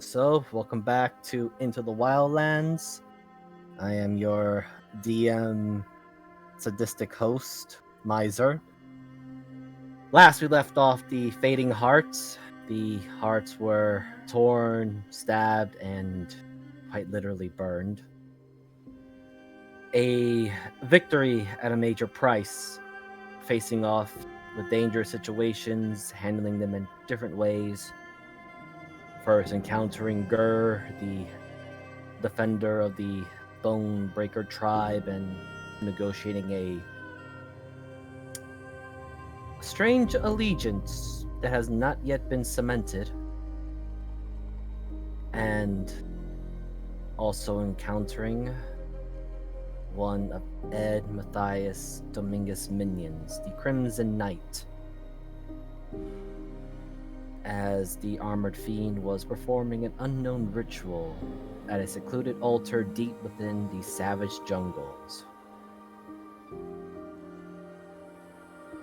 So, welcome back to Into the Wildlands. I am your DM sadistic host, Miser. Last we left off the fading hearts. The hearts were torn, stabbed, and quite literally burned. A victory at a major price, facing off with dangerous situations, handling them in different ways. First encountering Gur, the defender of the Bonebreaker tribe, and negotiating a strange allegiance that has not yet been cemented, and also encountering one of Ed Matthias Dominguez' minions, the Crimson Knight, as the armored fiend was performing an unknown ritual at a secluded altar deep within the savage jungles.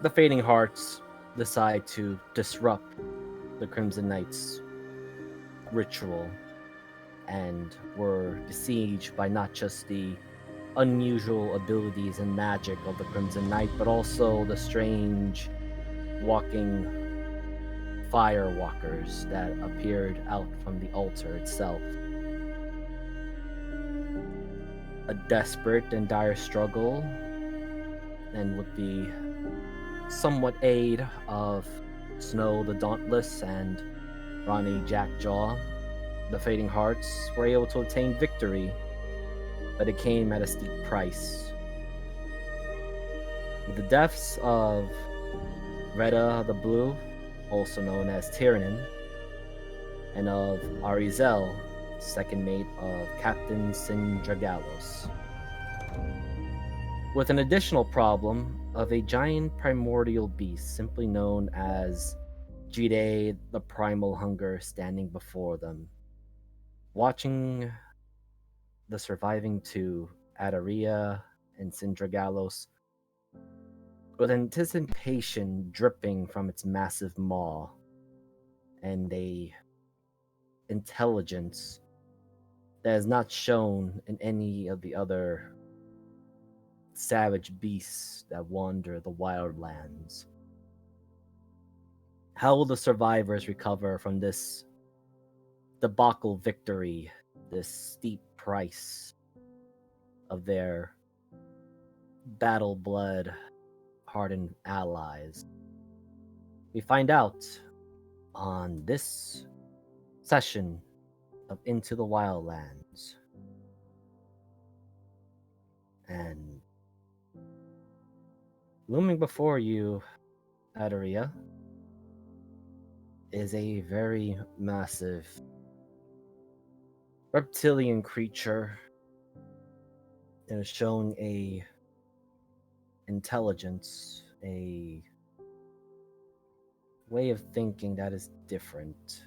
The Fading Hearts decide to disrupt the Crimson Knight's ritual and were besieged by not just the unusual abilities and magic of the Crimson Knight, but also the strange walking firewalkers that appeared out from the altar itself. A desperate and dire struggle, and with the somewhat aid of Snow the Dauntless and Ronnie Jackjaw, the Fading Hearts were able to obtain victory, but it came at a steep price. With the deaths of Retta the Blue, also known as Tyrannin, and of Arizel, second mate of Captain Sindragalos. With an additional problem of a giant primordial beast simply known as Jide the Primal Hunger standing before them. Watching the surviving two, Adaria and Sindragalos, with anticipation dripping from its massive maw, and a intelligence that is not shown in any of the other savage beasts that wander the wildlands. How will the survivors recover from this debacle victory, this steep price of their battle blood hardened allies? We find out on this session of Into the Wildlands. And looming before you, Adaria, is a very massive reptilian creature that is showing a intelligence, a way of thinking that is different.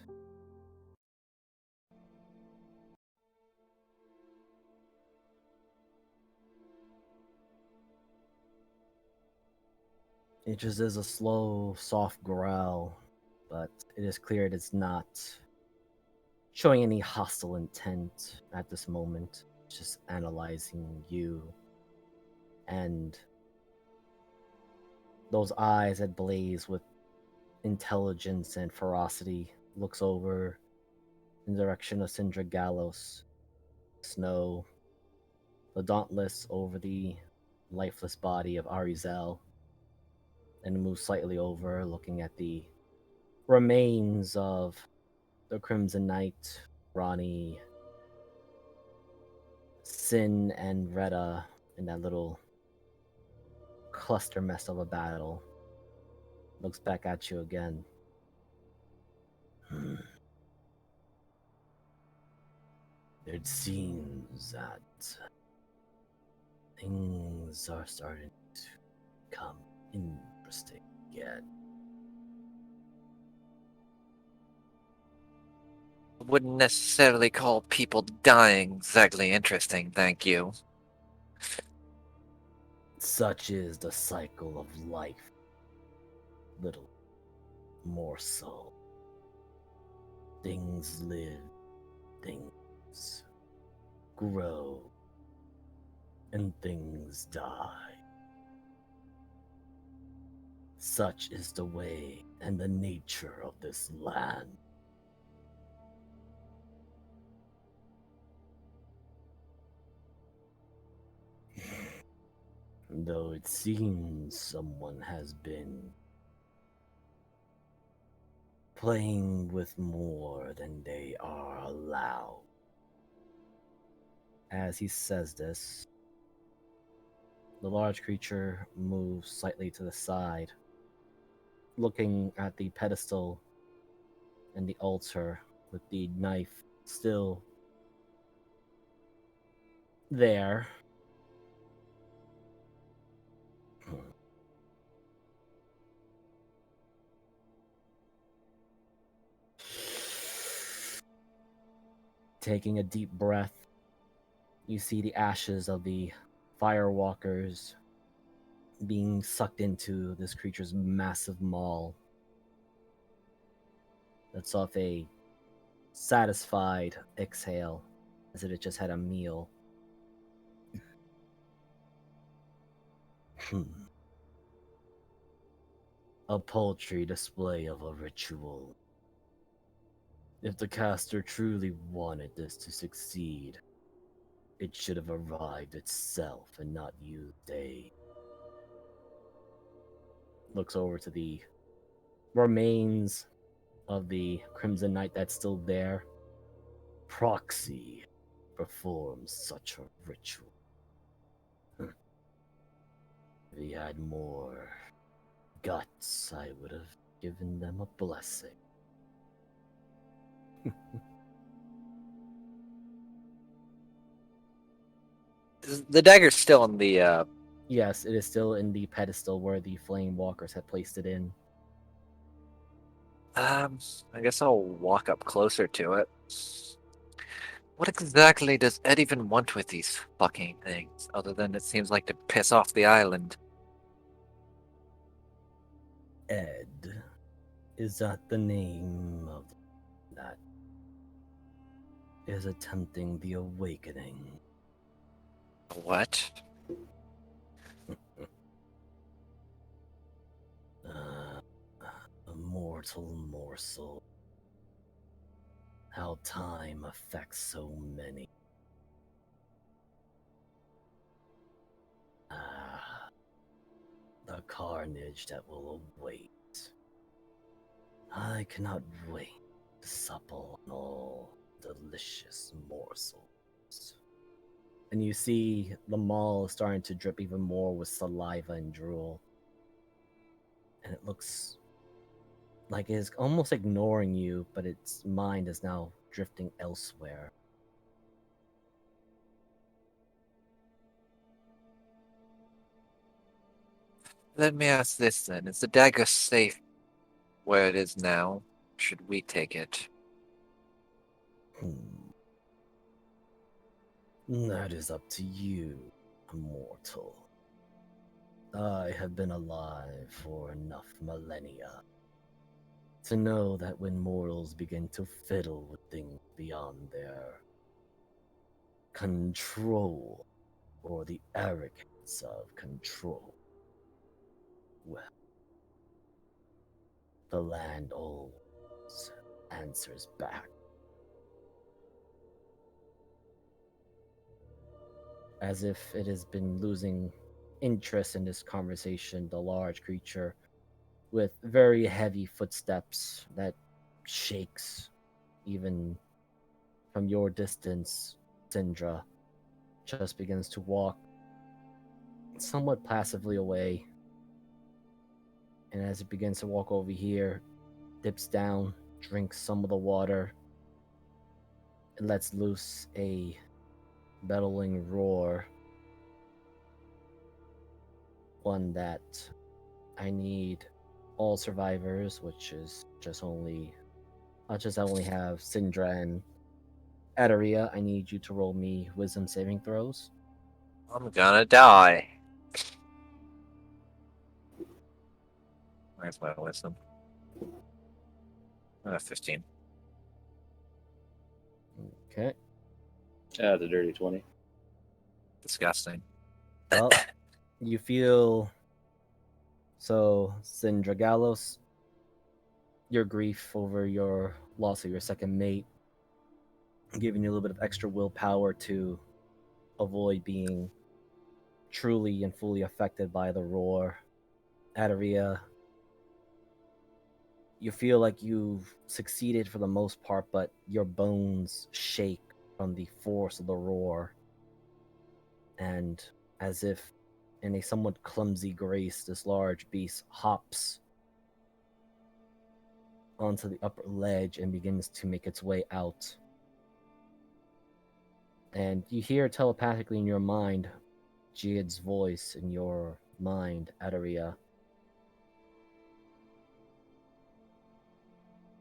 It just is a slow, soft growl, but it is clear it is not showing any hostile intent at this moment. It's just analyzing you. And those eyes that blaze with intelligence and ferocity looks over in the direction of Sindra Gallos, Snow, the Dauntless over the lifeless body of Arizel, and moves slightly over, looking at the remains of the Crimson Knight, Ronnie, Sin, and Retta in that little cluster mess of a battle. Looks back at you again. It seems that things are starting to become interesting again. Wouldn't necessarily call people dying exactly interesting, thank you. Such is the cycle of life. Little more so. Things live things grow and things die. Such is the way and the nature of this land. Though it seems someone has been playing with more than they are allowed. As he says this, the large creature moves slightly to the side, looking at the pedestal and the altar with the knife still there. Taking a deep breath, you see the ashes of the firewalkers being sucked into this creature's massive maw. That's off a satisfied exhale, as if it just had a meal. A paltry display of a ritual. If the caster truly wanted this to succeed, it should have arrived itself and not used a. Looks over to the remains of the Crimson Knight that's still there. Proxy performs such a ritual. If he had more guts, I would have given them a blessing. The dagger's still in the. Yes, it is still in the pedestal where the Flame Walkers had placed it in. I guess I'll walk up closer to it. What exactly does Ed even want with these fucking things, other than it seems like to piss off the island? Ed, is that the name of that is attempting the awakening? What? Uh, a mortal morsel. How time affects so many. Ah, the carnage that will await. I cannot wait to supple on all delicious morsels. And you see the maw starting to drip even more with saliva and drool. And it looks like it is almost ignoring you, but its mind is now drifting elsewhere. Let me ask this then. Is the dagger safe where it is now? Should we take it? Hmm. That is up to you, mortal. I have been alive for enough millennia to know that when mortals begin to fiddle with things beyond their control or the arrogance of control, well, the land always answers back. As if it has been losing interest in this conversation, the large creature, with very heavy footsteps that shakes even from your distance, Syndra, just begins to walk somewhat passively away. And as it begins to walk over here, dips down, drinks some of the water, and lets loose a bellowing roar. One that I need all survivors, which is just only I only have Syndra and Adaria. I need you to roll me wisdom saving throws. I'm gonna die. Where's my wisdom? 15. Okay. The dirty 20. Disgusting. Well, you feel so, Sindragalos, your grief over your loss of your second mate, giving you a little bit of extra willpower to avoid being truly and fully affected by the roar. Adaria, you feel like you've succeeded for the most part, but your bones shake from the force of the roar. And as if in a somewhat clumsy grace, this large beast hops onto the upper ledge and begins to make its way out. And you hear telepathically in your mind Jid's voice in your mind, Adaria.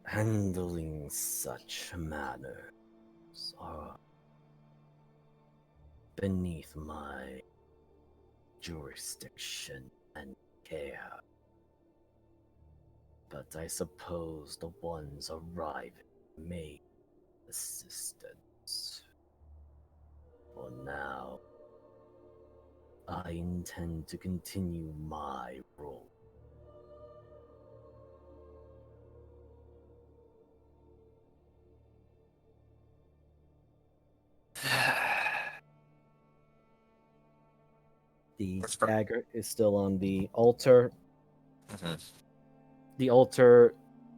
Handling such manners are beneath my jurisdiction and care. But I suppose the ones arriving may assistance. For now, I intend to continue my role. The dagger is still on the altar. Mm-hmm. The altar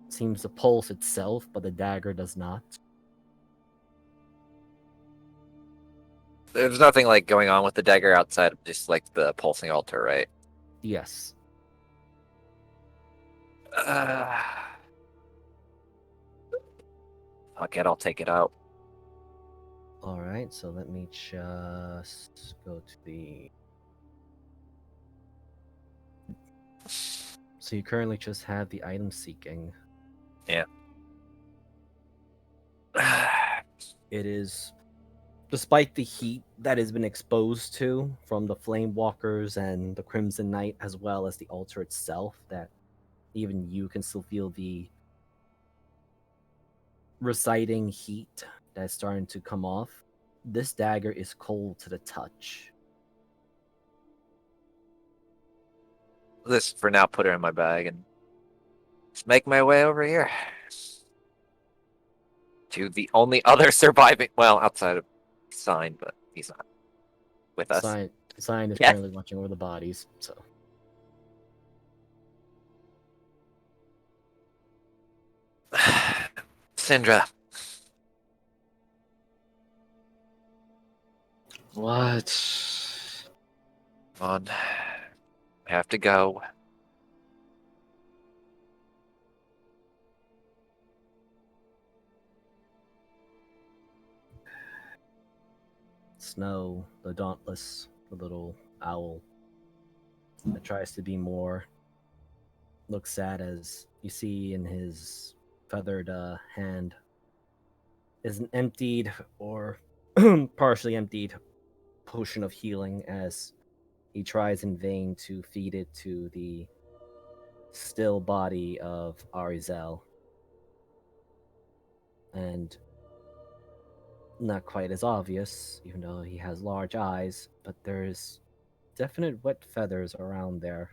seems to pulse itself, but the dagger does not. There's nothing like going on with the dagger outside of just like the pulsing altar, right? Yes. Fuck it, I'll take it out. Alright, so let me just go to the... So you currently just have the item seeking. Yeah. It is, despite the heat that has been exposed to from the Flame Walkers and the Crimson Knight, as well as the altar itself, that even you can still feel the reciting heat that's starting to come off. This dagger is cold to the touch. This for now, put her in my bag and just make my way over here to the only other surviving, well, outside of Sign, but he's not with us. Sign is Yes. currently watching over the bodies, so. Syndra. What? Come on. I have to go. Snow, the dauntless, the little owl that tries to be more, looks sad as you see in his feathered hand is an emptied or partially emptied potion of healing as he tries in vain to feed it to the still body of Arizel. And not quite as obvious, even though he has large eyes, but there's definite wet feathers around there.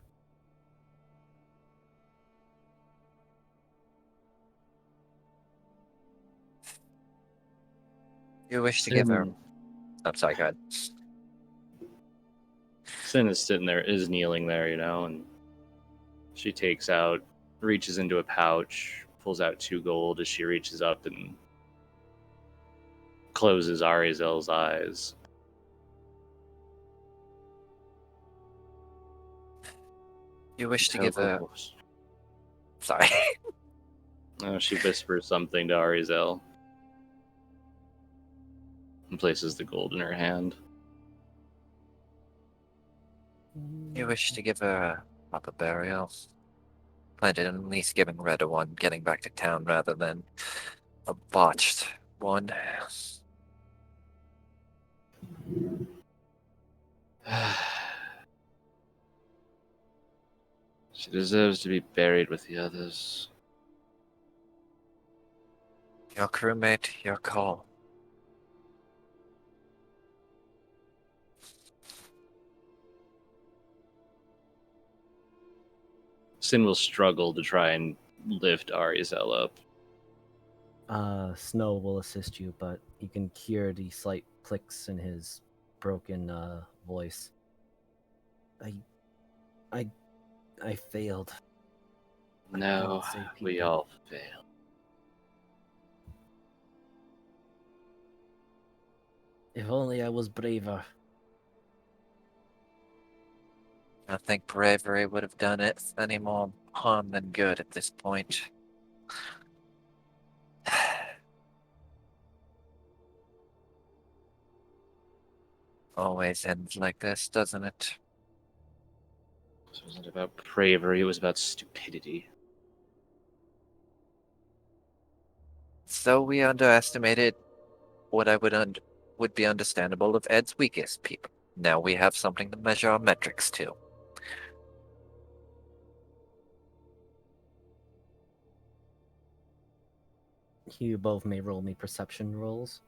You wish to give her. I'm sorry, go ahead. Sin is sitting there, is kneeling there, and she takes out, reaches into a pouch, pulls out 2 gold as she reaches up and closes Arizel's eyes. You wish to give her. Voice. Sorry. She whispers something to Arizel and places the gold in her hand. You wish to give her a proper burial. Planned on at least giving Red a one, getting back to town rather than a botched one. She deserves to be buried with the others. Your crewmate, your call. Sin will struggle to try and lift Arizel up. Snow will assist you, but you can hear the slight clicks in his broken voice. I failed. I No, cannot save we people. all fail. If only I was braver. I think bravery would have done it any more harm than good at this point. Always ends like this, doesn't it? This wasn't about bravery, it was about stupidity. So we underestimated what I would be understandable of Ed's weakest people. Now we have something to measure our metrics to. You both may roll me perception rolls.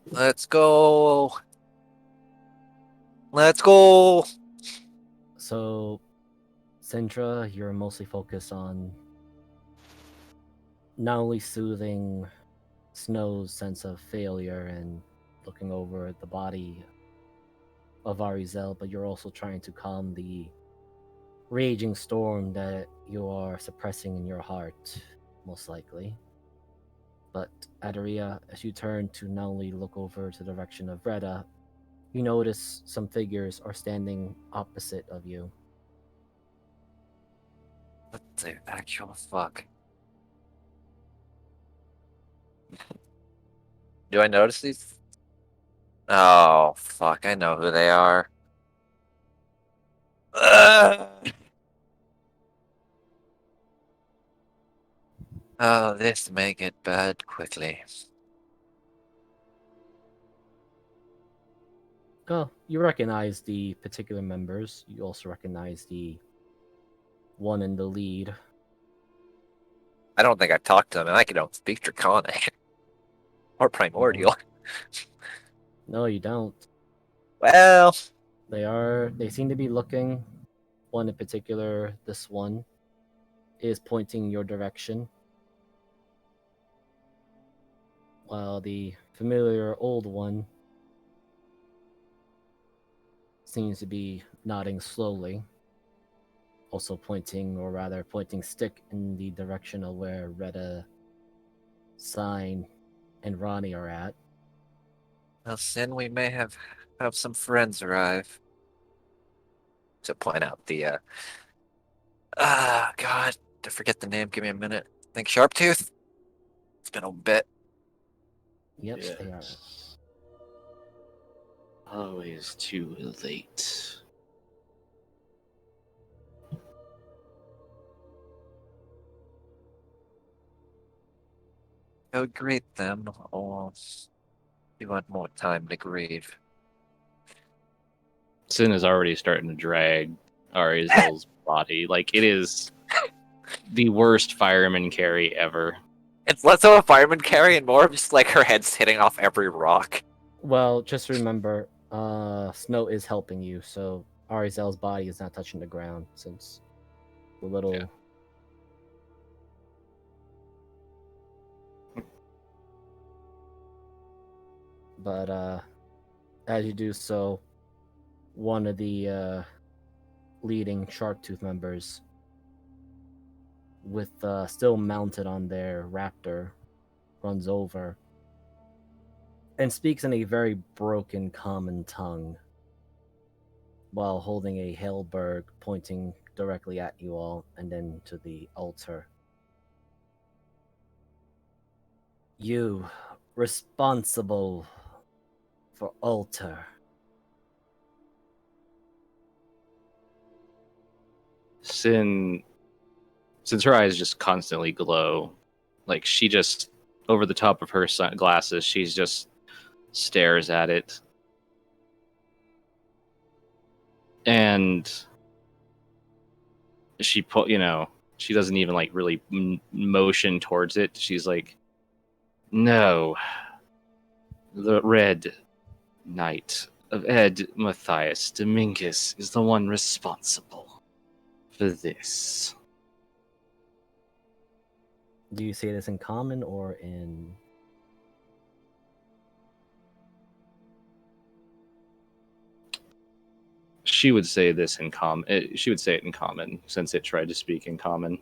Let's go. Let's go. So, Sindra, you're mostly focused on not only soothing Snow's sense of failure and looking over the body of Arizel, but you're also trying to calm the raging storm that you are suppressing in your heart, most likely. But Adaria, as you turn to not only look over to the direction of Reda, you notice some figures are standing opposite of you. What the actual fuck? Do I notice these? Oh, fuck, I know who they are. Oh, this may get bad quickly. Oh, you recognize the particular members. You also recognize the one in the lead. I don't think I've talked to them, and I don't speak Draconic. Or Primordial. No, you don't. Well, They seem to be looking. One in particular, this one, is pointing your direction. While the familiar old one seems to be nodding slowly. Also pointing, or rather pointing stick in the direction of where Retta, Sign, and Ronnie are at. well, Sin, we may have some friends arrive. To point out the, God, I forget the name, give me a minute. Think Sharptooth? It's been a bit. Yep, Yes. they are. Always too late. I would greet them, or you want more time to grieve. Sin is already starting to drag Arizel's body. Like, it is the worst fireman carry ever. It's less of a fireman carry and more of just like her head's hitting off every rock. Well, just remember, Snow is helping you, so Arizel's body is not touching the ground since the little. Yeah. But as you do so, one of the leading Sharptooth members, with still mounted on their raptor, runs over and speaks in a very broken common tongue while holding a halberd pointing directly at you all and then to the altar. You, responsible for altar. Sin, since her eyes just constantly glow, like she just, over the top of her glasses, she's just stares at it. And she she doesn't even like really motion towards it. She's like, no, the red knight of Ed Matthias Dominguez is the one responsible for this. Do you say this in common or in? She would say this in common. She would say it in common since it tried to speak in common.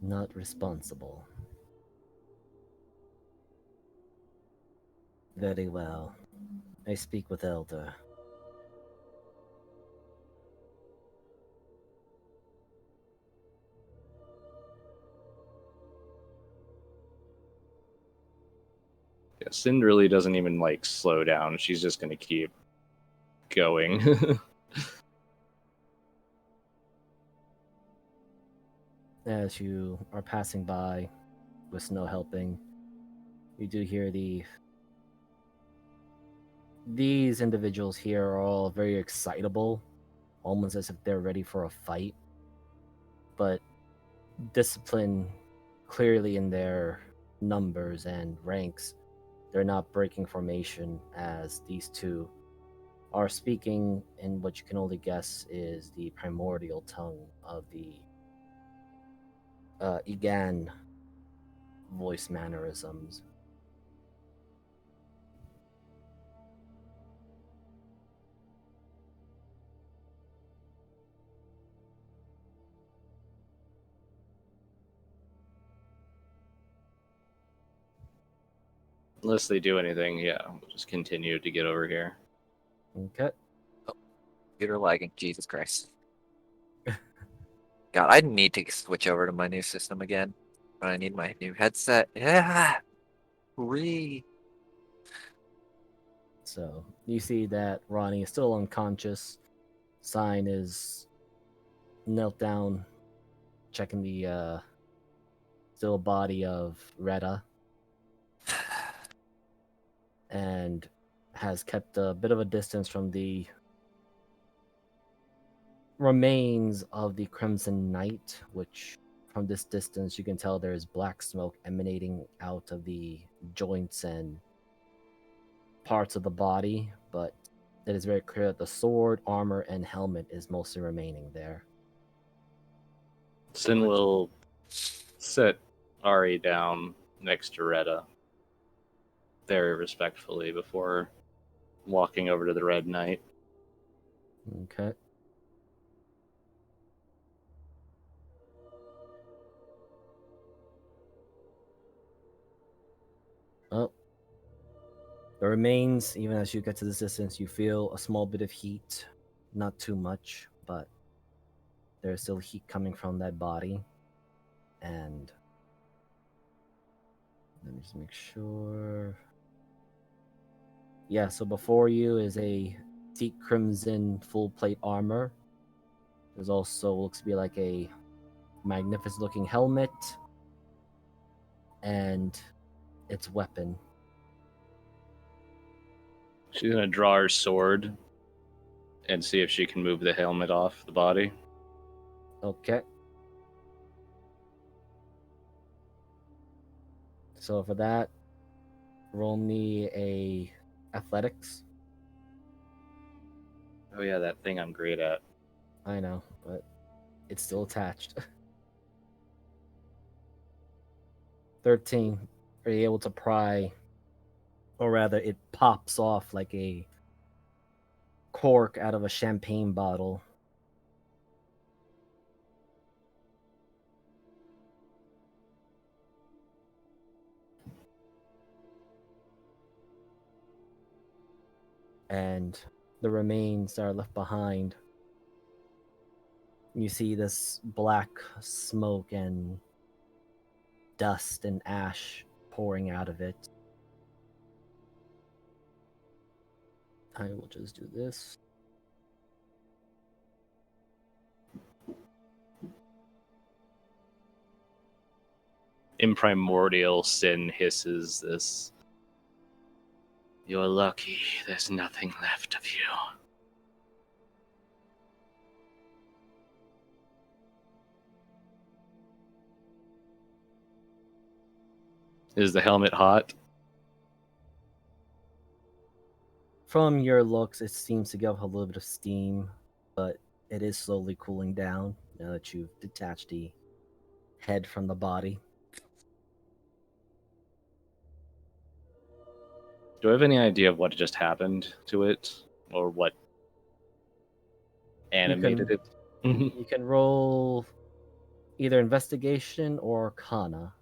Not responsible. Very well. I speak with Elder. Yeah, Sin really doesn't even like slow down. She's just gonna keep going. As you are passing by with snow helping, you do hear these individuals here are all very excitable, almost as if they're ready for a fight, but discipline clearly in their numbers and ranks. They're not breaking formation, as these two are speaking in what you can only guess is the primordial tongue of the Igan voice mannerisms. Unless they do anything, yeah, we'll just continue to get over here. Okay. Computer lagging. Jesus Christ. God, I need to switch over to my new system again. But I need my new headset. Yeah. So you see that Ronnie is still unconscious. Sign is knelt down, checking the still body of Retta, and has kept a bit of a distance from the remains of the Crimson Knight, which from this distance you can tell there is black smoke emanating out of the joints and parts of the body, but it is very clear that the sword, armor, and helmet is mostly remaining there. Sin will sit Ari down next to Retta very respectfully before walking over to the Red Knight. Okay. Oh. The remains, even as you get to this distance, you feel a small bit of heat. Not too much, but there's still heat coming from that body. And let me just make sure. Yeah, so before you is a deep crimson full plate armor. There's also looks to be like a magnificent looking helmet and its weapon. She's gonna draw her sword and see if she can move the helmet off the body. Okay. So for that, roll me a athletics. Oh yeah, that thing I'm great at. I know, but it's still attached. 13. Are you able to pry, or rather, it pops off like a cork out of a champagne bottle. And the remains that are left behind, you see this black smoke and dust and ash pouring out of it. I will just do this. Imprimordial Sin hisses this. You're lucky there's nothing left of you. Is the helmet hot? From your looks, it seems to give off a little bit of steam, but it is slowly cooling down now that you've detached the head from the body. Do I have any idea of what just happened to it, or what animated it? You can roll either investigation or Arcana.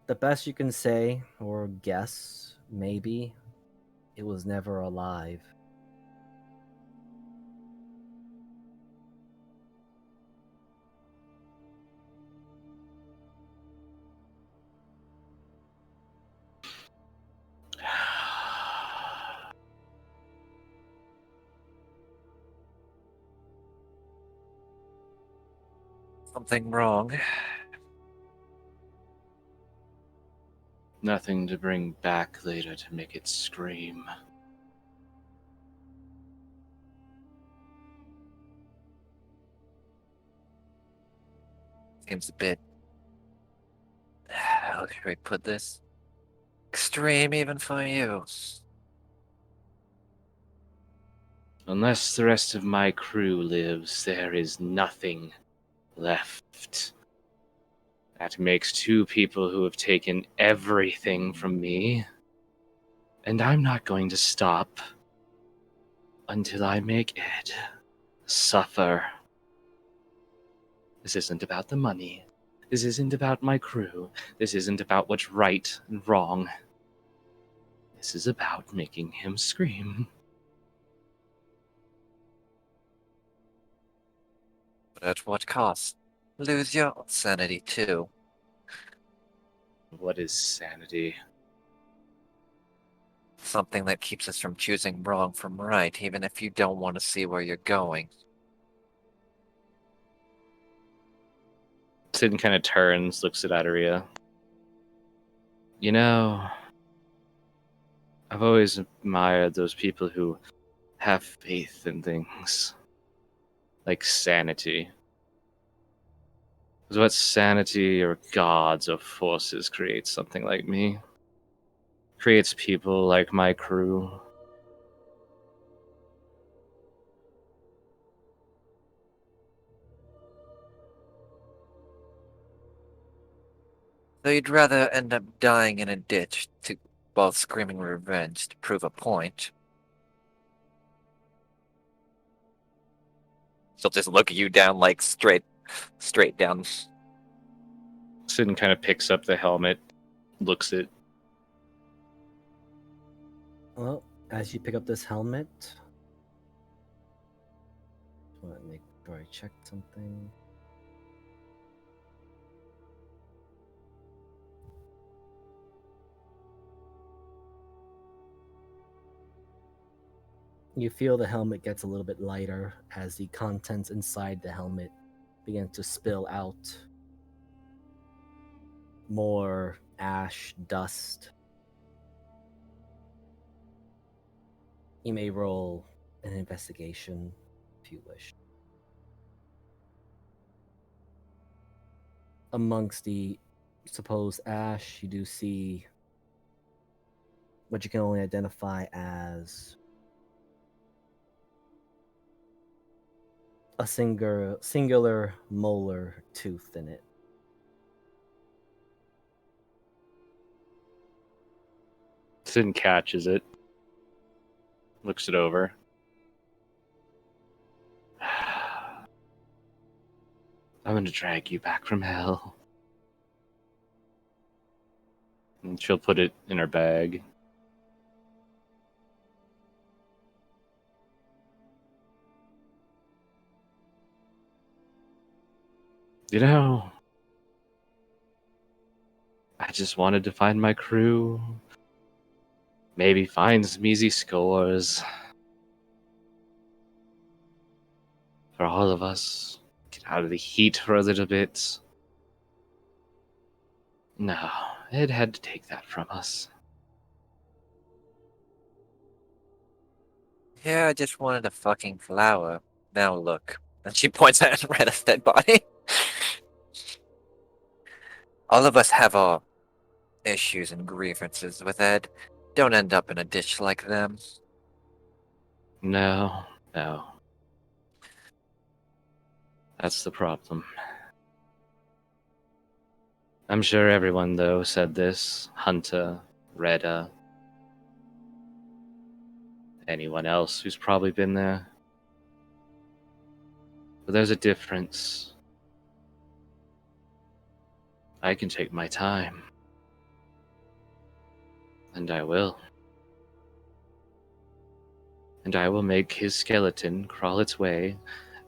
The best you can say or guess, maybe, it was never alive. Something wrong. Nothing to bring back later to make it scream. Seems a bit. How can we put this? Extreme even for you. Unless the rest of my crew lives, there is nothing left. That makes two people who have taken everything from me. And I'm not going to stop until I make Ed suffer. This isn't about the money. This isn't about my crew. This isn't about what's right and wrong. This is about making him scream. But at what cost? Lose your sanity too. What is sanity? Something that keeps us from choosing wrong from right, even if you don't want to see where you're going. Sid kind of turns, looks at Adaria. You know, I've always admired those people who have faith in things. Like sanity. Because what sanity or gods or forces creates something like me? Creates people like my crew. So you'd rather end up dying in a ditch while screaming revenge to prove a point. She'll just look you down like straight down. Sid kind of picks up the helmet, looks at. Well, as you pick up this helmet, I want to make sure I check something. You feel the helmet gets a little bit lighter as the contents inside the helmet begin to spill out. More ash, dust. You may roll an investigation if you wish. Amongst the supposed ash, you do see what you can only identify as a singular molar tooth in it. Sid catches it, looks it over. I'm going to drag you back from hell. And she'll put it in her bag. You know, I just wanted to find my crew. Maybe find some easy scores. For all of us. Get out of the heat for a little bit. No, it had to take that from us. Yeah, I just wanted a fucking flower. Now look. And she points at Retta's dead body. All of us have our issues and grievances with Ed. Don't end up in a ditch like them. No, no. That's the problem. I'm sure everyone, though, said this. Hunter, Reda, anyone else who's probably been there. But there's a difference. I can take my time. And I will. And I will make his skeleton crawl its way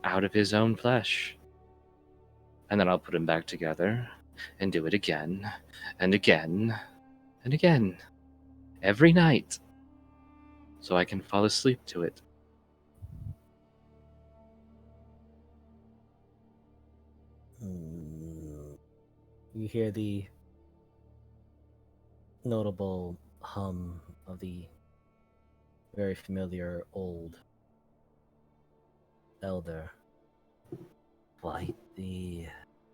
out of his own flesh. And then I'll put him back together and do it again and again and again. Every night. So I can fall asleep to it. You hear the notable hum of the very familiar old elder. Quite the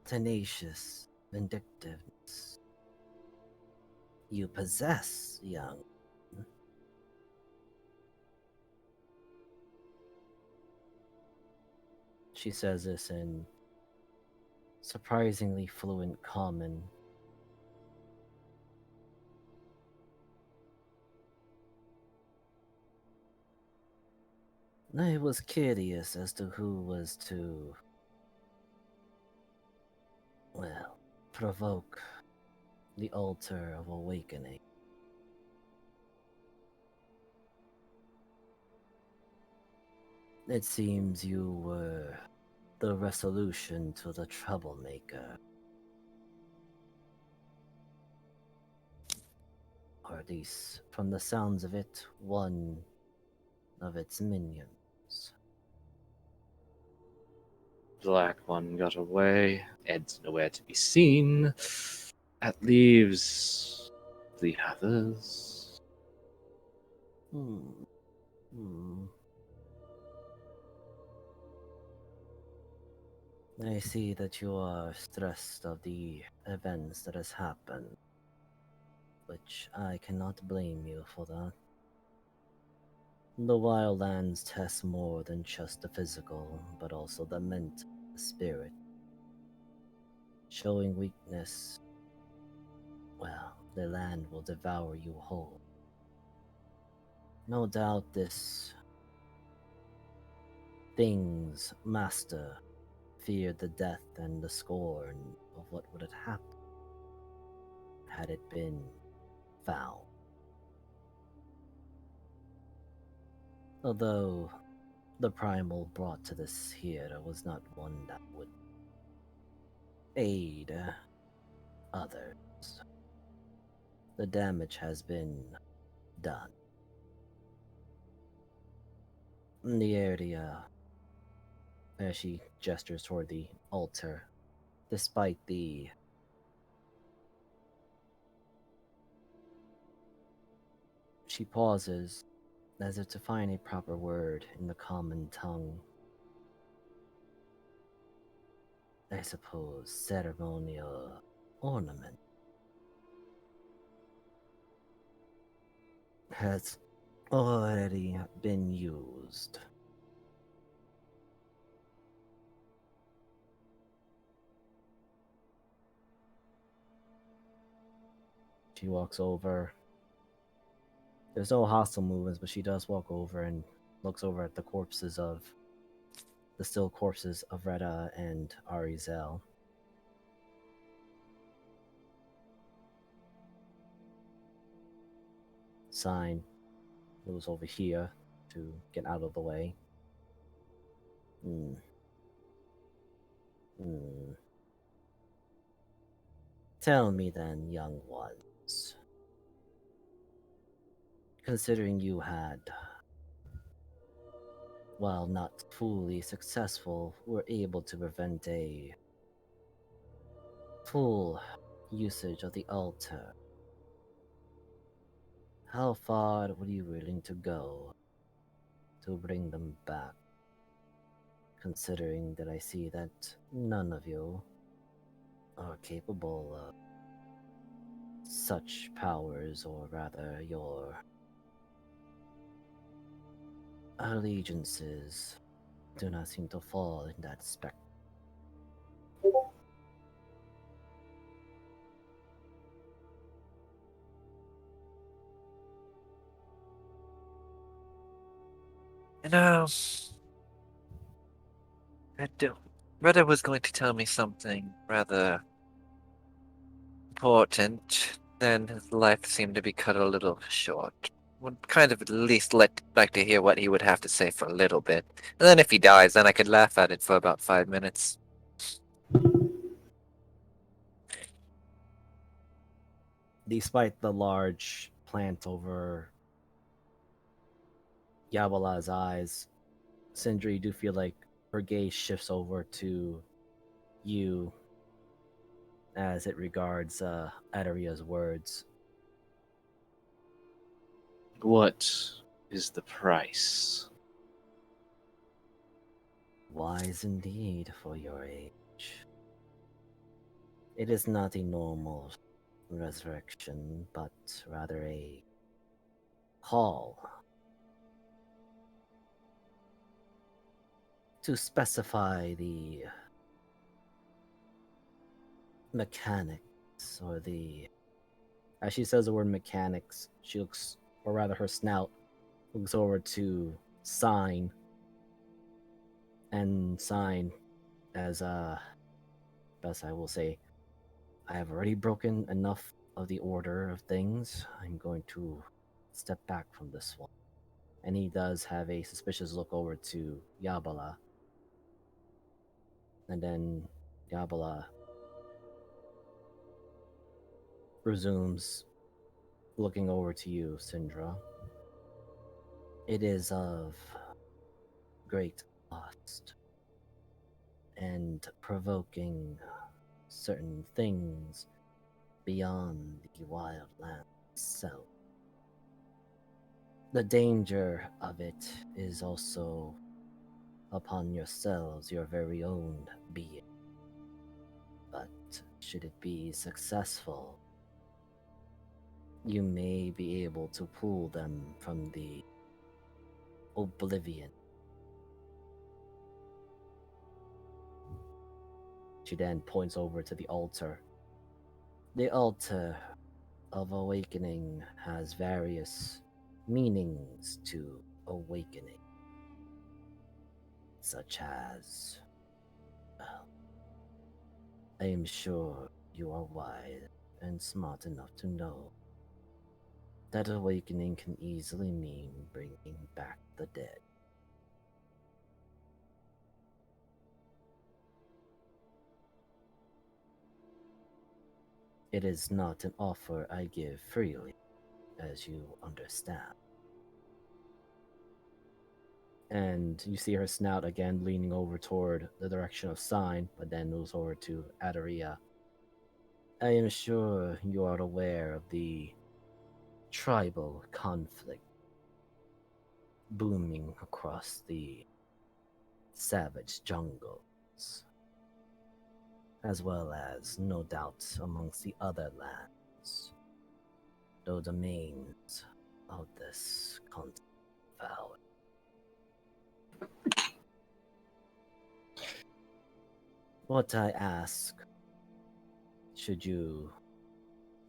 tenacious vindictiveness you possess, young. She says this in surprisingly fluent common. I was curious as to who was to, well, provoke the altar of awakening. It seems you were the resolution to the troublemaker. Or at least, from the sounds of it, one of its minions. Black one got away. Ed's nowhere to be seen. That leaves the others. Hmm. Hmm. I see that you are stressed of the events that has happened, which I cannot blame you for that. The Wildlands test more than just the physical, but also the mental, the spirit. Showing weakness, well, the land will devour you whole. No doubt this thing's master feared the death and the scorn of what would have happened had it been found. Although the primal brought to this here was not one that would aid others. The damage has been done. In the area, as she gestures toward the altar, despite the she pauses as if to find a proper word in the common tongue. I suppose ceremonial ornament has already been used. She walks over. There's no hostile movements, but she does walk over and looks over at the still corpses of Retta and Arizel. Sign moves over here to get out of the way. Hmm. Hmm. Tell me then, young ones. Considering you had, while not fully successful, were able to prevent a full usage of the altar, how far were you willing to go to bring them back? Considering that I see that none of you are capable of such powers, or rather your allegiances, do not seem to fall in that spectrum. You know, Retta was going to tell me something rather important, then his life seemed to be cut a little short. Would kind of at least like to hear what he would have to say for a little bit. And then if he dies, then I could laugh at it for about 5 minutes. Despite the large plant over Yabala's eyes, Sindri, you do feel like her gaze shifts over to you as it regards Adaria's words. What is the price? Wise indeed for your age. It is not a normal resurrection, but rather a call. To specify the mechanics, or the. As she says the word mechanics, she looks, or rather her snout, looks over to Sign. And Sign, as best I will say, I have already broken enough of the order of things. I'm going to step back from this one. And he does have a suspicious look over to Yabala. And then Yabala resumes, looking over to you, Syndra. It is of great cost and provoking certain things beyond the Wildlands itself. The danger of it is also upon yourselves, your very own being. But should it be successful, you may be able to pull them from the oblivion. She then points over to the altar. The altar of awakening has various meanings to awakening, such as, well, I am sure you are wise and smart enough to know that awakening can easily mean bringing back the dead. It is not an offer I give freely, as you understand. And you see her snout again leaning over toward the direction of Sign, but then moves over to Adaria. I am sure you are aware of the tribal conflict booming across the savage jungles, as well as, no doubt, amongst the other lands, though domains of this continent valley. What I ask, should you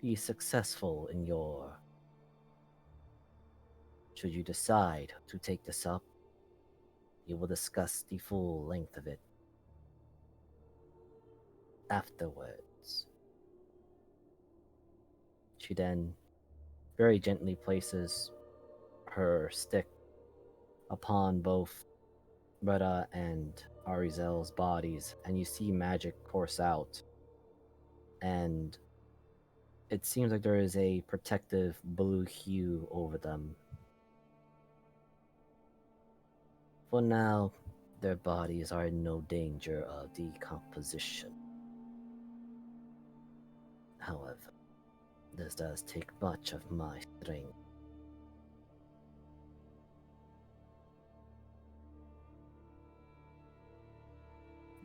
be successful in your. Should you decide to take this up, we will discuss the full length of it afterwards. She then very gently places her stick upon both Retta and Arizel's bodies, and you see magic course out. And it seems like there is a protective blue hue over them. For now, their bodies are in no danger of decomposition. However, this does take much of my strength.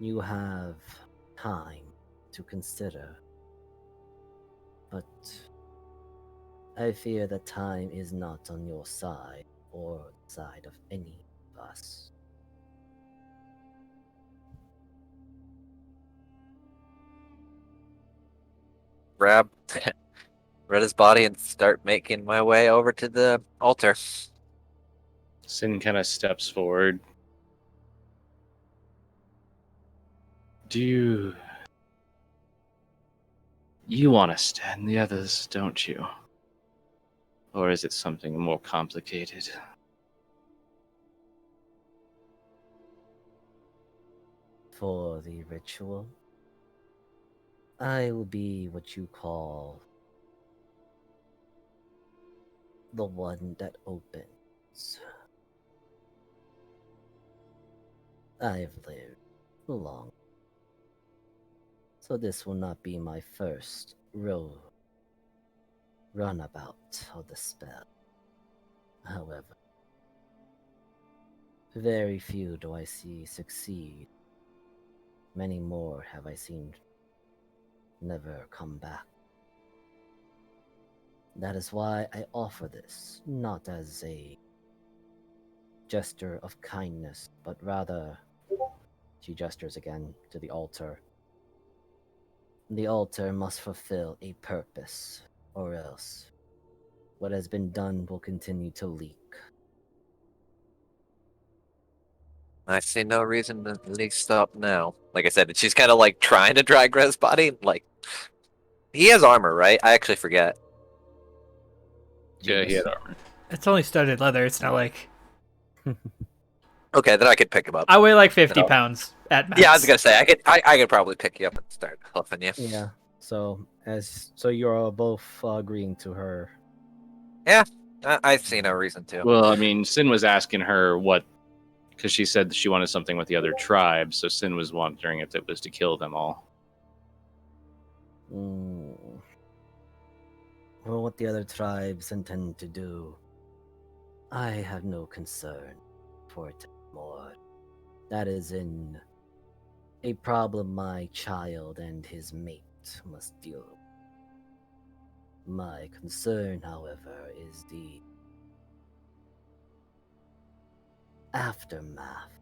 You have time to consider, but I fear that time is not on your side or the side of any of us. Grab Retta's body and start making my way over to the altar. Sin kind of steps forward. Do you want to stand the others, don't you? Or is it something more complicated? For the ritual, I will be what you call the one that opens. I've lived long, so this will not be my first runabout of the spell. However, very few do I see succeed. Many more have I seen never come back. That is why I offer this, not as a gesture of kindness, but rather, she gestures again to the altar. The altar must fulfill a purpose, or else what has been done will continue to leak. I see no reason to at least stop now. Like I said, she's kind of like trying to drag Red's body. Like, he has armor, right? I actually forget. Yeah, he Jeebus. had armor. It's only studded leather. It's not like Okay, then I could pick him up. I weigh like 50 No. pounds at max. Yeah, I was gonna say I could probably pick you up and start huffing you. Yeah. So you're both agreeing to her. Yeah, I see no reason to. Well, I mean, Sin was asking her what, because she said she wanted something with the other tribes, so Sin was wondering if it was to kill them all. Well, what the other tribes intend to do, I have no concern for it anymore. That is in a problem my child and his mate must deal with. My concern, however, is the aftermath.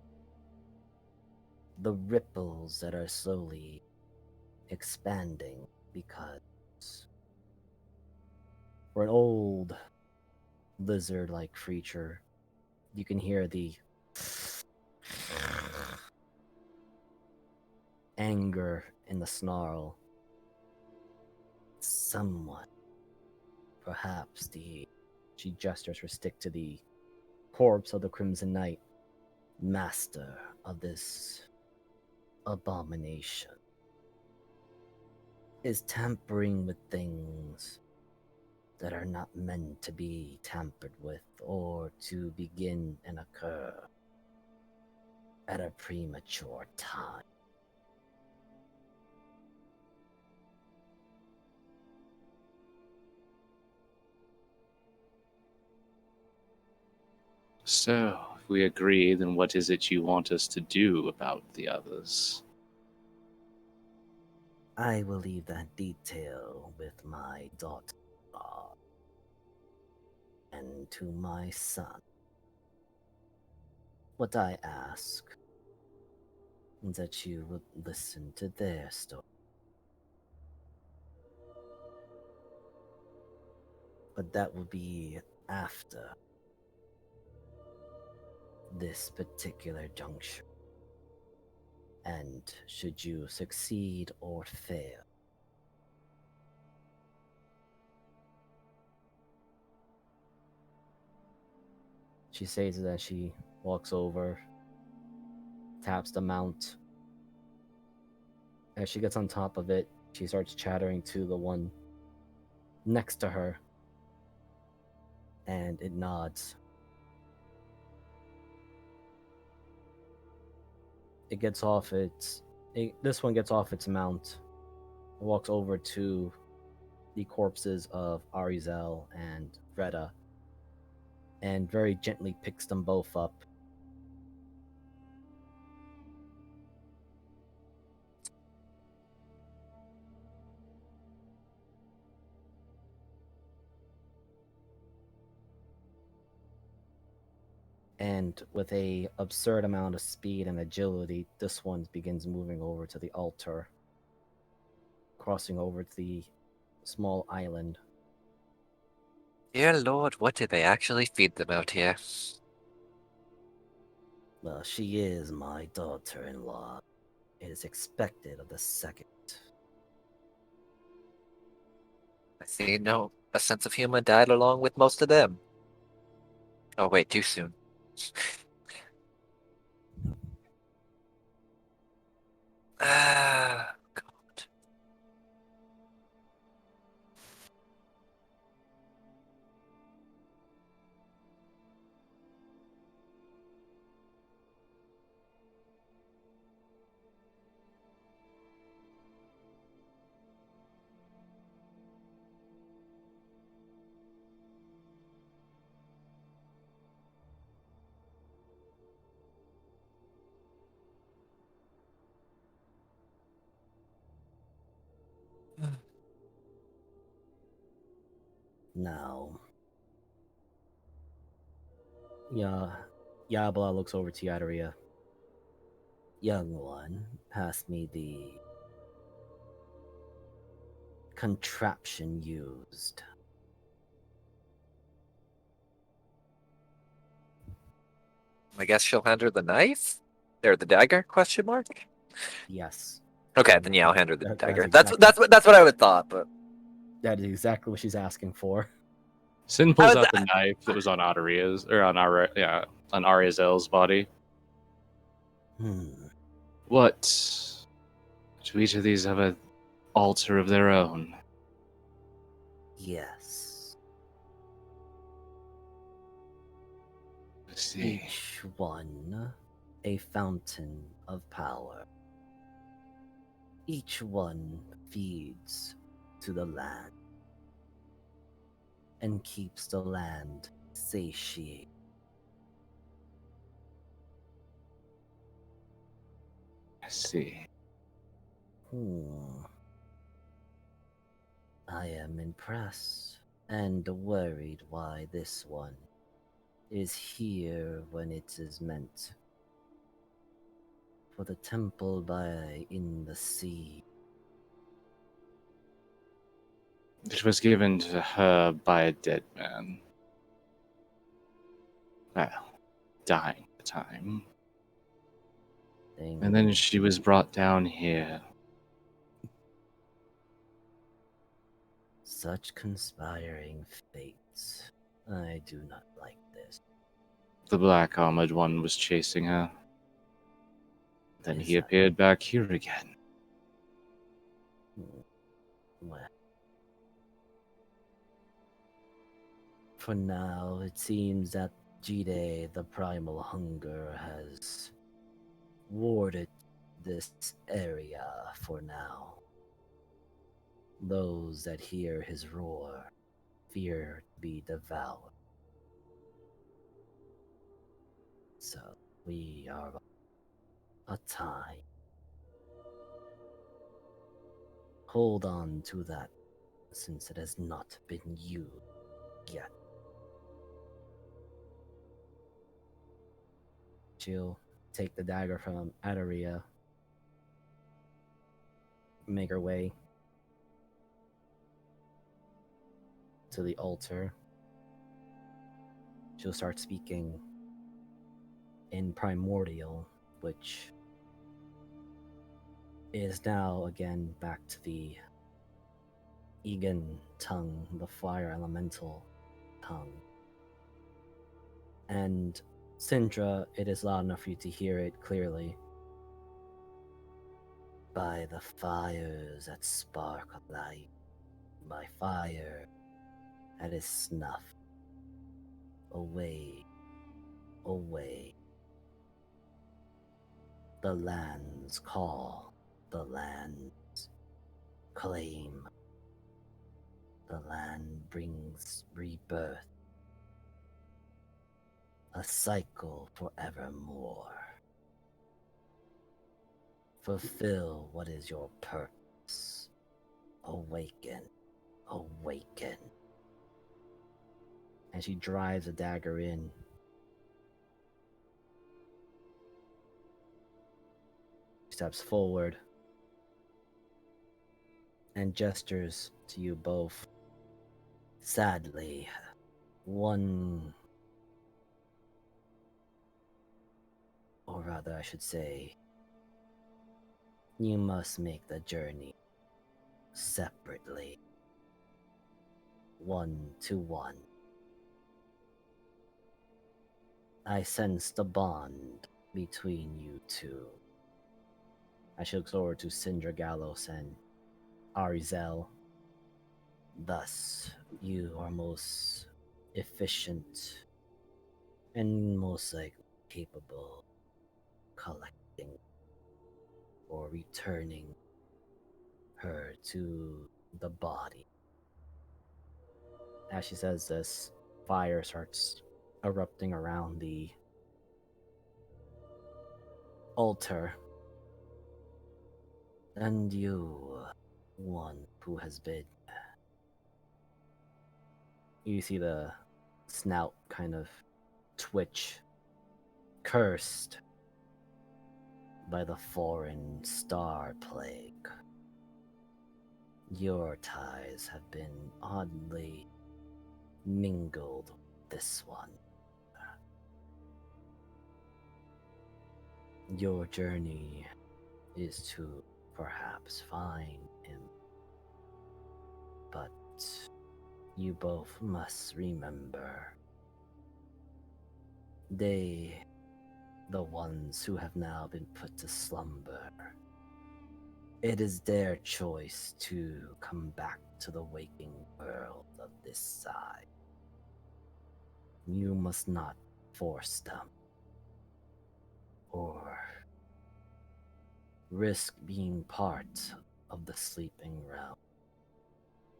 The ripples that are slowly expanding because for an old lizard-like creature, you can hear the anger in the snarl. Someone, perhaps she gestures her stick to the corpse of the Crimson Knight, master of this abomination, is tampering with things that are not meant to be tampered with or to begin and occur at a premature time. So, if we agree, then what is it you want us to do about the others? I will leave that detail with my daughter-in-law and to my son. What I ask is that you would listen to their story. But that will be after this particular juncture. And should you succeed or fail, she says that she walks over, taps the mount. As she gets on top of it, she starts chattering to the one next to her, and it nods. It gets off this one gets off its mount, walks over to the corpses of Arizel and Retta, and very gently picks them both up. And with a absurd amount of speed and agility, this one begins moving over to the altar, crossing over to the small island. Dear Lord, what did they actually feed them out here? Well, she is my daughter-in-law. It is expected of the second. I see no, a sense of humor died along with most of them. Oh wait, too soon. Ah, God. Now, Yabla looks over to Yadaria. Young one, pass me the contraption used. I guess she'll hand her the knife? Or the dagger? Question mark? Yes. Okay, then yeah, I'll hand her the That is dagger. exactly- That's what I would thought, but That is exactly what she's asking for. Sin I pulls was- out the knife that was on on Ariazel's body. Hmm. What? Do each of these have an altar of their own? Yes. I see. Each one a fountain of power. Each one feeds to the land and keeps the land satiated. I see. I am impressed and worried why this one is here when it is meant for the temple by in the sea. It was given to her by a dead man. Well, dying at the time. And then she was brought down here. Such conspiring fates. I do not like this. The black armored one was chasing her. Then Is he that- appeared back here again. Well, for now, it seems that Jide, the primal hunger, has warded this area for now. Those that hear his roar fear to be devoured. So we are a time. Hold on to that, since it has not been used yet. She'll take the dagger from Adaria, make her way to the altar. She'll start speaking in Primordial, which is now again back to the Egan tongue, the fire elemental tongue. And Syndra, it is loud enough for you to hear it clearly. By the fires that spark light, by fire that is snuff, away, away. The lands call, the lands claim. The land brings rebirth, a cycle forevermore. Fulfill what is your purpose. Awaken, awaken. And she drives a dagger in. steps forward and gestures to you both. Sadly, one, or rather, I should say, you must make the journey separately, 1-to-1. I sense the bond between you two. As she looks over to Sindra Gallos and Arizel. Thus, you are most efficient and most likely capable collecting or returning her to the body. As she says this, fire starts erupting around the altar. And you, one who has been. You see the snout kind of twitch, cursed by the foreign star plague. Your ties have been oddly mingled with this one. Your journey is to perhaps find him, but you both must remember they, the ones who have now been put to slumber, it is their choice to come back to the waking world of this side. You must not force them or risk being part of the sleeping realm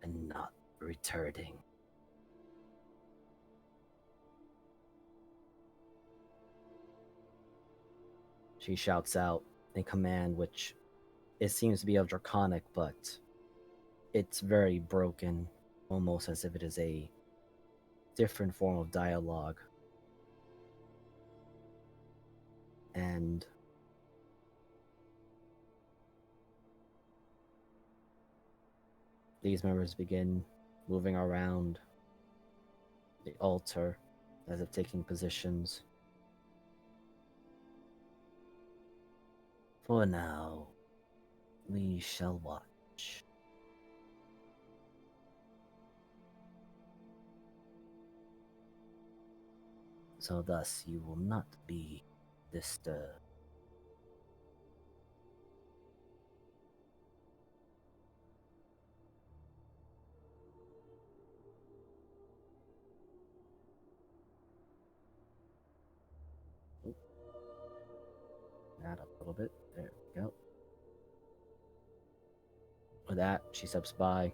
and not returning. She shouts out a command which it seems to be of Draconic, but it's very broken, almost as if it is a different form of dialogue. And these members begin moving around the altar as if taking positions. For now, we shall watch. So thus you will not be disturbed. That up a little bit. There we go. With that, she steps by.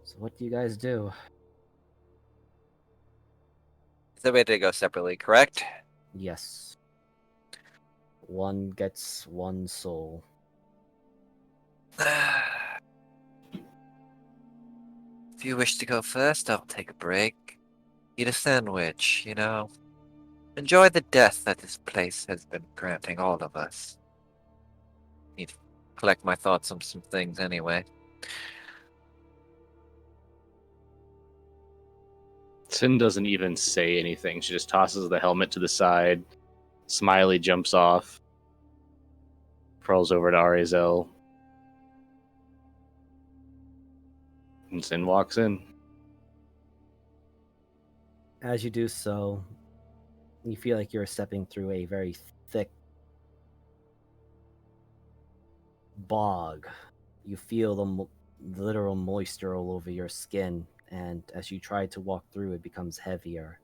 So what do you guys do? So we had to go separately, correct? Yes. One gets one soul. If you wish to go first, I'll take a break. Eat a sandwich, Enjoy the death that this place has been granting all of us. Need to collect my thoughts on some things anyway. Sin doesn't even say anything. She just tosses the helmet to the side. Smiley jumps off. Crawls over to Arizel. And Sin walks in. As you do so, you feel like you're stepping through a very thick bog. You feel the literal moisture all over your skin, and as you try to walk through, it becomes heavier.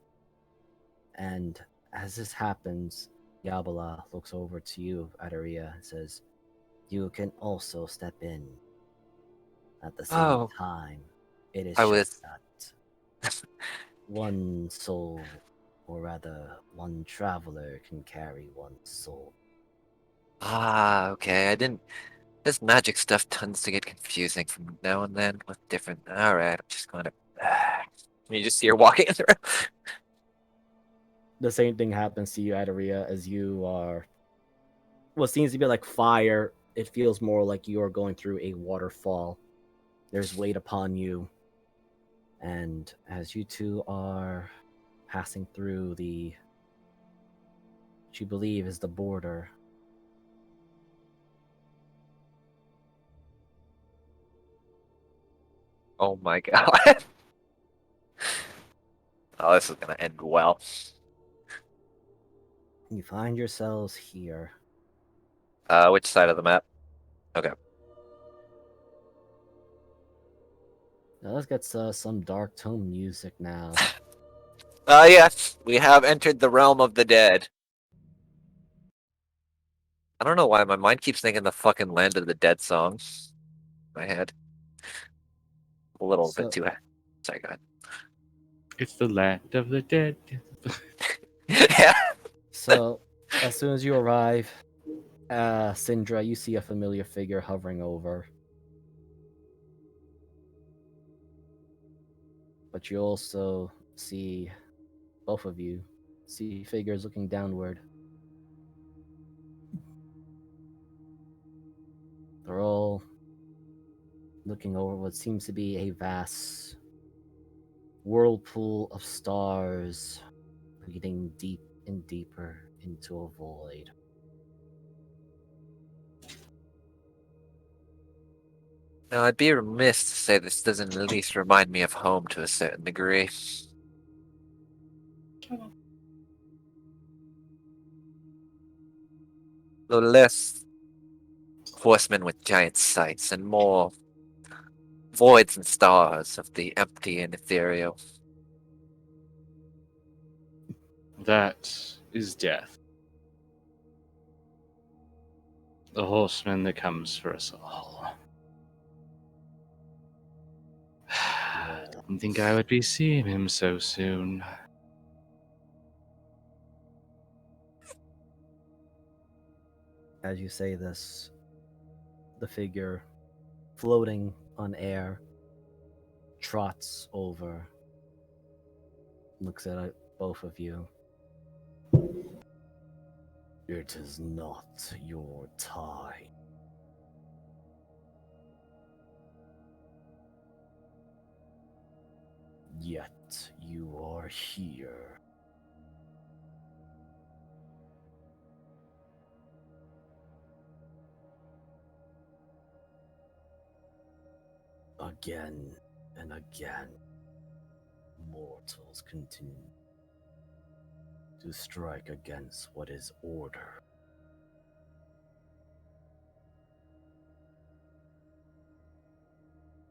And as this happens, Yabala looks over to you, Adaria, and says, "You can also step in at the same time. It is I just was- that one soul, or rather, one traveler can carry one soul." Okay. I didn't. This magic stuff tends to get confusing from now and then with different. Alright, I'm just going to. You just see her walking in the room. The same thing happens to you, Adaria, as you are what seems to be like fire, it feels more like you are going through a waterfall. There's weight upon you. And as you two are passing through what you believe is the border, Oh my god. Oh, this is gonna end well. you find yourselves here. Which side of the map? Okay. Now let's get some dark tone music now. Yes, we have entered the realm of the dead. I don't know why my mind keeps thinking the fucking Land of the Dead song. In my head. A little bit too high. Sorry, go ahead. It's the land of the dead. Yeah. So, as soon as you arrive, Syndra, you see a familiar figure hovering over. But you also see, both of you, see figures looking downward. They're all looking over what seems to be a vast whirlpool of stars leading deep and deeper into a void. Now, I'd be remiss to say this doesn't at least remind me of home to a certain degree. Though less horsemen with giant sights and more voids and stars of the empty and ethereal. That is death. The horseman that comes for us all. Didn't think I would be seeing him so soon. As you say this, the figure floating on air trots over, looks at both of you. It is not your time. Yet you are here. Again and again, mortals continue to strike against what is order.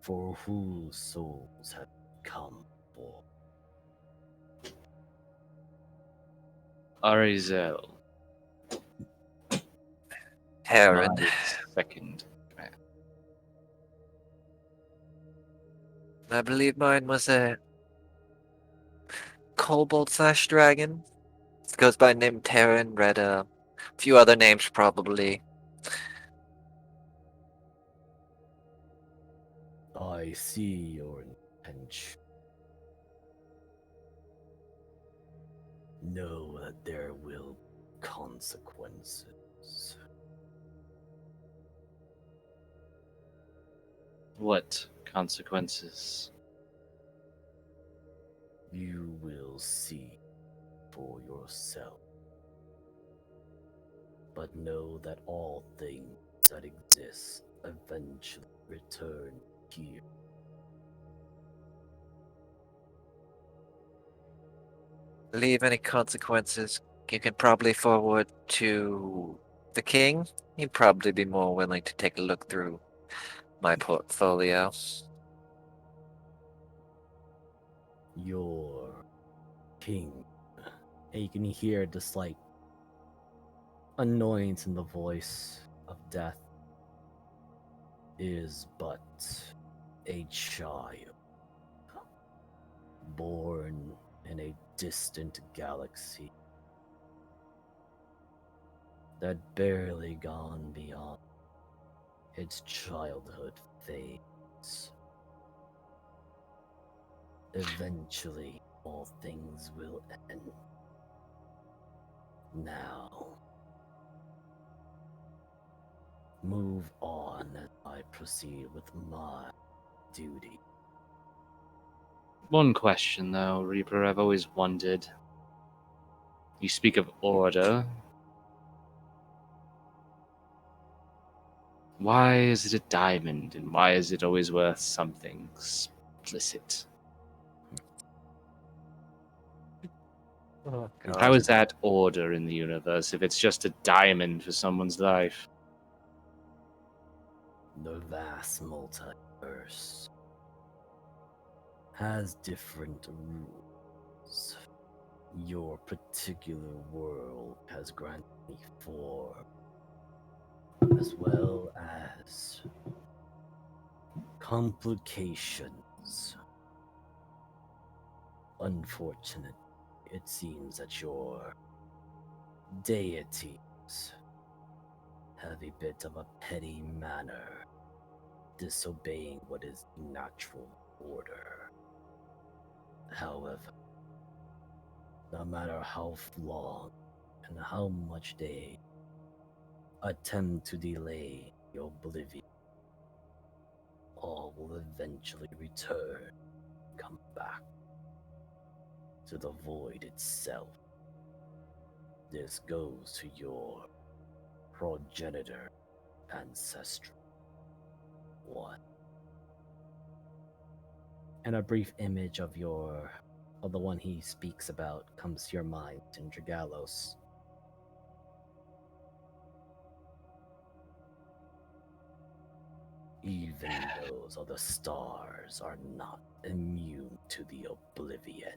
For whose souls have come for? Arizel, Heron. my second command. I believe mine was a kobold/dragon. It goes by the name Terran, read a few other names probably. I see your intention. Know that there will be consequences. What consequences? You will see for yourself. But know that all things that exist eventually return here. Leave any consequences you can probably forward to the king. He'd probably be more willing to take a look through my portfolio. Your king. And you can hear this like annoyance in the voice of death. Is but a child born in a distant galaxy that barely gone beyond its childhood phase. Eventually, all things will end. Now, move on as I proceed with my duty. One question, though, Reaper, I've always wondered. You speak of order. Why is it a diamond, and why is it always worth something explicit? Oh, And God. how is that order in the universe if it's just a diamond for someone's life? The vast multiverse has different rules. Your particular world has granted me 4, as well as complications. Unfortunately, it seems that your deities have a bit of a petty manner, disobeying what is natural order. However, no matter how long and how much they attempt to delay your oblivion, all will eventually return, come back to the void itself. This goes to your progenitor ancestral one. And a brief image of the one he speaks about comes to your mind in Dragalos. Even those other stars are not immune to the oblivion.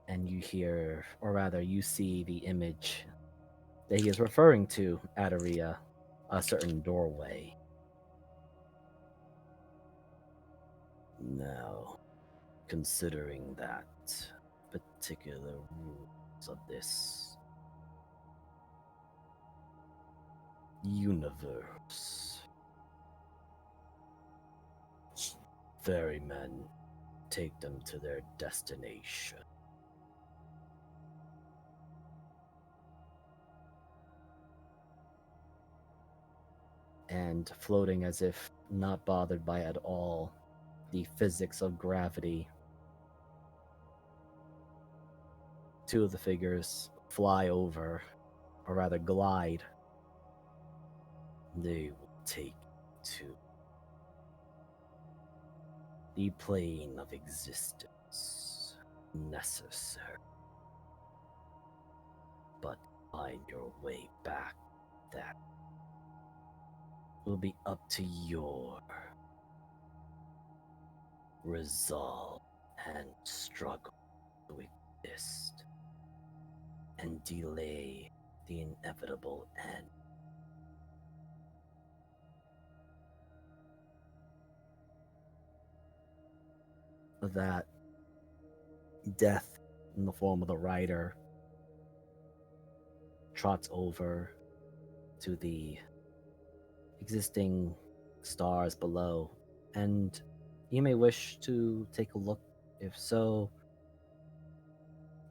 And you hear, or rather, you see the image that he is referring to, Adaria, a certain doorway. Now, considering that particular rules of this universe, ferrymen take them to their destination. And floating as if not bothered by at all the physics of gravity, 2 of the figures fly over, or rather glide. They will take you to the plane of existence necessary. But find your way back, that will be up to your resolve and struggle to exist and delay the inevitable end. That death in the form of the rider trots over to the existing stars below, and you may wish to take a look. If so,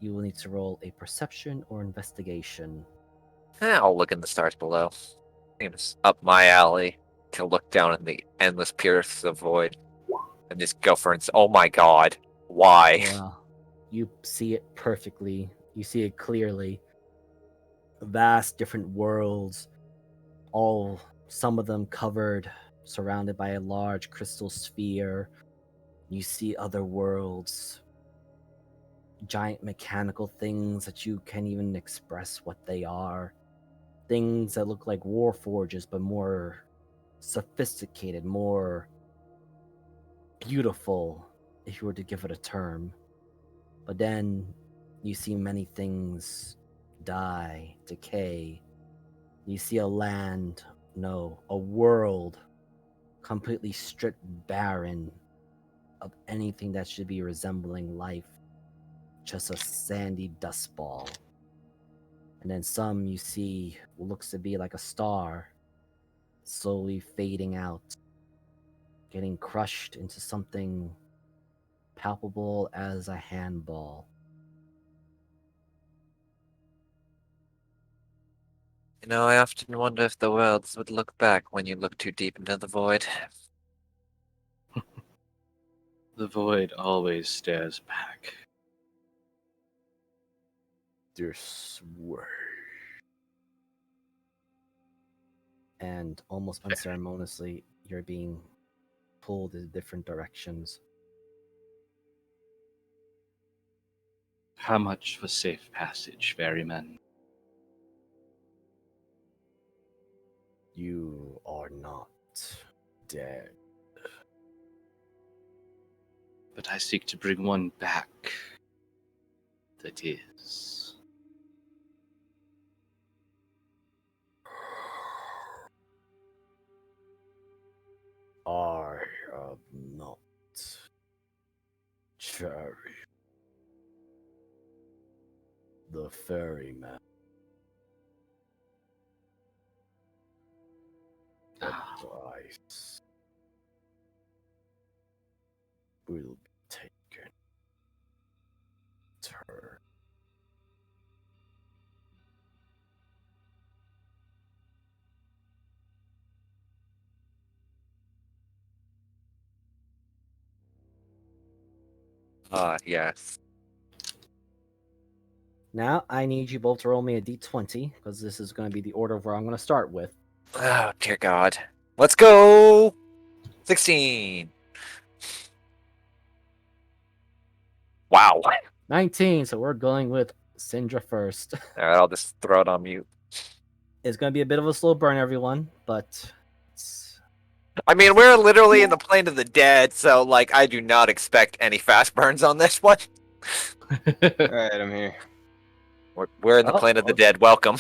you will need to roll a perception or investigation. I'll look in the stars below. Seems up my alley to look down in the endless pierce of void and just go for oh my god, why? Well, you see it perfectly. You see it clearly. Vast different worlds, some of them covered, surrounded by a large crystal sphere. You see other worlds, giant mechanical things that you can't even express what they are. Things that look like war forges, but more sophisticated, more beautiful, if you were to give it a term. But then you see many things die, decay. You see a land, no, a world completely stripped barren of anything that should be resembling life. Just a sandy dust ball. And then some you see what looks to be like a star, slowly fading out, getting crushed into something palpable as a handball. You know, I often wonder if the worlds would look back when you look too deep into the void. The void always stares back. This way. And almost unceremoniously, you're being pulled in different directions. How much for safe passage, ferryman? You are not dead. But I seek to bring one back. That is. I am not Cherry, the ferryman. The price will be taken. Turn. Ah, yes. Now I need you both to roll me a d20 because this is going to be the order of where I'm going to start with. Oh, dear God. Let's go! 16. Wow. 19, so we're going with Syndra first. Alright, I'll just throw it on mute. It's going to be a bit of a slow burn, everyone, but it's... I mean, we're literally in the plane of the dead, so, like, I do not expect any fast burns on this one. Alright, I'm here. We're in the plane of the dead. Welcome.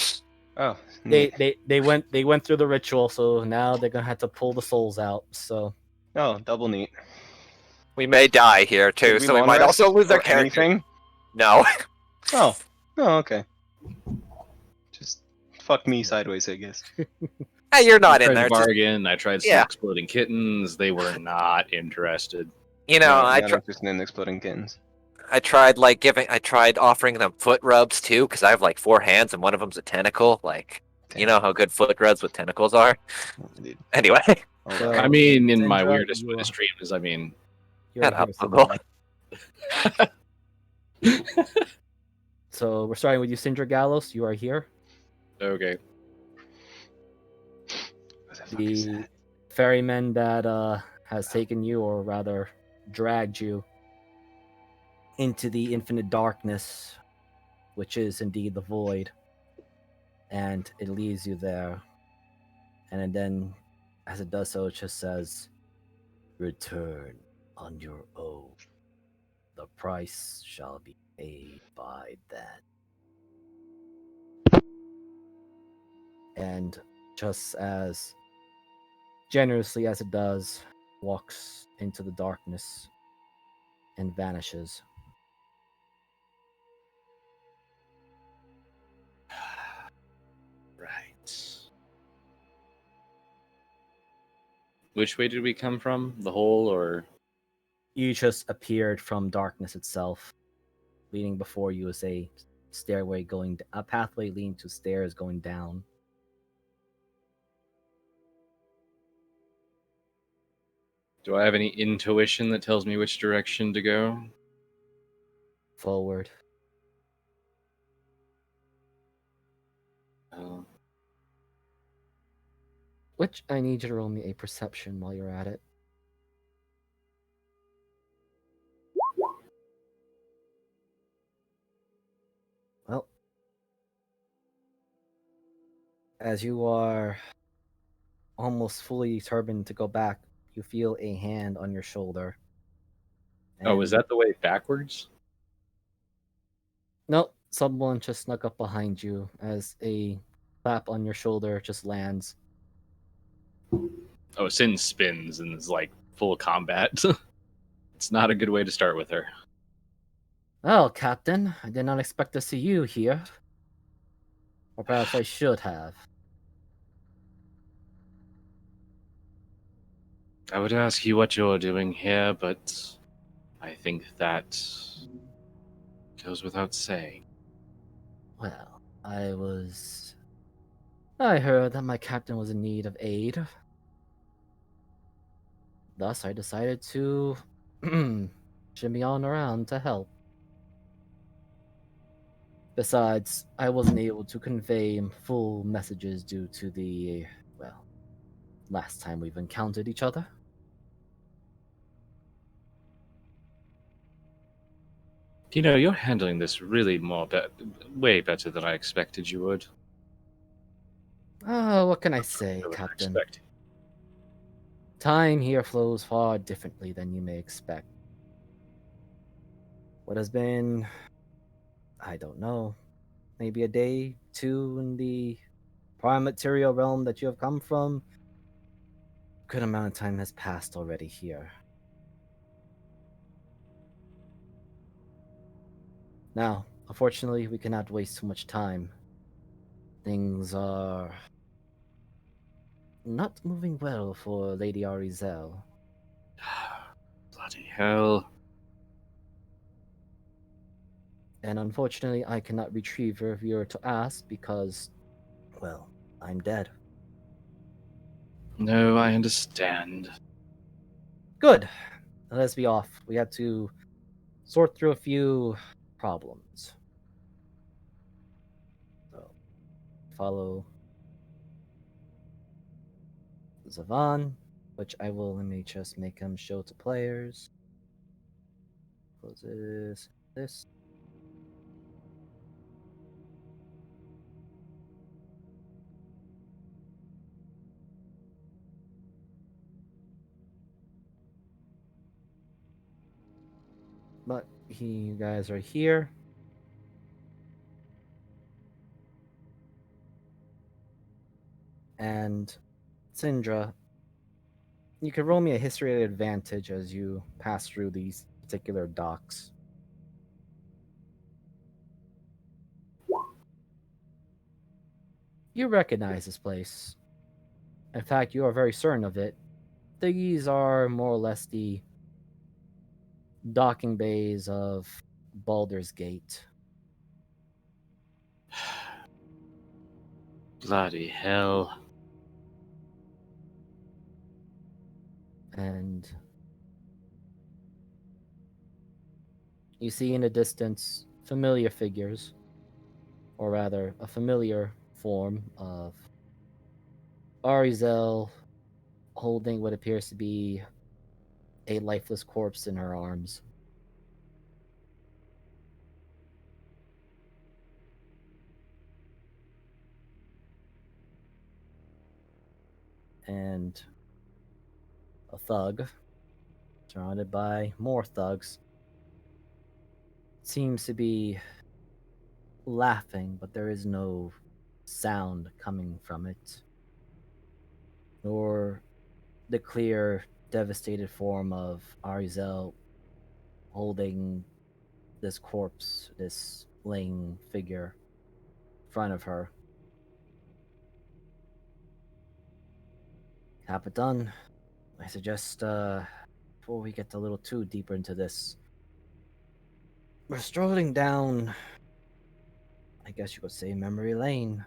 Oh, neat. They went through the ritual, so now they're going to have to pull the souls out. So Oh, double neat. We may die here, too, Did we so we long might rest also lose our or character. anything? No. Oh. Oh, okay. Just fuck me sideways, I guess. Hey, you're not I in tried there. to Just, bargain. I tried some Yeah. exploding kittens. They were not interested. you know, No, I not interested in exploding kittens. tried offering them foot rubs too, because I have like 4 hands and one of them's a tentacle. Like, you know how good foot rubs with tentacles are. Indeed. Anyway, Hold So- on. I mean, in my Syndra, weirdest you way are- of streams, I mean, you're Shut here, up, Uncle. Syndra. So we're starting with you, Syndra Gallos. You are here. okay. What the fuck is The that? ferryman that has taken you, or rather dragged you, into the infinite darkness, which is indeed the void, and it leaves you there. And then, as it does so, it just says, "Return on your own. The price shall be paid by then." And just as generously as it does, walks into the darkness and vanishes. Right. Which way did we come from? The hole or? You just appeared from darkness itself. Leading before you is a a pathway leading to stairs going down. Do I have any intuition that tells me which direction to go? Forward. Oh. Which I need you to roll me a perception while you're at it. Well, as you are almost fully determined to go back, you feel a hand on your shoulder. Oh, is that the way backwards? Nope, someone just snuck up behind you as a clap on your shoulder just lands. Oh, Sin spins and is like full combat. It's not a good way to start with her. Well, Captain, I did not expect to see you here. Or perhaps I should have. I would ask you what you're doing here, but I think that goes without saying. Well, I was I heard that my captain was in need of aid. Thus, I decided to shimmy on around to help. Besides, I wasn't able to convey full messages due to the, well, last time we've encountered each other. You know, you're handling this really way better than I expected you would. What can I say, Than I Captain? expected. Time here flows far differently than you may expect. What has been, I don't know, maybe a day, two in the prime material realm that you have come from? Good amount of time has passed already here. Now, unfortunately, we cannot waste too much time. Things are not moving well for Lady Arizel. Bloody hell. And unfortunately, I cannot retrieve her if you're to ask because, well, I'm dead. No, I understand. Good. Let's be off. We have to sort through a few problems. So, follow Zavan, which I will, let me just make him show to players. Close this. But you guys are here. And Syndra, you can roll me a history advantage as you pass through these particular docks. You recognize this place. In fact, you are very certain of it. These are more or less the docking bays of Baldur's Gate. Bloody hell. And you see in the distance familiar figures, or rather, a familiar form of Arizel holding what appears to be a lifeless corpse in her arms. And a thug, surrounded by more thugs, seems to be laughing, but there is no sound coming from it, nor the clear, devastated form of Arizel holding this corpse, this laying figure in front of her. Capitan, I suggest, before we get a little too deeper into this, we're strolling down, I guess you could say, memory lane.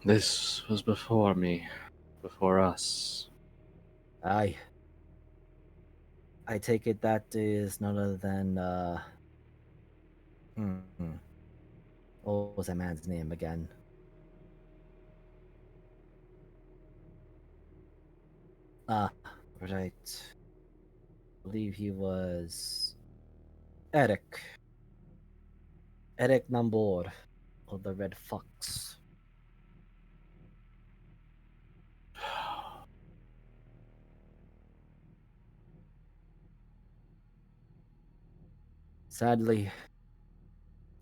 This was before me. Before us. I take it that is none other than, what was that man's name again? Ah, right. I believe he was Eric. Eric Nambor of the Red Fox. Sadly,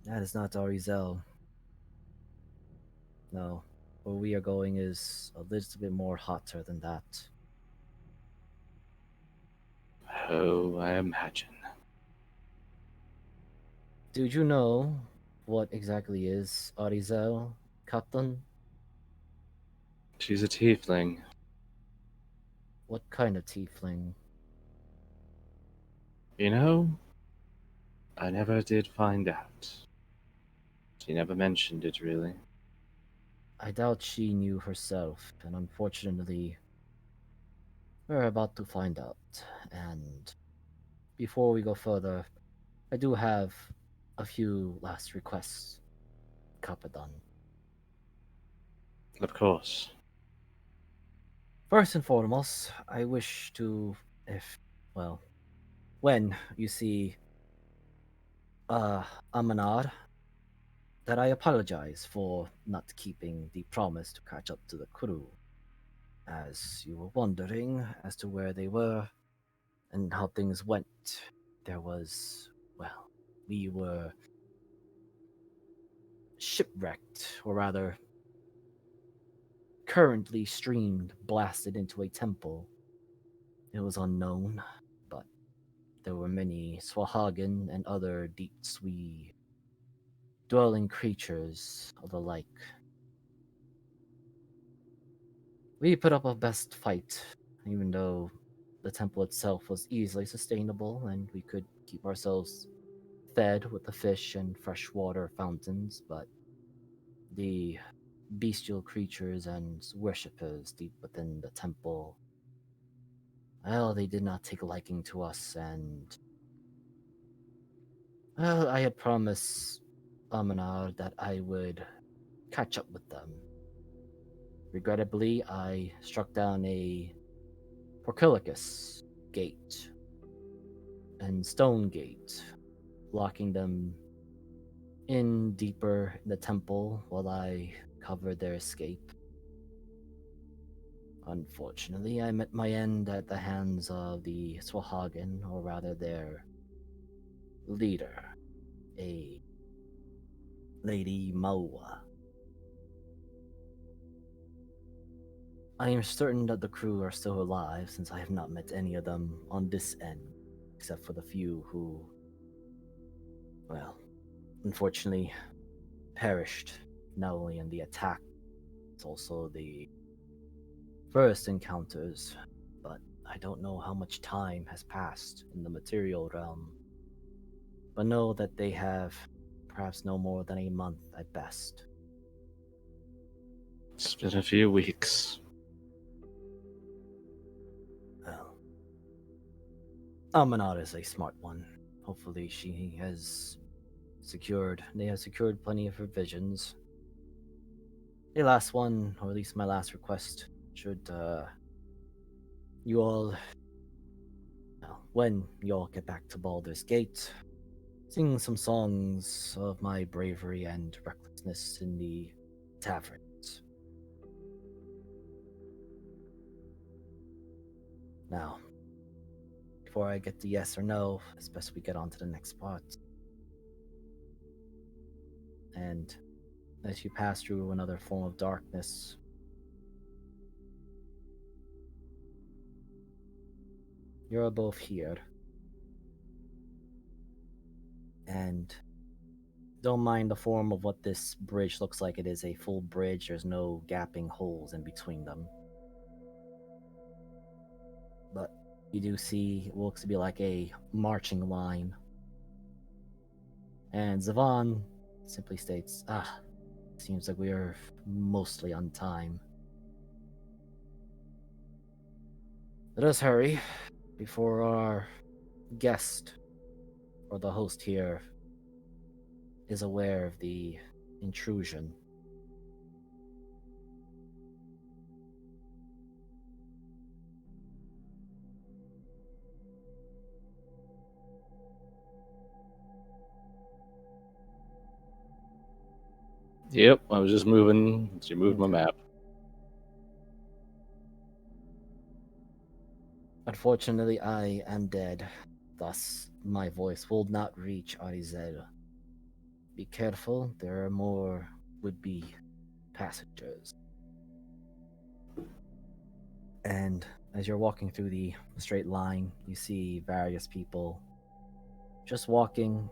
that is not Arizel. No, where we are going is a little bit more hotter than that. Oh, I imagine. Did you know what exactly is Arizel, Captain? She's a tiefling. What kind of tiefling? You know, I never did find out. She never mentioned it, really. I doubt she knew herself, and unfortunately, we're about to find out. And before we go further, I do have a few last requests, Capadon. Of course. First and foremost, I wish to, well, when you see Amanad, that I apologize for not keeping the promise to catch up to the crew, as you were wondering as to where they were and how things went. There was, well, we were shipwrecked, or rather, currently streamed, blasted into a temple. It was unknown, but there were many Swahagan and other deep Sui dwelling creatures of the like. We put up a best fight, even though the temple itself was easily sustainable and we could keep ourselves fed with the fish and fresh water fountains, but the bestial creatures and worshippers deep within the temple, well, they did not take a liking to us, and well, I had promised Amanar that I would catch up with them. Regrettably, I struck down a Porcilicus gate and stone gate, locking them in deeper in the temple while I covered their escape. Unfortunately, I met my end at the hands of the Swahagan, or rather their leader, a Lady Maua. I am certain that the crew are still alive, since I have not met any of them on this end, except for the few who, well, unfortunately perished, not only in the attack, it's also the first encounters, but I don't know how much time has passed in the material realm, but know that they have perhaps no more than a month at best. It's been a few weeks. Well, Amanat is a smart one. Hopefully she has they have secured plenty of provisions. The last one, or at least my last request, should you all, well, when you all get back to Baldur's Gate, sing some songs of my bravery and recklessness in the taverns. Now, before I get the yes or no, it's best we get on to the next part. And as you pass through another form of darkness, you're both here. And don't mind the form of what this bridge looks like. It is a full bridge. There's no gapping holes in between them. But you do see it looks to be like a marching line. And Zavon simply states, seems like we are mostly on time. Let us hurry before our guest, or the host here, is aware of the intrusion. Yep, I was just moving. She moved my Okay. map. Unfortunately, I am dead. Thus, my voice will not reach Arizel. Be careful, there are more would-be passengers. And as you're walking through the straight line, you see various people just walking,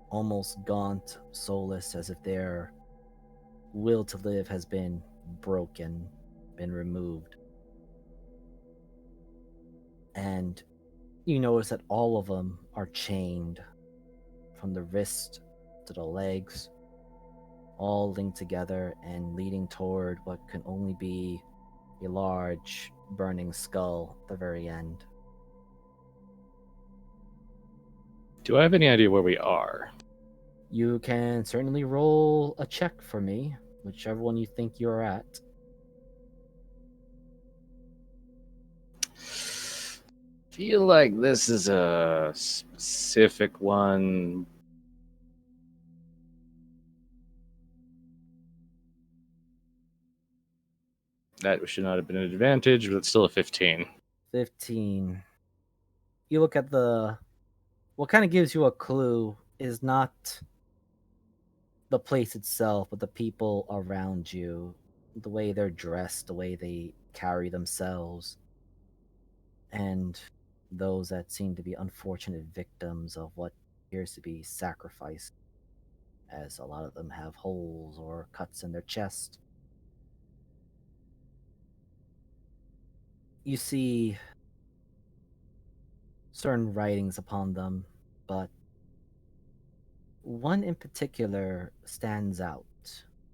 almost gaunt, soulless, as if their will to live has been been removed. And You notice that all of them are chained from the wrist to the legs, all linked together and leading toward what can only be a large burning skull at the very end. Do I have any idea where we are? You can certainly roll a check for me, whichever one you think you're at. Feel like this is a specific one. That should not have been an advantage, but it's still a 15. 15. You look at what kind of gives you a clue is not the place itself, but the people around you, the way they're dressed, the way they carry themselves, and those that seem to be unfortunate victims of what appears to be sacrifice, as a lot of them have holes or cuts in their chest. You see certain writings upon them, but one in particular stands out,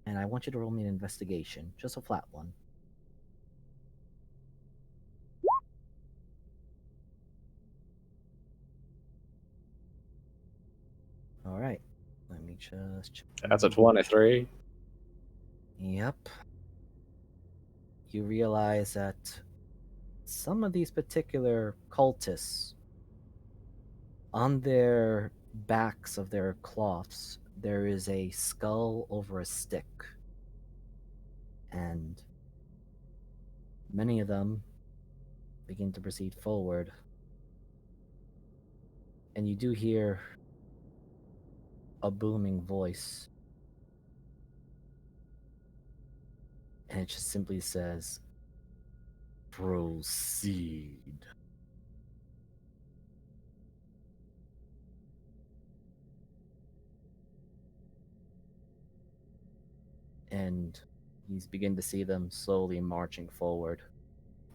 and I want you to roll me an investigation, just a flat one. All right, let me just check. That's a 23. Yep. You realize that some of these particular cultists, on their backs of their cloths, there is a skull over a stick. And many of them begin to proceed forward. And you do hear a booming voice. And it just simply says, "Proceed." And you begin to see them slowly marching forward.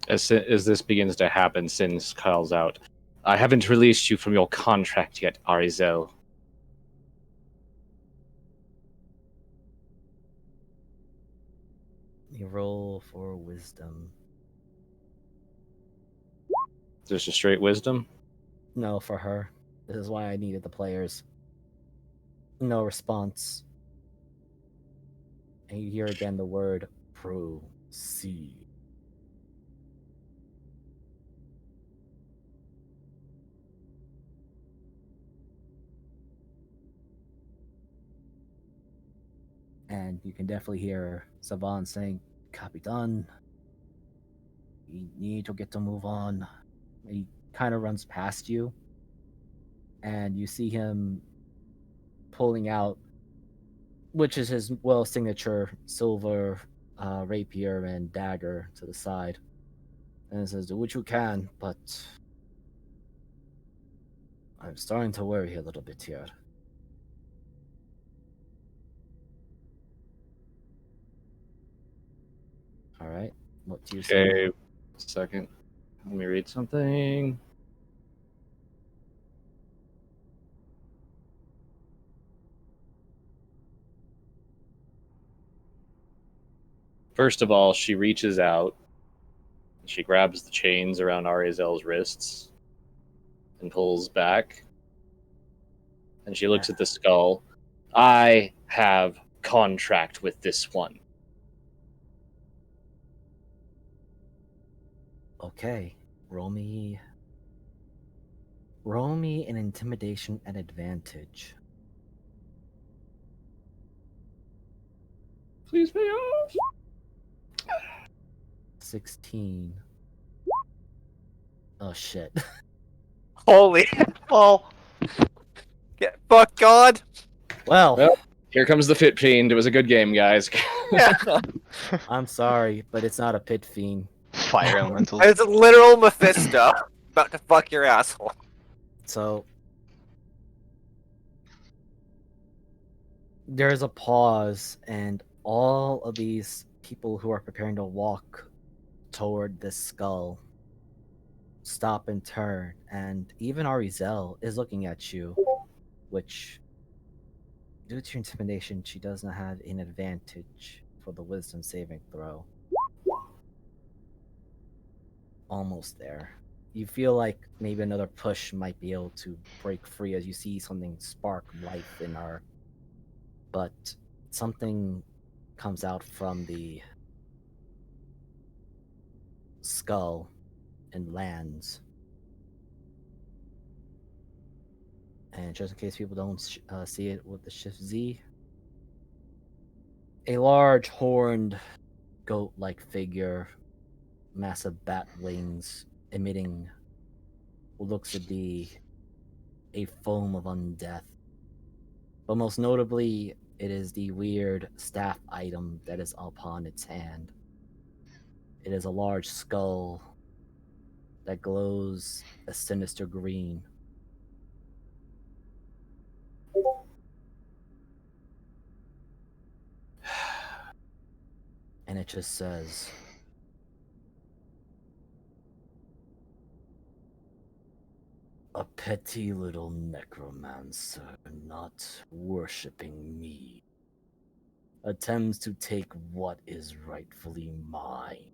As this begins to happen, Sin calls out, I haven't released you from your contract yet, Arizel. You roll for wisdom. Just a straight wisdom? No, for her. This is why I needed the players. No response. And you hear again the word proceed. And you can definitely hear Savan saying, "Capitan, we need to get to move on." He kind of runs past you, and you see him pulling out, which is his signature silver rapier and dagger to the side. And it says, "Do what you can, but I'm starting to worry a little bit here." All right. What do you say? Okay, a second. Let me read something. First of all, she reaches out. She grabs the chains around Arizel's wrists and pulls back. And she looks at the skull. I have contract with this one. Okay. Roll me an intimidation at advantage. Please pay off. 16. Oh shit. Holy hell! Get fuck God! Well, Here comes the fit fiend. It was a good game, guys. Yeah. I'm sorry, but it's not a pit fiend. Fire elemental. It's a literal Mephisto about to fuck your asshole. So there's a pause, and all of these people who are preparing to walk toward this skull stop and turn, and even Arizel is looking at you, which, due to intimidation, she does not have an advantage for the wisdom saving throw. Almost there. You feel like maybe another push might be able to break free as you see something spark life in her. But something comes out from the skull and lands. And just in case people don't see it with the Shift Z, a large horned goat like figure, massive bat wings, emitting what looks to be a foam of undeath. But most notably, it is the weird staff item that is upon its hand. It is a large skull that glows a sinister green. And it just says, "A petty little necromancer not worshipping me attempts to take what is rightfully mine."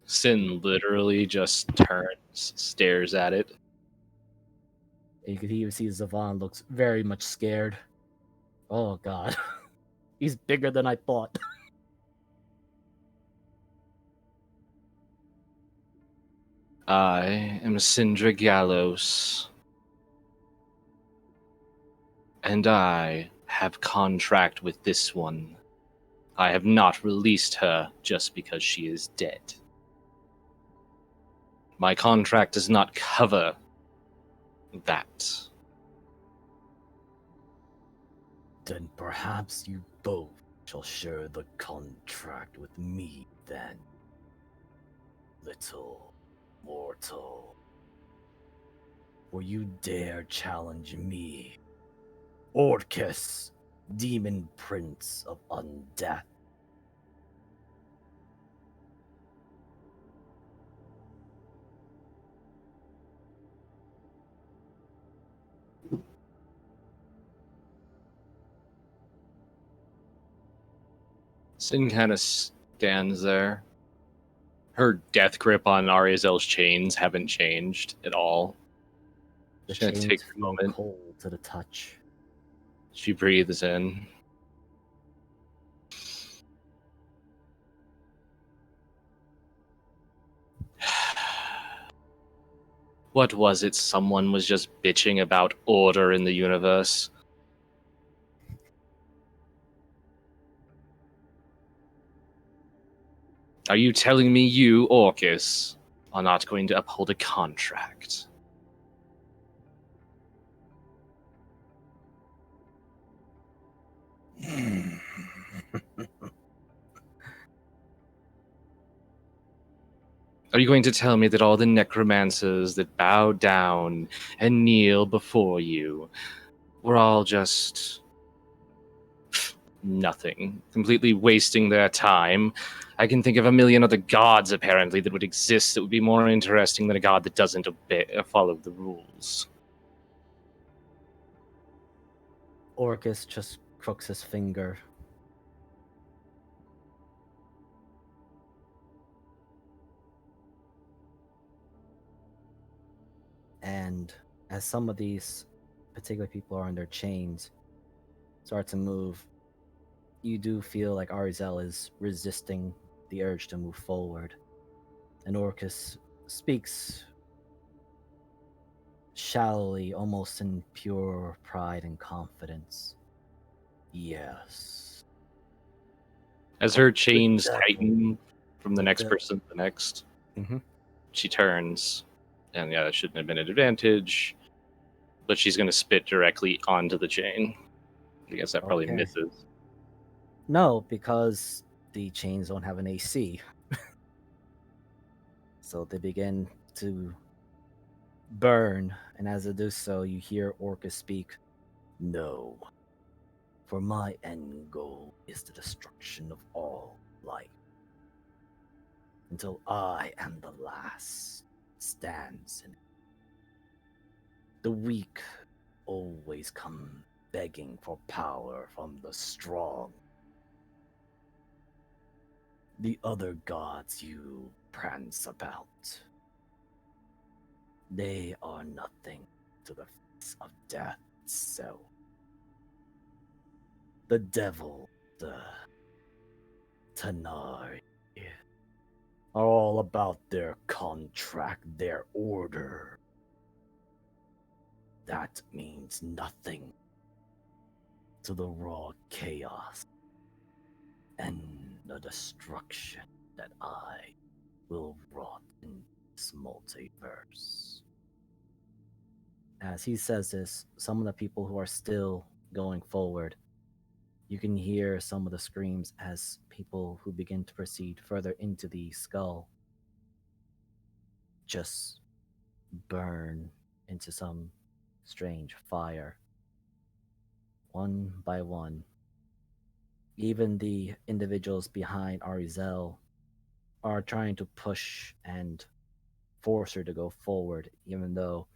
Sin literally just turns, stares at it. And you can even see Zavon looks very much scared. Oh god. He's bigger than I thought. I am Sindra Gallows, and I have contract with this one. I have not released her just because she is dead. My contract does not cover that. Then perhaps you both shall share the contract with me then, little mortal. For you dare challenge me, Orcus, demon prince of undeath. Sin kind of stands there. Her death grip on Ariazel's chains haven't changed at all. The She's gonna chains take a feel moment. cold to the touch. She breathes in. What was it? Someone was just bitching about order in the universe. Are you telling me you, Orcus, are not going to uphold a contract? Are you going to tell me that all the necromancers that bow down and kneel before you were all just nothing, completely wasting their time? I can think of a million other gods, apparently, that would exist that would be more interesting than a god that doesn't follow the rules. Orcus just crooks his finger. And as some of these particular people are in their chains, start to move, you do feel like Arizel is resisting the urge to move forward. And Orcus speaks shallowly, almost in pure pride and confidence. Yes. As her chains devil. tighten from the next devil. person to the next, Mhm. she turns, and yeah, that shouldn't have been an advantage, but she's going to spit directly onto the chain. I guess that probably Okay. misses. No, because the chains don't have an AC. So they begin to burn, and as they do so, you hear Orcus speak. No. For my end goal is the destruction of all life. Until I am the last stands in it. The weak always come begging for power from the strong. The other gods you prance about, they are nothing to the face of death itself. The devil, the Tanari, are all about their contract, their order. That means nothing to the raw chaos and the destruction that I will wrought in this multiverse. As he says this, some of the people who are still going forward, you can hear some of the screams as people who begin to proceed further into the skull just burn into some strange fire. One by one. Even the individuals behind Arizel are trying to push and force her to go forward, even though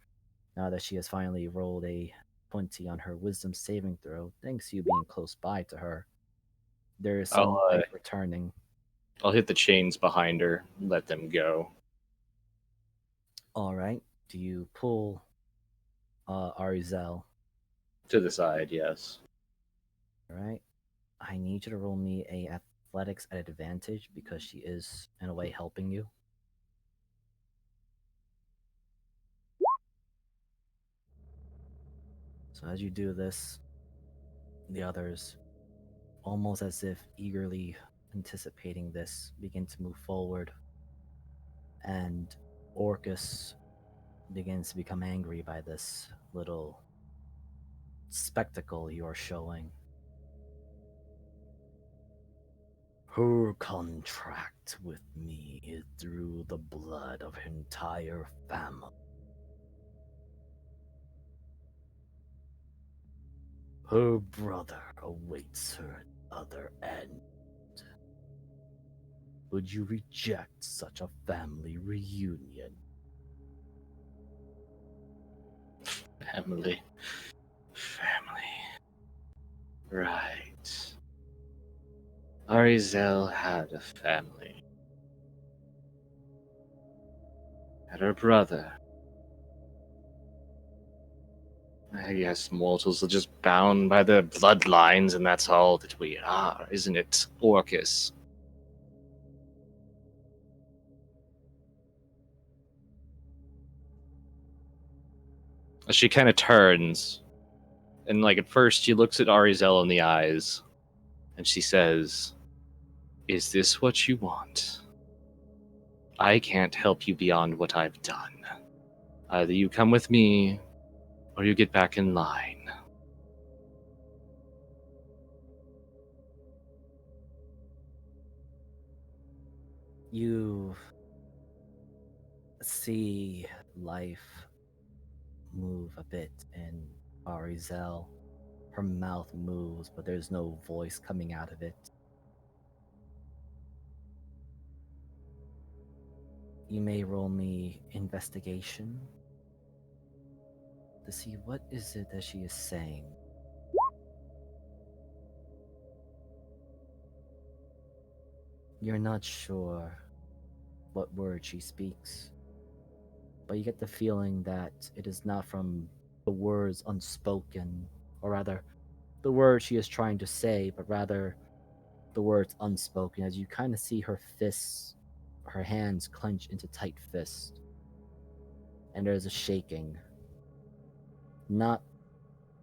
now that she has finally rolled a 20 on her wisdom saving throw, thanks to you being close by to her, there is some life returning. I'll hit the chains behind her, let them go. All right. Do you pull Arizel? To the side, yes. All right. I need you to roll me a athletics at advantage because she is, in a way, helping you. So as you do this, the others, almost as if eagerly anticipating this, begin to move forward. And Orcus begins to become angry by this little spectacle you're showing. Her contract with me is through the blood of her entire family. Her brother awaits her at the other end. Would you reject such a family reunion? Family. Right. Arizel had a family. Had her brother. I guess mortals are just bound by their bloodlines, and that's all that we are, isn't it, Orcus? She kind of turns, and like at first she looks at Arizel in the eyes, and she says, "Is this what you want? I can't help you beyond what I've done. Either you come with me, or you get back in line." You see life move a bit in Arizel. Her mouth moves, but there's no voice coming out of it. You may roll me investigation to see what is it that she is saying. You're not sure what word she speaks, but you get the feeling that it is not from the words unspoken, or rather, the words she is trying to say, but rather the words unspoken, as you kind of see her fists, her hands clench into tight fists, and there's a shaking. Not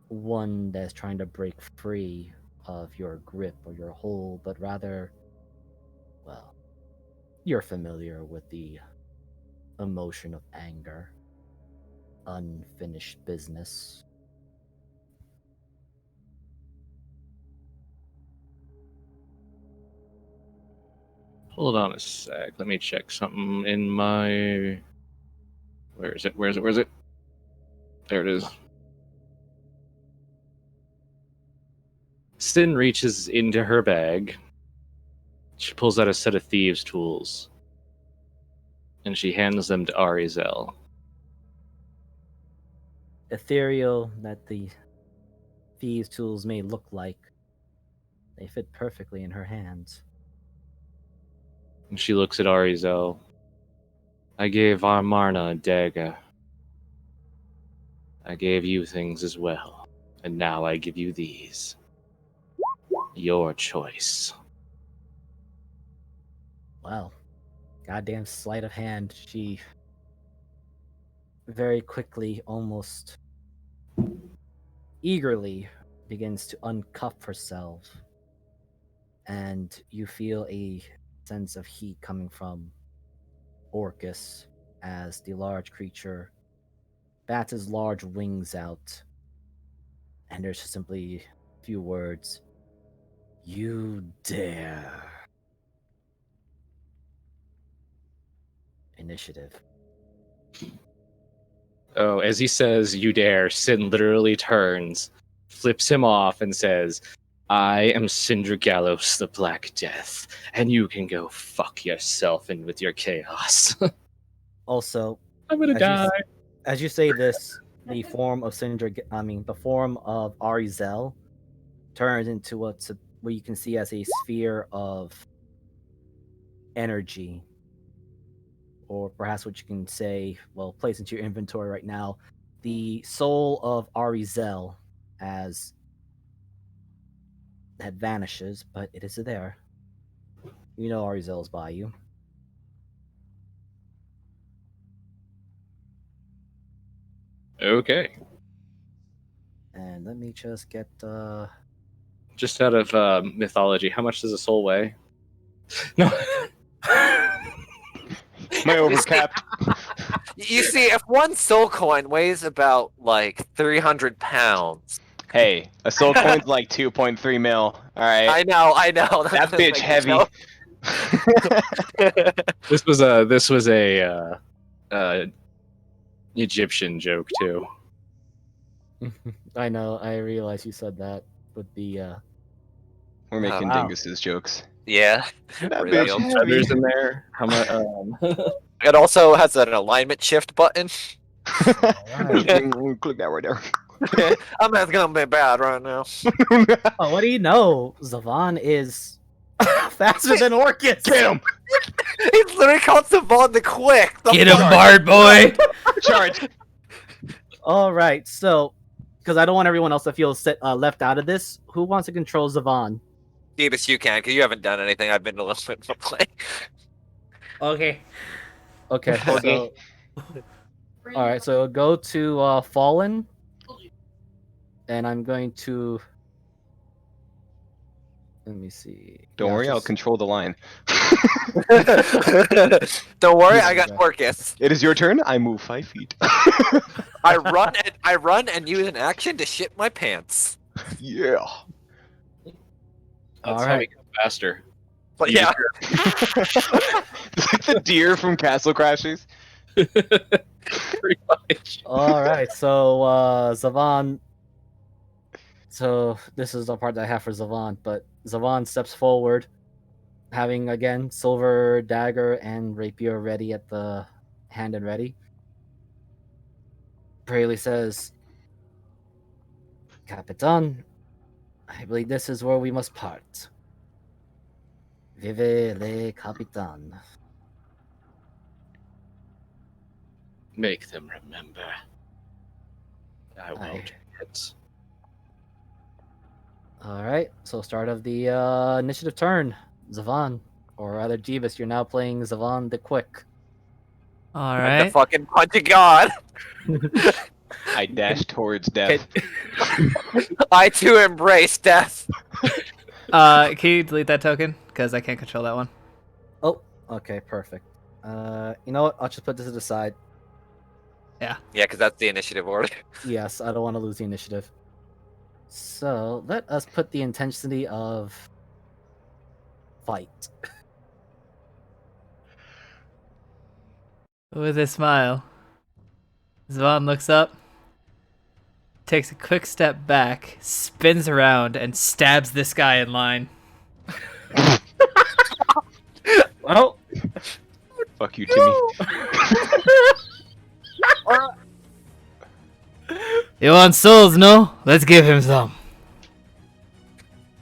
one that's trying to break free of your grip or your hold, but rather, well, you're familiar with the emotion of anger, unfinished business. Hold on a sec. Let me check something in my. Where is it? Where is it? Where is it? There it is. Sin reaches into her bag. She pulls out a set of thieves' tools. And she hands them to Arizel. Ethereal that the thieves' tools may look like, they fit perfectly in her hands. And she looks at Arizel. I gave Armarna a dagger. I gave you things as well. And now I give you these. Your choice. Wow. Goddamn sleight of hand. She very quickly, almost eagerly, begins to uncuff herself. And you feel a sense of heat coming from Orcus as the large creature bats his large wings out. And there's simply a few words. You dare. Initiative. Oh, as he says, you dare, Sin literally turns, flips him off, and says, I am Syndra Gallows, the Black Death, and you can go fuck yourself in with your chaos. Also, I'm gonna as you, die. as you say this, the form of the form of Arizel turns into what you can see as a sphere of energy, or perhaps what you can say, well, place into your inventory right now, the soul of Arizel, as that vanishes, but it is there. You know Arizel's by you. Okay. And let me just get Just out of mythology, how much does a soul weigh? No. My overcapped. You see, if one soul coin weighs about like 300 pounds. Hey, a soul coin's like 2.3 mil. Alright. I know. That bitch Like, heavy. This was a Egyptian joke too. I know, I realize you said that with the We're making wow. Dingus's jokes. Yeah. That Really bitch old heavy. Feathers in there. How much? It also has an alignment shift button. Alright. Click that right there. I'm not gonna be bad right now. Oh, what do you know? Zavon is faster than Orcus. Get him! He's literally called Savon the Quick. The Get him, fuck? Bard boy! Charge! All right, so because I don't want everyone else to feel left out of this, who wants to control Zavon? Davis, you can, because you haven't done anything. I've been a little bit more play. Okay. Okay. Okay. So, all right, so go to Fallen, and I'm going to. Let me see. Don't Yeah, worry, I'll just- control the line. Don't worry, Yeah, I got yeah. Orcus. It is your turn. I move 5 feet. I run and use an action to shit my pants. Yeah. That's All how we right. go faster. But You yeah, It's like the deer from Castle Crashers. Pretty much. All right, so Zavon. So this is the part that I have for Zavon, but Zavon steps forward, having again silver dagger and rapier ready at the hand and ready. Bravely says, "Capitan, I believe this is where we must part. Vive le Capitan." Make them remember. I Aye. won't hit. All right, so start of the initiative turn, Zavon, or rather Jeebus. You're now playing Zavon the Quick. All I'm the right. fucking punch of God. I dash towards death. I too embrace death. Can you delete that token? Because I can't control that one. Oh, okay, perfect. You know what? I'll just put this to the side. Yeah, because that's the initiative order. Yes, I don't want to lose the initiative. So let us put the intensity of fight. With a smile, Zvon looks up. takes a quick step back, spins around, and stabs this guy in line. Well, Fuck you, Timmy. You want souls, no? Let's give him some.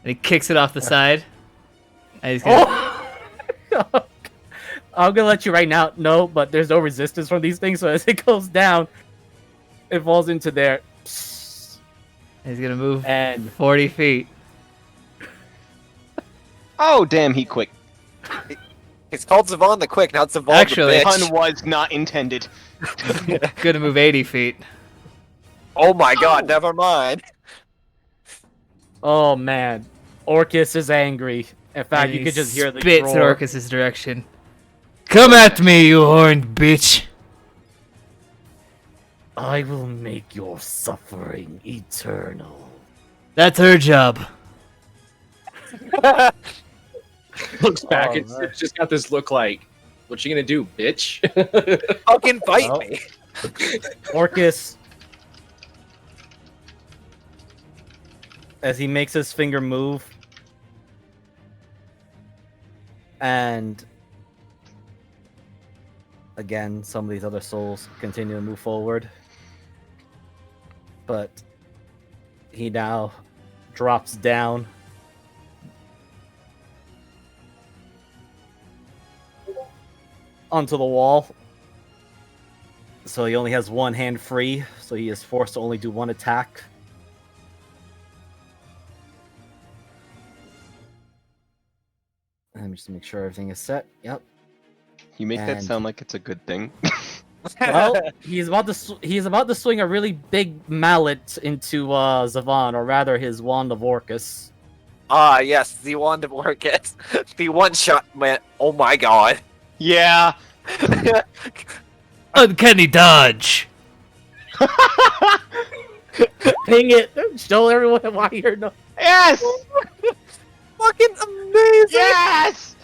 And he kicks it off the side. And he's gonna... oh. I'm gonna let you right now know, but there's no resistance from these things, so as it goes down, it falls into there. He's gonna move And 40 feet. Oh, damn, he quick. It's called Zavon the Quick, not Zavon Actually, the Pun Bitch. was not intended. Gonna move 80 feet. Oh my god, never mind. oh man, Orcus is angry. In fact, And you he could just hear the spits in roar. Orcus's direction. Come at me, you horned bitch! I will make your suffering eternal. That's her job. Looks back. Oh, It's man. just got this look like, what you gonna do, bitch? Fucking fight Oh. me. Orcus, as he makes his finger move, and again, some of these other souls continue to move forward, but he now drops down. Onto the wall. So he only has one hand free, so he is forced to only do one attack. Let me just make sure everything is set. Yep. You make that And- sound like it's a good thing. Well, he's about to swing a really big mallet into Zavon, or rather his wand of Orcus. Ah, yes, the wand of Orcus. The one shot man. Oh my god. Yeah. Uncanny dodge! Ping it! Show everyone why you're no. Yes. Fucking amazing. Yes.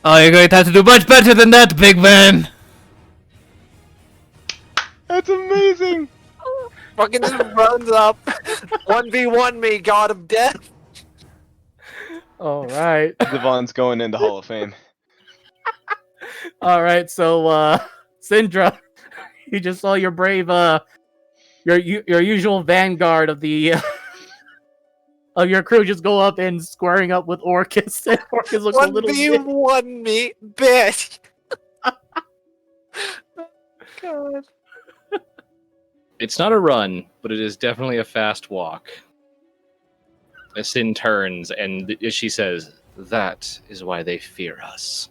Oh, you're going to have to do much better than that, big man! That's amazing. Fucking just runs up. 1v1 me, god of death. All right, Devon's going in the Hall of Fame. all right. So, Syndra, you just saw your brave, your usual vanguard of the of your crew just go up and squaring up with Orcus, and Orcus looks a little bit. 1v1 me, bitch. God. It's not a run, but it is definitely a fast walk. Sin turns, and she says, "That is why they fear us."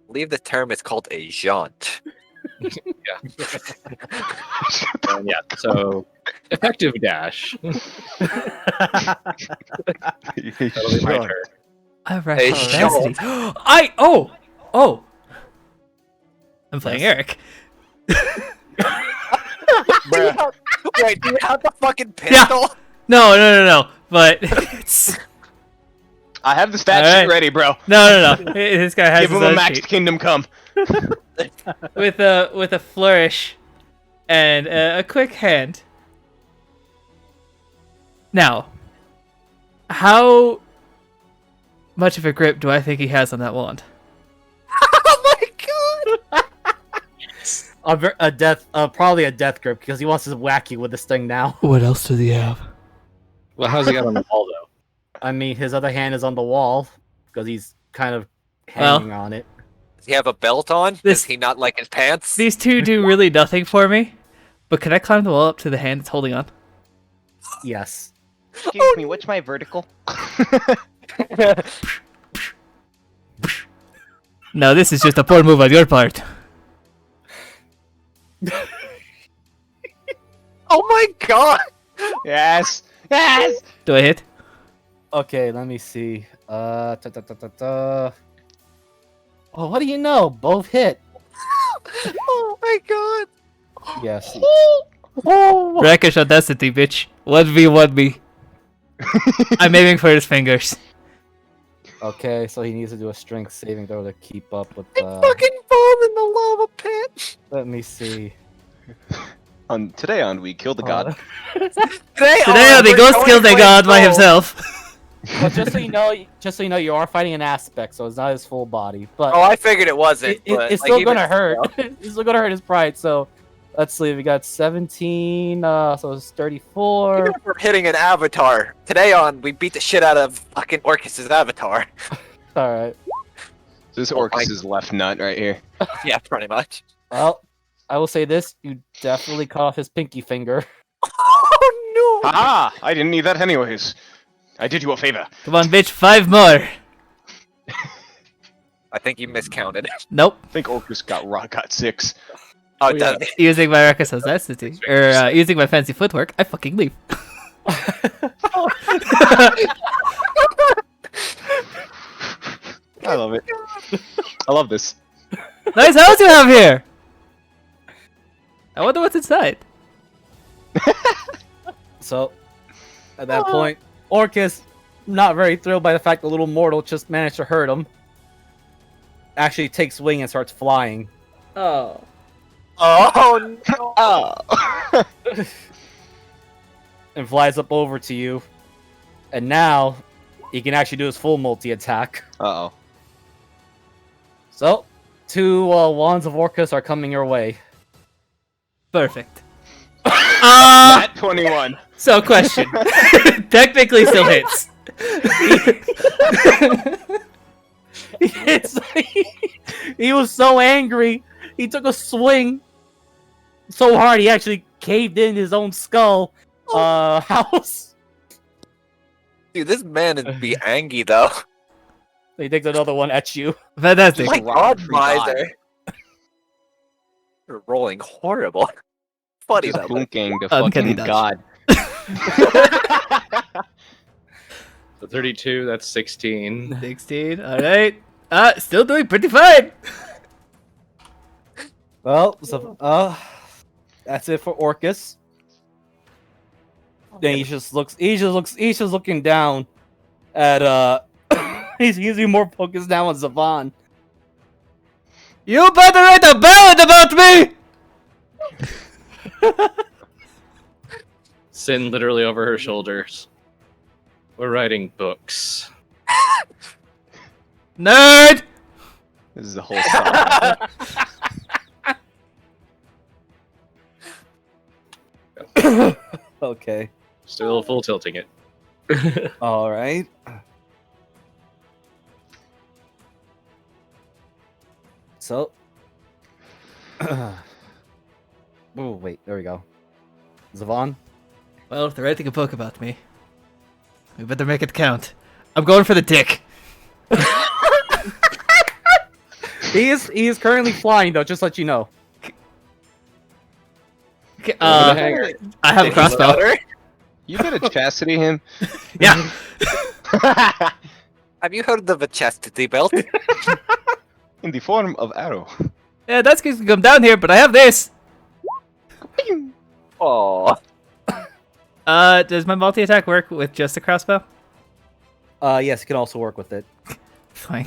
Leave the term, it's called a jaunt. And yeah, so effective dash. That'll be my turn. I have Hey, rapid I'm playing Eric. Wait, do you have the fucking pistol? No. But it's I have the stat Alright. sheet ready, bro. no. This guy has Give his him a own max sheet. kingdom come. with a flourish and a quick hand. Now, how much of a grip do I think he has on that wand? Oh my god! a death, probably a death grip, because he wants to whack you with this thing now. What else does he have? Well, how's he got on the wall though? I mean, his other hand is on the wall because he's kind of Well- hanging on it. Does he have a belt on? This- Does he not like his pants? These two do really nothing for me, but can I climb the wall up to the hand it's holding on? Yes. Excuse me, what's my vertical? No, this is just a poor move on your part. Oh my god! Yes. Yes. Do I hit? Okay, let me see. Oh, what do you know? Both hit. Oh my god! Yes. Rakish audacity, bitch. 1v1 me. I'm aiming for his fingers. Okay, so he needs to do a strength saving throw to keep up with. Fucking fall in the lava pit! Let me see. Today on We Killed the God. Today the ghost killed the god by himself. But just so you know, you are fighting an aspect, so it's not his full body. But Oh, I figured it wasn't. but, it's like, still even gonna hurt. still. It's still gonna hurt his pride. So let's see. We got 17. So it's 34. Even if we're hitting an avatar. Today on, we beat the shit out of fucking Orcus's avatar. All right. This Oh my- Orcus's left nut right here. Yeah, pretty much. Well, I will say this: you definitely cut off his pinky finger. Oh no! Haha! I didn't need that anyways. I did you a favor. Come on, bitch, 5 more. I think you miscounted. Nope. I think Orcus got 6. Oh, yeah. does Using my reckless necessity, or using my fancy footwork, I fucking leave. I love it. I love this. Nice house you have here. I wonder what's inside. So at that point, Orcus, not very thrilled by the fact the little mortal just managed to hurt him, actually takes wing and starts flying. Oh. Oh no! Oh. And flies up over to you. And now he can actually do his full multi-attack. Uh-oh. So, 2 wands of Orcus are coming your way. Perfect. At 21. So question. Technically still hits. He was so angry, he took a swing so hard he actually caved in his own skull house. Dude, this man is be angry though. He takes another one at you. Fantastic. My robbed God, free god. miser. You're rolling horrible. Funny Just though. blinking the Uncanny fucking dodge. god. So 32, that's 16. 16. Alright. Still doing pretty fine. Well, so that's it for Orcus. Then he's just looking down at he's using more focus now on Zavon. You better write a ballad about me! Sin literally over her shoulders. We're writing books. Nerd! This is the whole song. Okay. Still full tilting it. All right. So. Oh wait, there we go. Zavon. Well, if they're writing a book about me, we better make it count. I'm going for the dick. He is currently flying though. Just to let you know. Okay, I have a crossbow. You gotta chastity him. Yeah. Have you heard of a chastity belt? In the form of arrow. Yeah, that's going to come down here, but I have this. Oh. Does my multi-attack work with just a crossbow? Yes, it can also work with it. Fine.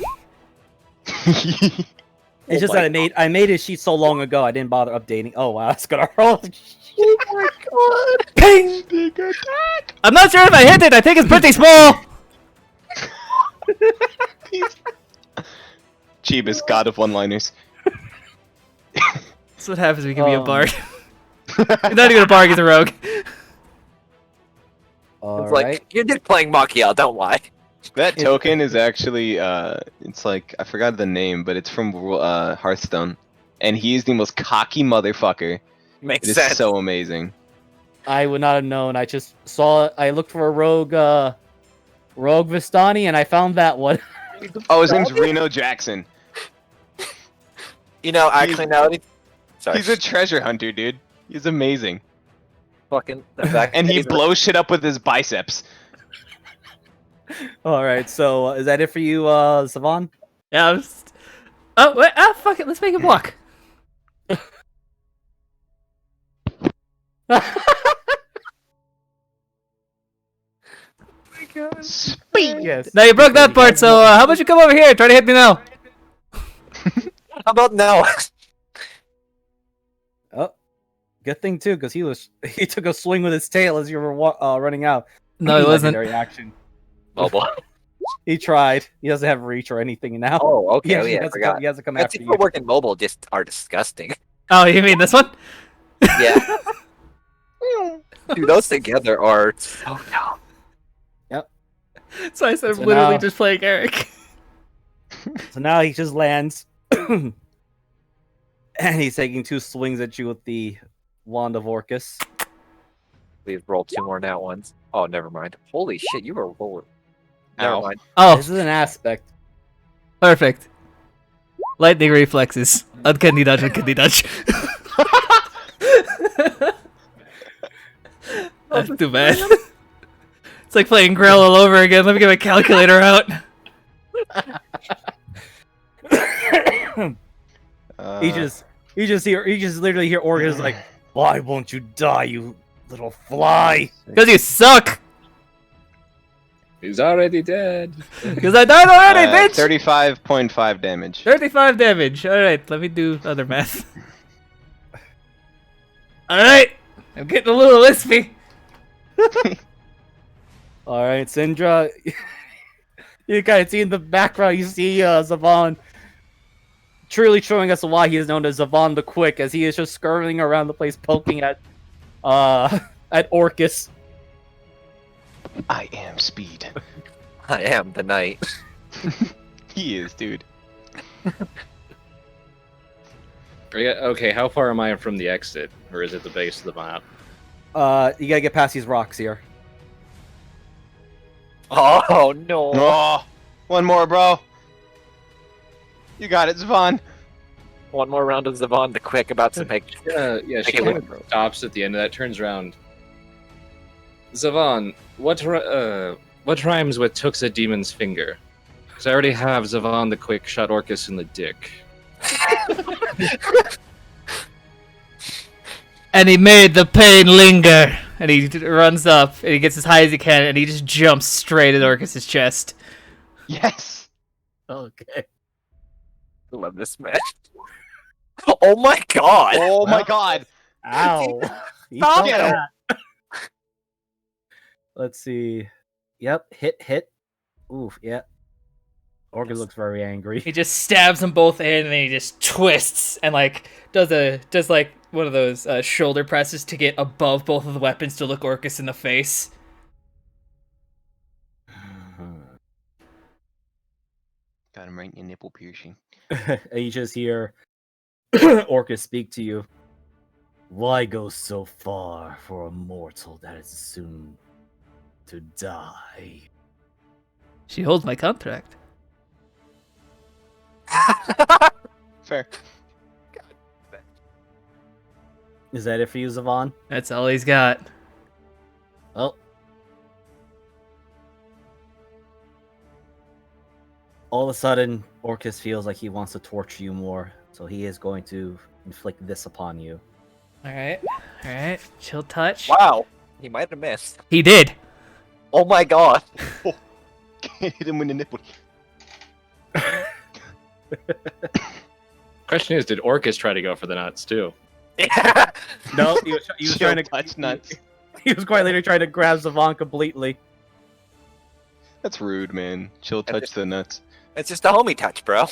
It's just that I made his sheet so long ago I didn't bother updating. Oh wow, it's gonna roll. Oh my god. Ping! Big attack. I'm not sure if I hit it. I think it's pretty small. Jeebus, god of one-liners. That's what happens when you can be a bard. He's not even a bard, he's a rogue. It's like, you're just playing Machiavelli, don't lie. That token is actually, it's like, I forgot the name, but it's from Hearthstone. And he is the most cocky motherfucker. Makes It is sense. so amazing. I would not have known. I just saw it. I looked for a rogue Vistani, and I found that one. Oh, his name's Reno Jackson. You know, actually, now sorry. He's a treasure hunter, dude. He's amazing. fucking the fact And that he he's- blows shit up with his biceps. All right, so is that it for you, Savon? Yeah, I was... Oh, wait, fuck it, let's make him walk. Speed. Yes. Now you broke that part, so how about you come over here and try to hit me now? How about now? Oh. Good thing too, because he took a swing with his tail as you were running out. No, it wasn't. Legendary action. Mobile. He tried. He doesn't have reach or anything now. Oh, okay. He Oh, yeah, I has to forgot. come, he has to come That's after if you. working mobile just are disgusting. Oh, you mean this one? Yeah. Dude, those together are so dumb. So I said, So literally now- just playing Eric. So now he just lands, and he's taking 2 swings at you with the wand of Orcus. We've rolled 2 more now ones. Oh, never mind. Holy shit, you were rolling. Never Ow. mind. Oh, This is an aspect. perfect. Lightning reflexes. Uncanny dodge, uncanny dodge. That's too bad. It's like playing Grail all over again. Let me get my calculator out. He just literally hear Orcus like, "Why won't you die, you little fly?" Because you suck. He's already dead. Because I died already, bitch. 35.5 damage. 35 damage. Alright, let me do other math. Alright, I'm getting a little lispy. All right, Syndra. You kind of see in the background, you see Zavon truly showing us why he is known as Zavon the Quick, as he is just scurrying around the place, poking at Orcus. I am speed. I am the knight. He is, dude. Okay, how far am I from the exit? Or is it the base of the map? You gotta get past these rocks here. Oh no. Oh, one more, bro. You got it, Zavon. One more round of Zavon the Quick about to make. Yeah, she Make it kind work. of stops at the end of that, turns around. Zavon, what rhymes with took's a demon's finger? Because I already have Zavon the Quick shot Orcus in the dick. And he made the pain linger. And he runs up, and he gets as high as he can, and he just jumps straight at Orcus's chest. Yes. Okay. I love this match. Oh my god! Oh my god. Ow. He Stop felt it. that. Let's see. Yep, hit. Oof, yep. Orcus looks very angry. He just stabs them both in, and then he just twists and like does like one of those shoulder presses to get above both of the weapons to look Orcus in the face. Got him right in your nipple piercing. And you just hear Orcus speak to you. Why go so far for a mortal that is soon to die? She holds my contract. Fair. Is that it for you, Zavon? That's all he's got. Oh. All of a sudden, Orcus feels like he wants to torture you more, so he is going to inflict this upon you. Alright. Chill touch. Wow, he might have missed. He did. Oh my god. Hit him with the nipple. Question is, did Orcus try to go for the nuts too? No, he was Chill trying to touch nuts. He was quite literally trying to grab Zavon completely. That's rude, man. Chill touch the nuts. It's just a homie touch, bro.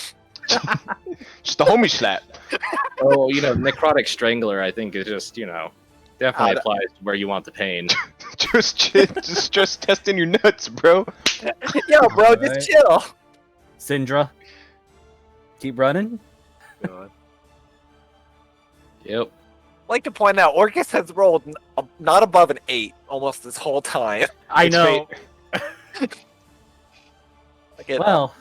Just a homie slap. Oh, necrotic strangler, I think is just, definitely that- applies to where you want the pain. just testing your nuts, bro. Yo, bro, Alright. just chill. Syndra, keep running. Yep. I'd like to point out, Orcus has rolled not above an 8 almost this whole time. I It's know. Again, Well,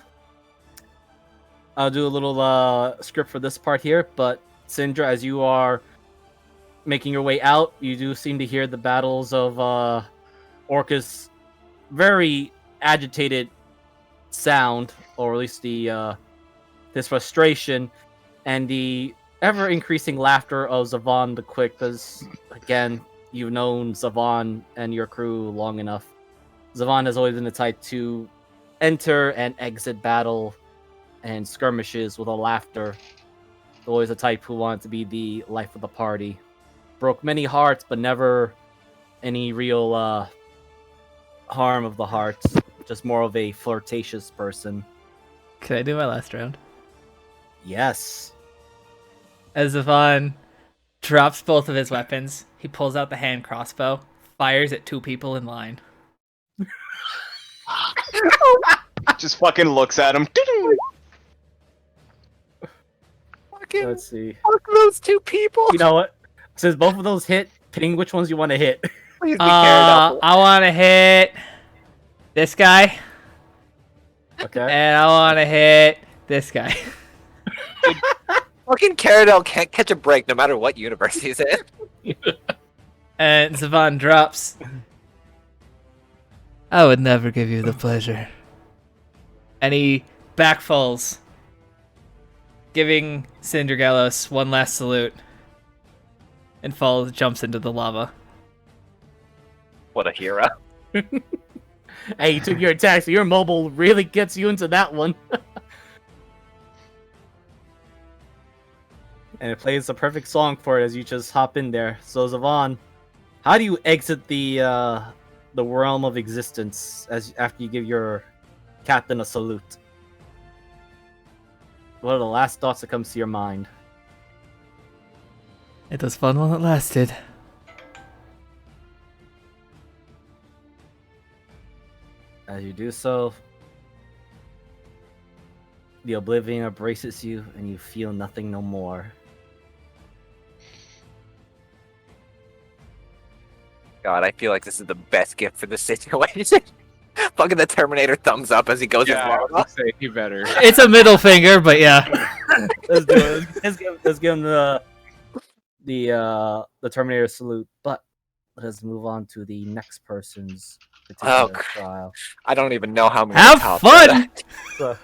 I'll do a little script for this part here, but Syndra, as you are making your way out, you do seem to hear the battles of Orcus' very agitated sound, or at least the his frustration, and the ever-increasing laughter of Zavon the Quick, because, again, you've known Zavon and your crew long enough. Zavon has always been the type to enter and exit battle and skirmishes with a laughter. Always a type who wanted to be the life of the party. broke many hearts, but never any real harm of the hearts. Just more of a flirtatious person. Can I do my last round? Yes. As Yvonne drops both of his weapons, he pulls out the hand crossbow, fires at 2 people in line. Just fucking looks at him. Fucking Let's see. fuck those 2 people. You know what? Since both of those hit, ping which ones you want to hit. Please be carried I want to hit this guy, Okay. and I want to hit this guy. Fucking Caradel can't catch a break no matter what universe he's in. And Zavon drops. I would never give you the pleasure. And he backfalls, giving Cindergalos one last salute, and jumps into the lava. What a hero. Hey, you took your attack, so your mobile really gets you into that one. And it plays the perfect song for it as you just hop in there. So Zavon, how do you exit the realm of existence after you give your captain a salute? What are the last thoughts that comes to your mind? It was fun while it lasted. As you do so, the oblivion embraces you, and you feel nothing no more. God, I feel like this is the best gift for this situation. Fucking the Terminator thumbs up as he goes in lava. Say he better. It's a middle finger, but yeah. Let's do it. Let's give him the Terminator salute. But let's move on to the next person's particular trial. I don't even know how many. Have fun! So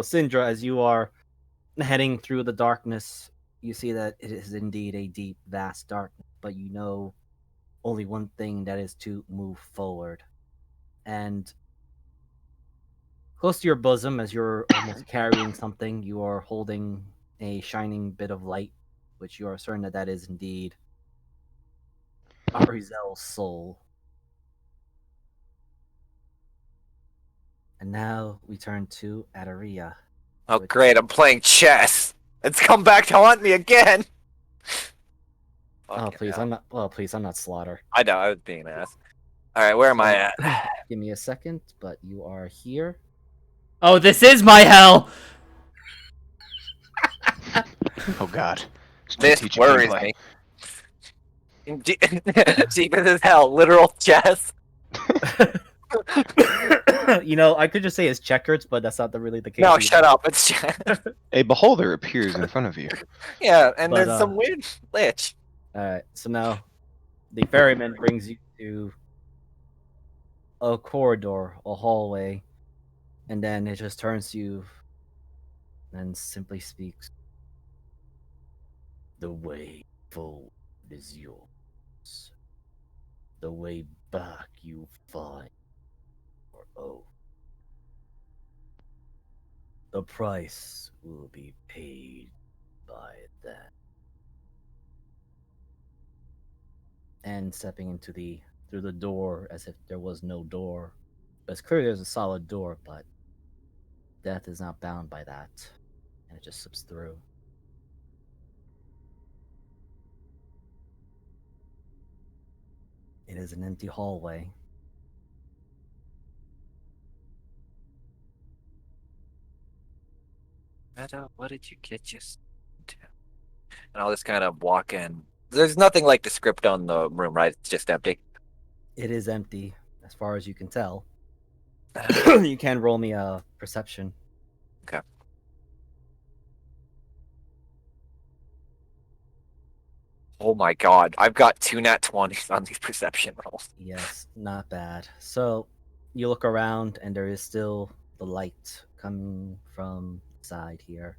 Syndra, as you are heading through the darkness, you see that it is indeed a deep, vast darkness, but you know only one thing, that is to move forward. And close to your bosom, as you're almost carrying something, you are holding a shining bit of light, which you are certain that is indeed Arizel's soul. And now we turn to Adaria. Oh great, I'm playing chess. It's come back to haunt me again. Oh please, I'm not. Well, please, I'm not Slaughter. I know, I was being an ass. All right, where am I at? Give me a second, but you are here. Oh, this is my hell! Oh god. This Strategic worries gameplay. me. Deep as hell, literal chess. You know, I could just say it's checkers, but that's not really the case. No, either. shut up. It's chess. A beholder appears in front of you. Yeah, and But, there's some weird glitch. Alright, so now the ferryman brings you to a corridor, a hallway, and then it just turns to you and simply speaks. The way forward is yours. The way back you find your own. The price will be paid by that. And stepping through the door as if there was no door. But it's clear there's a solid door, but death is not bound by that. And it just slips through. It is an empty hallway. Meadow, what did you get yourself into? And I'll just kind of walk in. There's nothing like the script on the room, right? It's just empty. It is empty, as far as you can tell. You can roll me a perception. Okay. Oh my god, I've got 2 nat 20s on these perception rolls. Yes, not bad. So you look around, and there is still the light coming from the side here.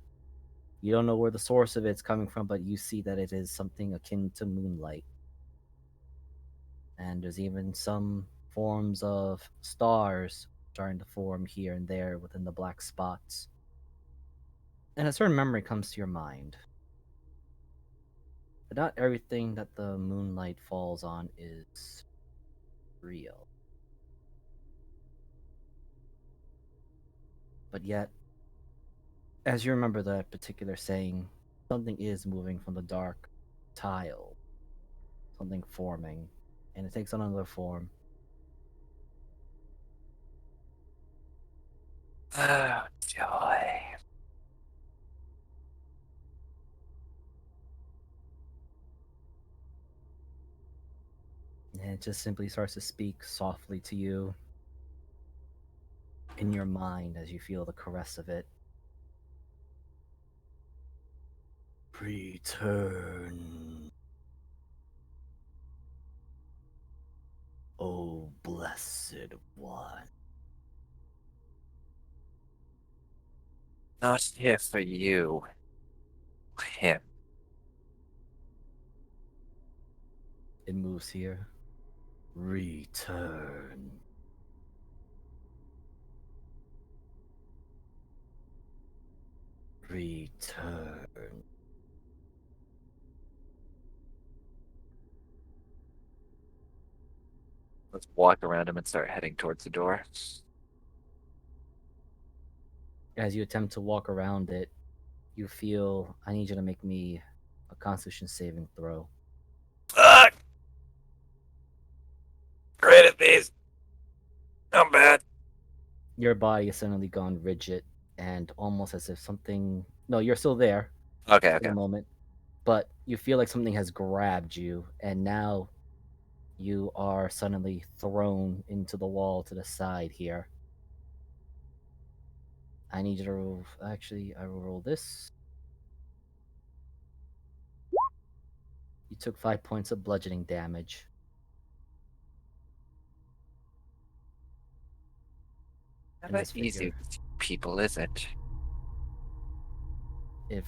You don't know where the source of it's coming from, but you see that it is something akin to moonlight. And there's even some forms of stars starting to form here and there within the black spots. And a certain memory comes to your mind. But not everything that the moonlight falls on is real. But yet, as you remember that particular saying, something is moving from the dark tile, something forming, and it takes on another form. Oh, joy. And it just simply starts to speak softly to you in your mind as you feel the caress of it. Return, O blessed one. Not here for you. Him. It moves here. Return. Return. Let's walk around him and start heading towards the door. As you attempt to walk around it, you feel I need you to make me a Constitution saving throw. Fuck! Great at these. I'm bad. Your body has suddenly gone rigid and almost as if something. No, you're still there Okay, for okay. the moment, but you feel like something has grabbed you, and now you are suddenly thrown into the wall to the side here. I need you to roll. Actually, I will roll this. You took 5 points of bludgeoning damage. Not And that this easy figure, with people, is it? if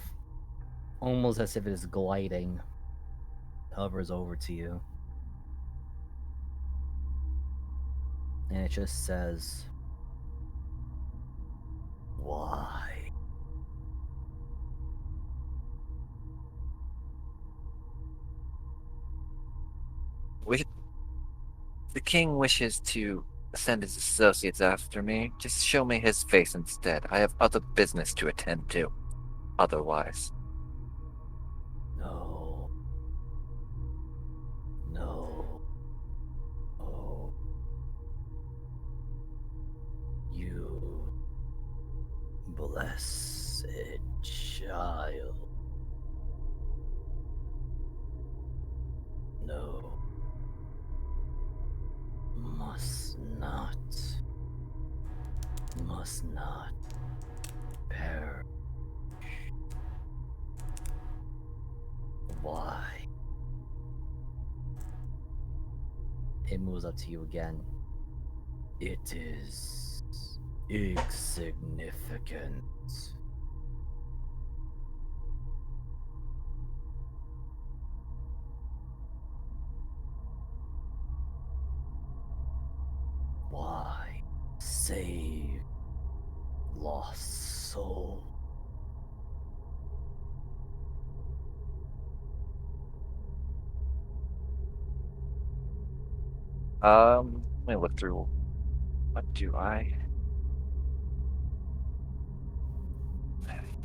almost as if it is gliding, hovers over to you. And it just says, why? The king wishes to send his associates after me. Just show me his face instead. I have other business to attend to. Otherwise. No. No. Oh. You blessed child. No. Must not. Must not perish. Why? It moves up to you again. It is insignificant. Why save lost soul? Let me look through. What do I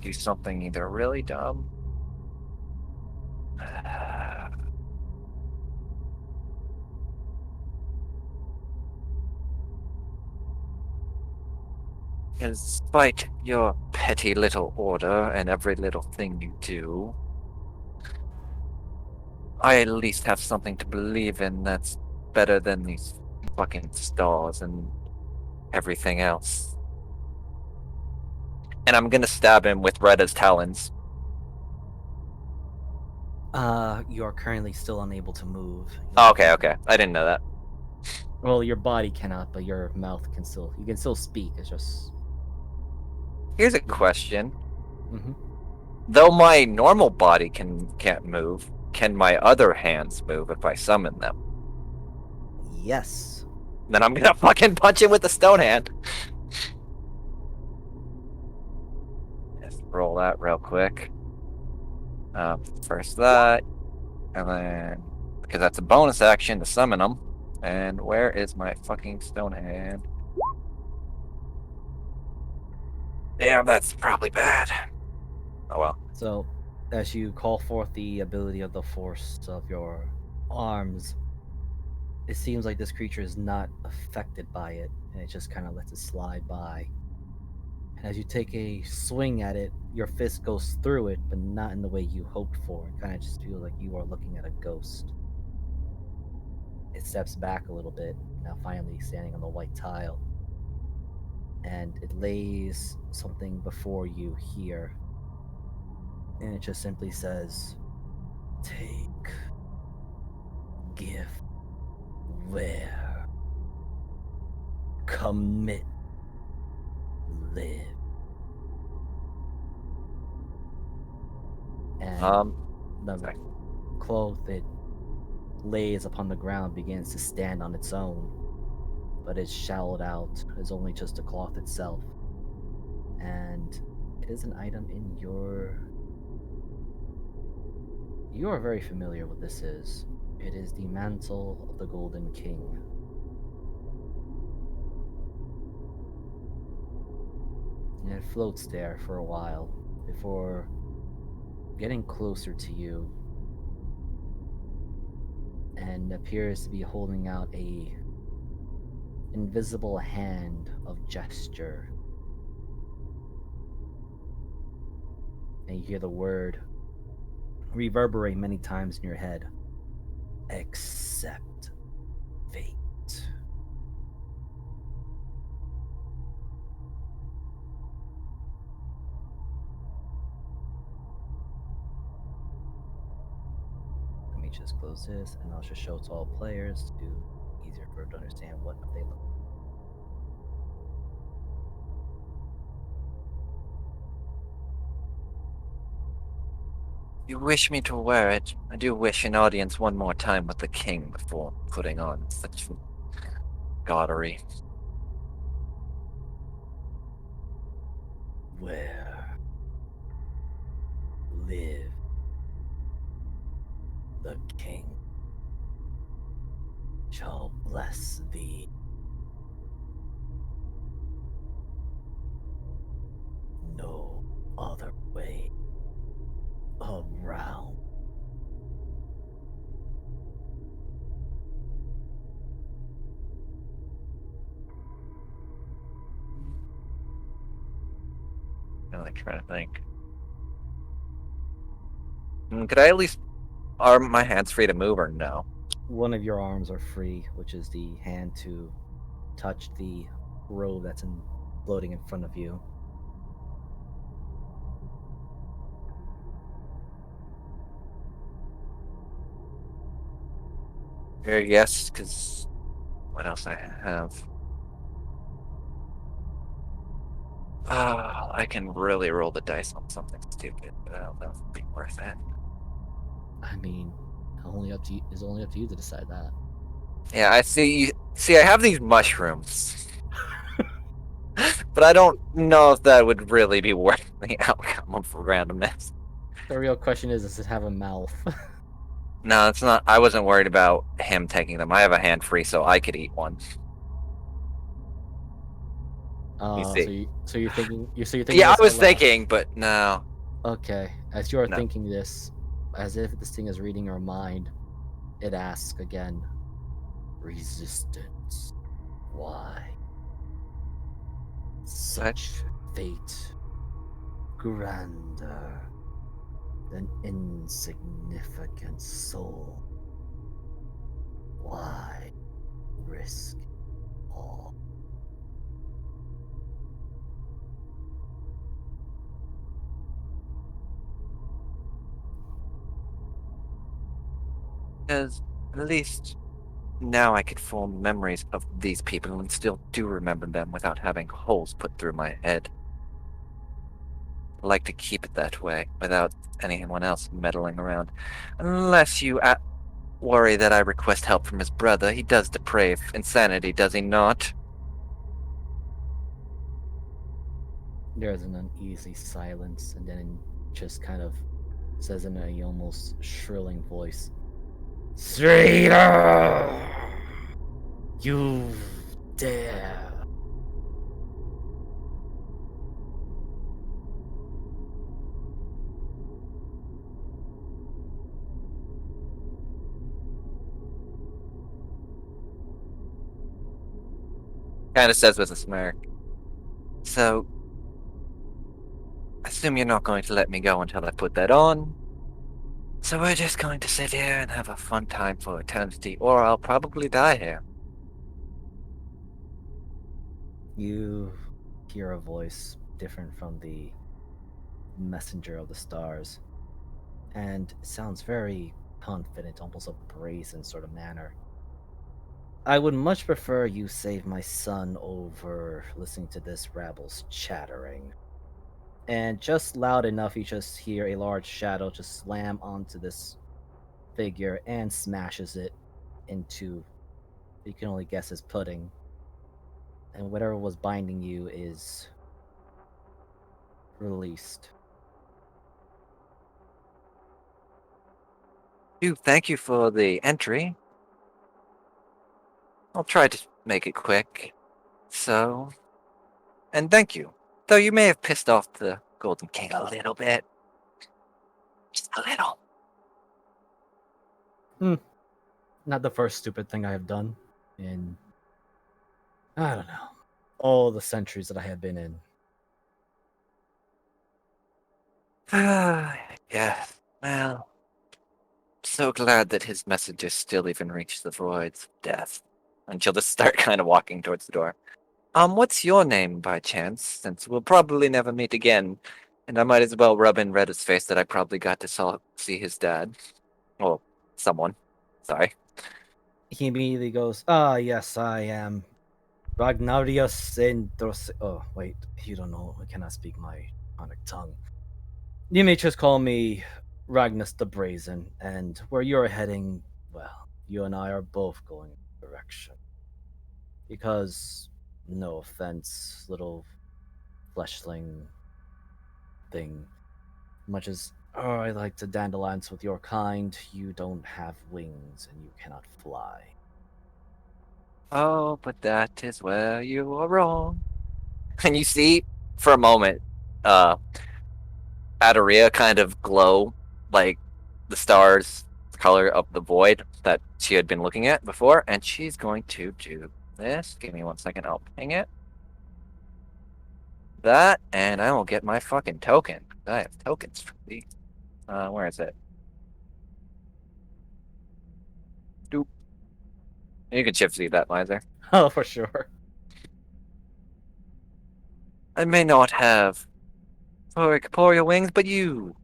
do? Something either really dumb. Despite your petty little order and every little thing you do, I at least have something to believe in that's better than these fucking stars and everything else. And I'm gonna stab him with Retta's talons. You are currently still unable to move. Oh, okay, okay. I didn't know that. Well, your body cannot, but your mouth can still. You can still speak. It's just. Here's a question. Mhm. Though my normal body can't move, can my other hands move if I summon them? Yes. Then I'm gonna fucking punch him with the stone hand. Just roll that real quick. First that, and then because that's a bonus action to summon them. And where is my fucking stone hand? Damn, that's probably bad. Oh well. So, as you call forth the ability of the force of your arms, it seems like this creature is not affected by it, and it just kind of lets it slide by. And as you take a swing at it, your fist goes through it, but not in the way you hoped for. It kind of just feels like you are looking at a ghost. It steps back a little bit, now finally standing on the white tile. And it lays something before you here. And it just simply says, take, give, wear, commit, live. And the sorry. cloth it lays upon the ground begins to stand on its own, but it's shallowed out as only just a cloth itself. And it is an item in your... You are very familiar what this is. It is the mantle of the Golden King. And it floats there for a while before getting closer to you and appears to be holding out a invisible hand of gesture. And you hear the word reverberate many times in your head. Accept fate. Let me just close this, and I'll just show it to all players to easier for it to understand what they look like. You wish me to wear it. I do wish an audience one more time with the king before putting on such gaudery. Where live the king shall bless thee. No other way around. I'm like trying to think. Could I at least... Are my hands free to move or no? One of your arms are free, which is the hand to touch the robe that's floating in front of you. Yes, because what else I have? I can really roll the dice on something stupid, but I don't know if it'd be worth it. I mean, only up to you, it's only up to you to decide that. Yeah, I see. See, I have these mushrooms, but I don't know if that would really be worth the outcome of randomness. The real question is, does it have a mouth? No, it's not. I wasn't worried about him taking them. I have a hand free, so I could eat one. See. So you're thinking Yeah, I this was out loud. thinking, but no. Okay, as you're No. thinking this, as if this thing is reading your mind, it asks again, resistance. Why? Such fate grander than insignificant soul. Why risk all? Because at least now I could form memories of these people and still do remember them without having holes put through my head. I like to keep it that way, without anyone else meddling around. Unless you worry that I request help from his brother. He does deprave insanity, does he not? There's an uneasy silence, and then just kind of says in a almost shrilling voice, "Traitor! You dare!" Kind of says with a smirk. So, I assume you're not going to let me go until I put that on. So we're just going to sit here and have a fun time for eternity, or I'll probably die here. You hear a voice different from the messenger of the stars, and it sounds very confident, almost a brazen sort of manner. "I would much prefer you save my son over listening to this rabble's chattering." And just loud enough, you just hear a large shadow just slam onto this figure and smashes it into, you can only guess, his pudding. And whatever was binding you is released. Thank you for the entry. I'll try to make it quick. So, and thank you. Though you may have pissed off the Golden King a little bit. Just a little. Not the first stupid thing I have done in, I don't know, all the centuries that I have been in. Yeah, well, so glad that his messages still even reach the voids of death. And she'll just start kind of walking towards the door. What's your name by chance? Since we'll probably never meet again. And I might as well rub in Retta's face that I probably got to see his dad. Well, someone. Sorry. He immediately goes, "Ah, yes, I am Ragnarius Indros." Oh, wait, you don't know. I cannot speak my Draconic tongue. "You may just call me Ragnus the Brazen, and where you're heading, well, you and I are both going in that direction. Because, no offense, little fleshling thing, much as I like to dandelions with your kind, you don't have wings and you cannot fly." Oh, but that is where you are wrong. And you see, for a moment, Adaria kind of glow like the stars color of the void that she had been looking at before, and she's going to do this. Give me 1 second, I'll ping it. That, and I will get my fucking token. I have tokens for these. Where is it? Doop. You can shift see that, Miser. Oh, for sure. I may not have corporeal wings, but you,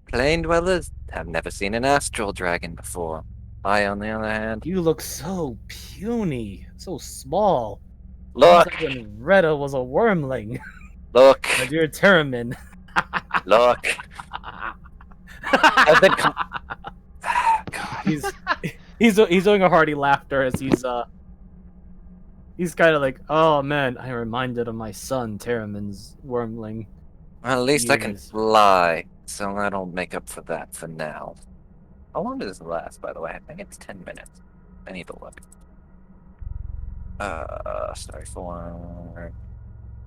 plain dwellers, have never seen an astral dragon before. I, on the other hand, You look so puny, so small. look, Just like when Retta was a wormling. look, But you're Termin. look. I've been. God. He's doing a hearty laughter as he's kind of like, "Oh man, I reminded of my son Termin's wormling." Well, at least I can Years. fly, so that'll make up for that for now. How long does this last, by the way? I think it's 10 minutes. I need to look. Story 4.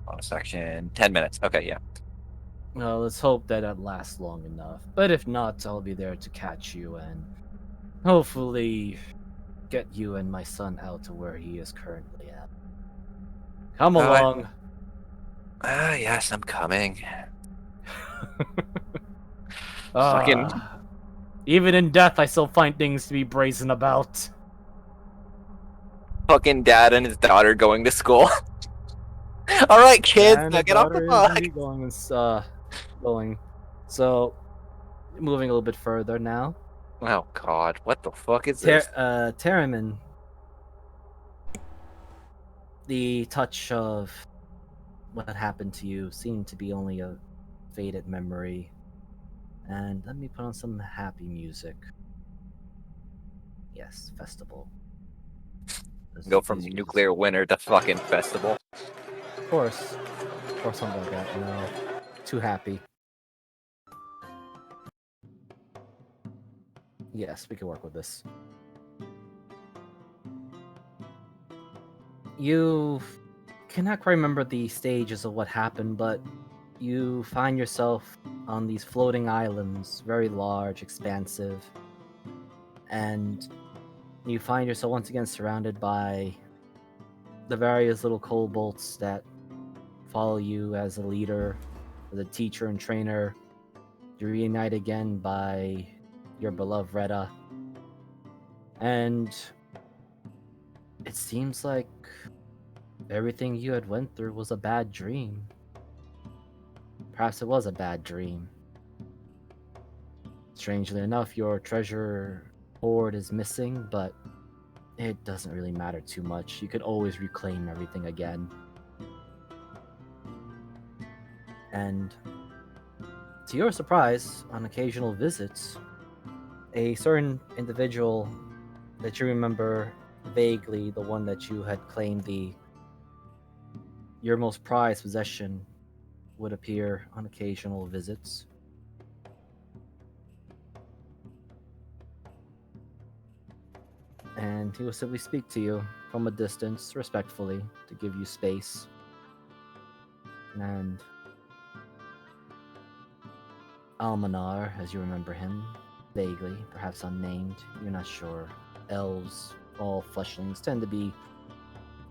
Bonus section. 10 minutes. Okay, yeah. Well, let's hope that lasts long enough. But if not, I'll be there to catch you and hopefully get you and my son out to where he is currently at. Come along. Yes, I'm coming. Fucking. Even in death, I still find things to be brazen about. Fucking dad and his daughter going to school. All right, kids, And now the get off the daughter is bus. indeed going. So, moving a little bit further now. Oh God, what the fuck is this? Terriman. The touch of what happened to you seemed to be only a faded memory. And let me put on some happy music. Yes, festival. Go from nuclear winter to fucking festival. Of course. or something like that. No, too happy. Yes, we can work with this. You cannot quite remember the stages of what happened, but you find yourself on these floating islands, very large, expansive, and you find yourself once again surrounded by the various little kobolds that follow you as a leader, as a teacher and trainer. You reunite again by your beloved Retta, and it seems like everything you had went through was a bad dream. Perhaps it was a bad dream. Strangely enough, your treasure hoard is missing, but it doesn't really matter too much. You could always reclaim everything again. And to your surprise, on occasional visits, a certain individual that you remember vaguely, the one that you had claimed your most prized possession, would appear on occasional visits. And he will simply speak to you from a distance, respectfully, to give you space. And Almanar, as you remember him, vaguely, perhaps unnamed, you're not sure. Elves, all fleshlings, tend to be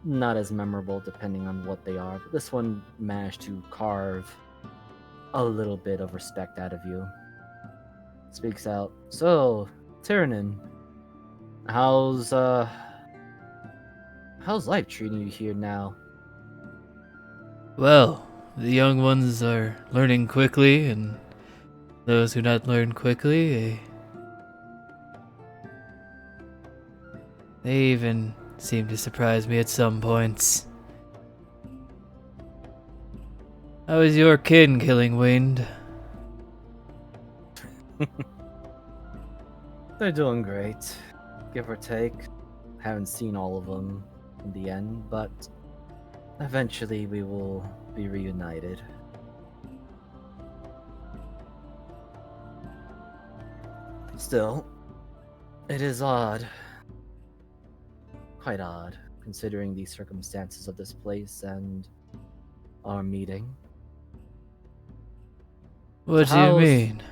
not as memorable depending on what they are, but this one managed to carve a little bit of respect out of you. Speaks out, "So, Tyrannin, how's life treating you here now?" Well, the young ones are learning quickly, and those who not learn quickly, they even seem to surprise me at some points. How is your kin, Killing Wind? They're doing great, give or take. Haven't seen all of them in the end, but eventually we will be reunited. Still, it is odd. Quite odd, considering the circumstances of this place and our meeting. What So do you how's- mean?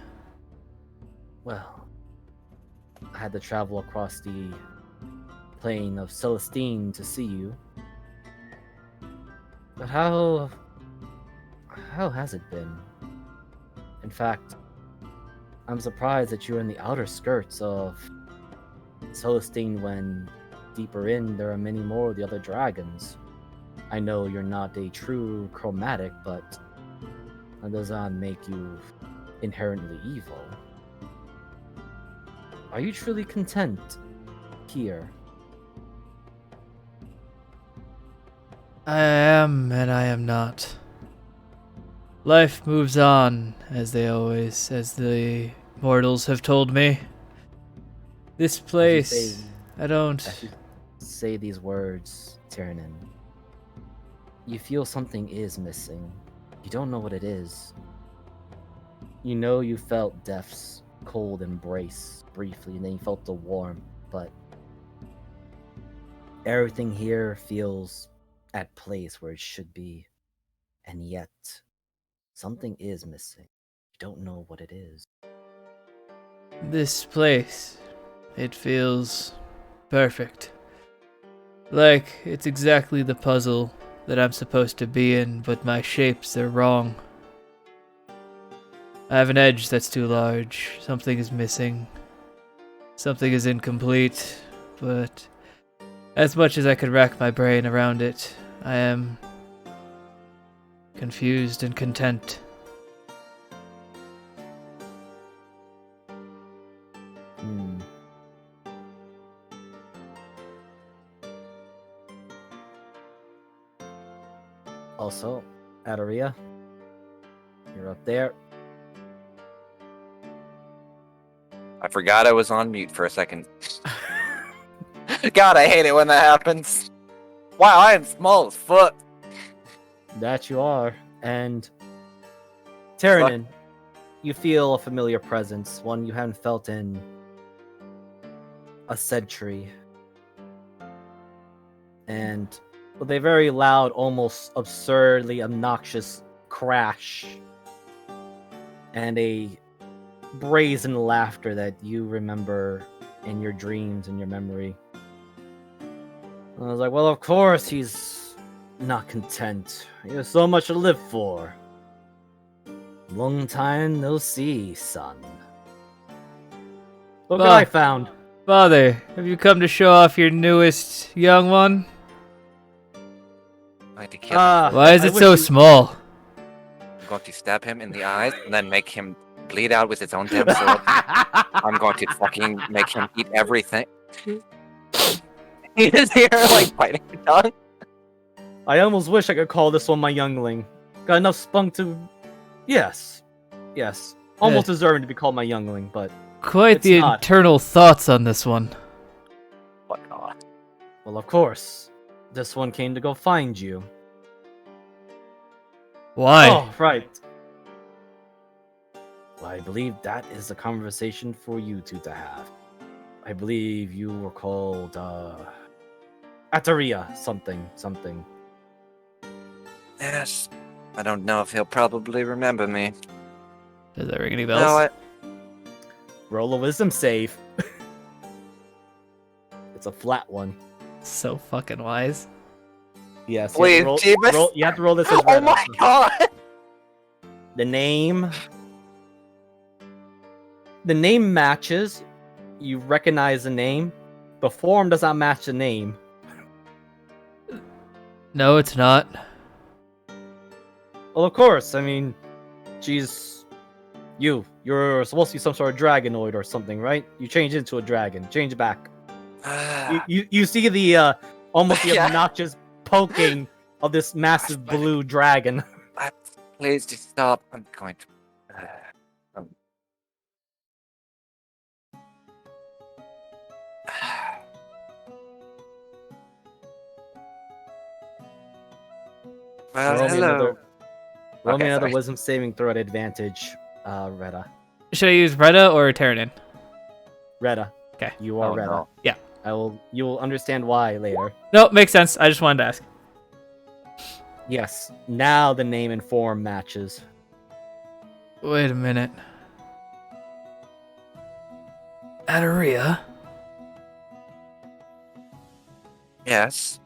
Well, I had to travel across the plane of Celestine to see you. But how has it been? In fact, I'm surprised that you're in the outer skirts of Celestine when deeper in there are many more of the other dragons. I know you're not a true chromatic, but that does not make you inherently evil. Are you truly content here? I am and I am not. Life moves on, as the mortals have told me. This place, I don't... As you say these words, Tyrannin, you feel something is missing. You don't know what it is. You know you felt death's cold embrace briefly, and then you felt the warmth, but everything here feels at place where it should be, and yet something is missing. You don't know what it is. This place, it feels perfect. Like it's exactly the puzzle that I'm supposed to be in, but my shapes are wrong. I have an edge that's too large. Something is missing. Something is incomplete, but as much as I could rack my brain around it, I am confused and content. Also, Adoria, you're up there. I forgot I was on mute for a second. God, I hate it when that happens. Wow, I am small as fuck. That you are. And Tyrannin, you feel a familiar presence, one you haven't felt in a century. And with a very loud, almost absurdly obnoxious crash, and a brazen laughter that you remember in your dreams and your memory. I was like, well, of course he's not content. He has so much to live for. Long time no see, son. Look what I found. Father, have you come to show off your newest young one? I'm going to kill him. Why is I it wish so you- small? I'm going to stab him in the eyes and then make him bleed out with his own damn sword. I'm going to fucking make him eat everything. He is here, like, biting his tongue. I almost wish I could call this one my youngling. Got enough spunk to... Yes. Almost deserving to be called my youngling, but... Quite It's the not. internal thoughts on this one. What God? Well, of course. This one came to go find you. Why? Oh, right. Well, I believe that is a conversation for you two to have. I believe you were called, Ataria, something. Yes. I don't know if he'll probably remember me. Does that ring any bells? No, Roll a wisdom save. It's a flat one. So fucking wise. Yes. Wait, Jeebus? You have to roll this as Oh red. my God! The name matches. You recognize the name. The form does not match the name. No, it's not. Well, of course. I mean, she's you're supposed to be some sort of dragonoid or something, right? You change into a dragon. Change back. You see the almost the Yeah. obnoxious poking of this massive blue dragon. Please just stop. I'm going to. Well, Roll me hello. Okay, another sorry. wisdom saving throw at advantage, Retta. Should I use Retta or Tyrannin? Retta. Okay. You are Oh, Retta. no. Yeah. You will understand why later. No, makes sense. I just wanted to ask. Yes. Now the name and form matches. Wait a minute. Ataria? Yes.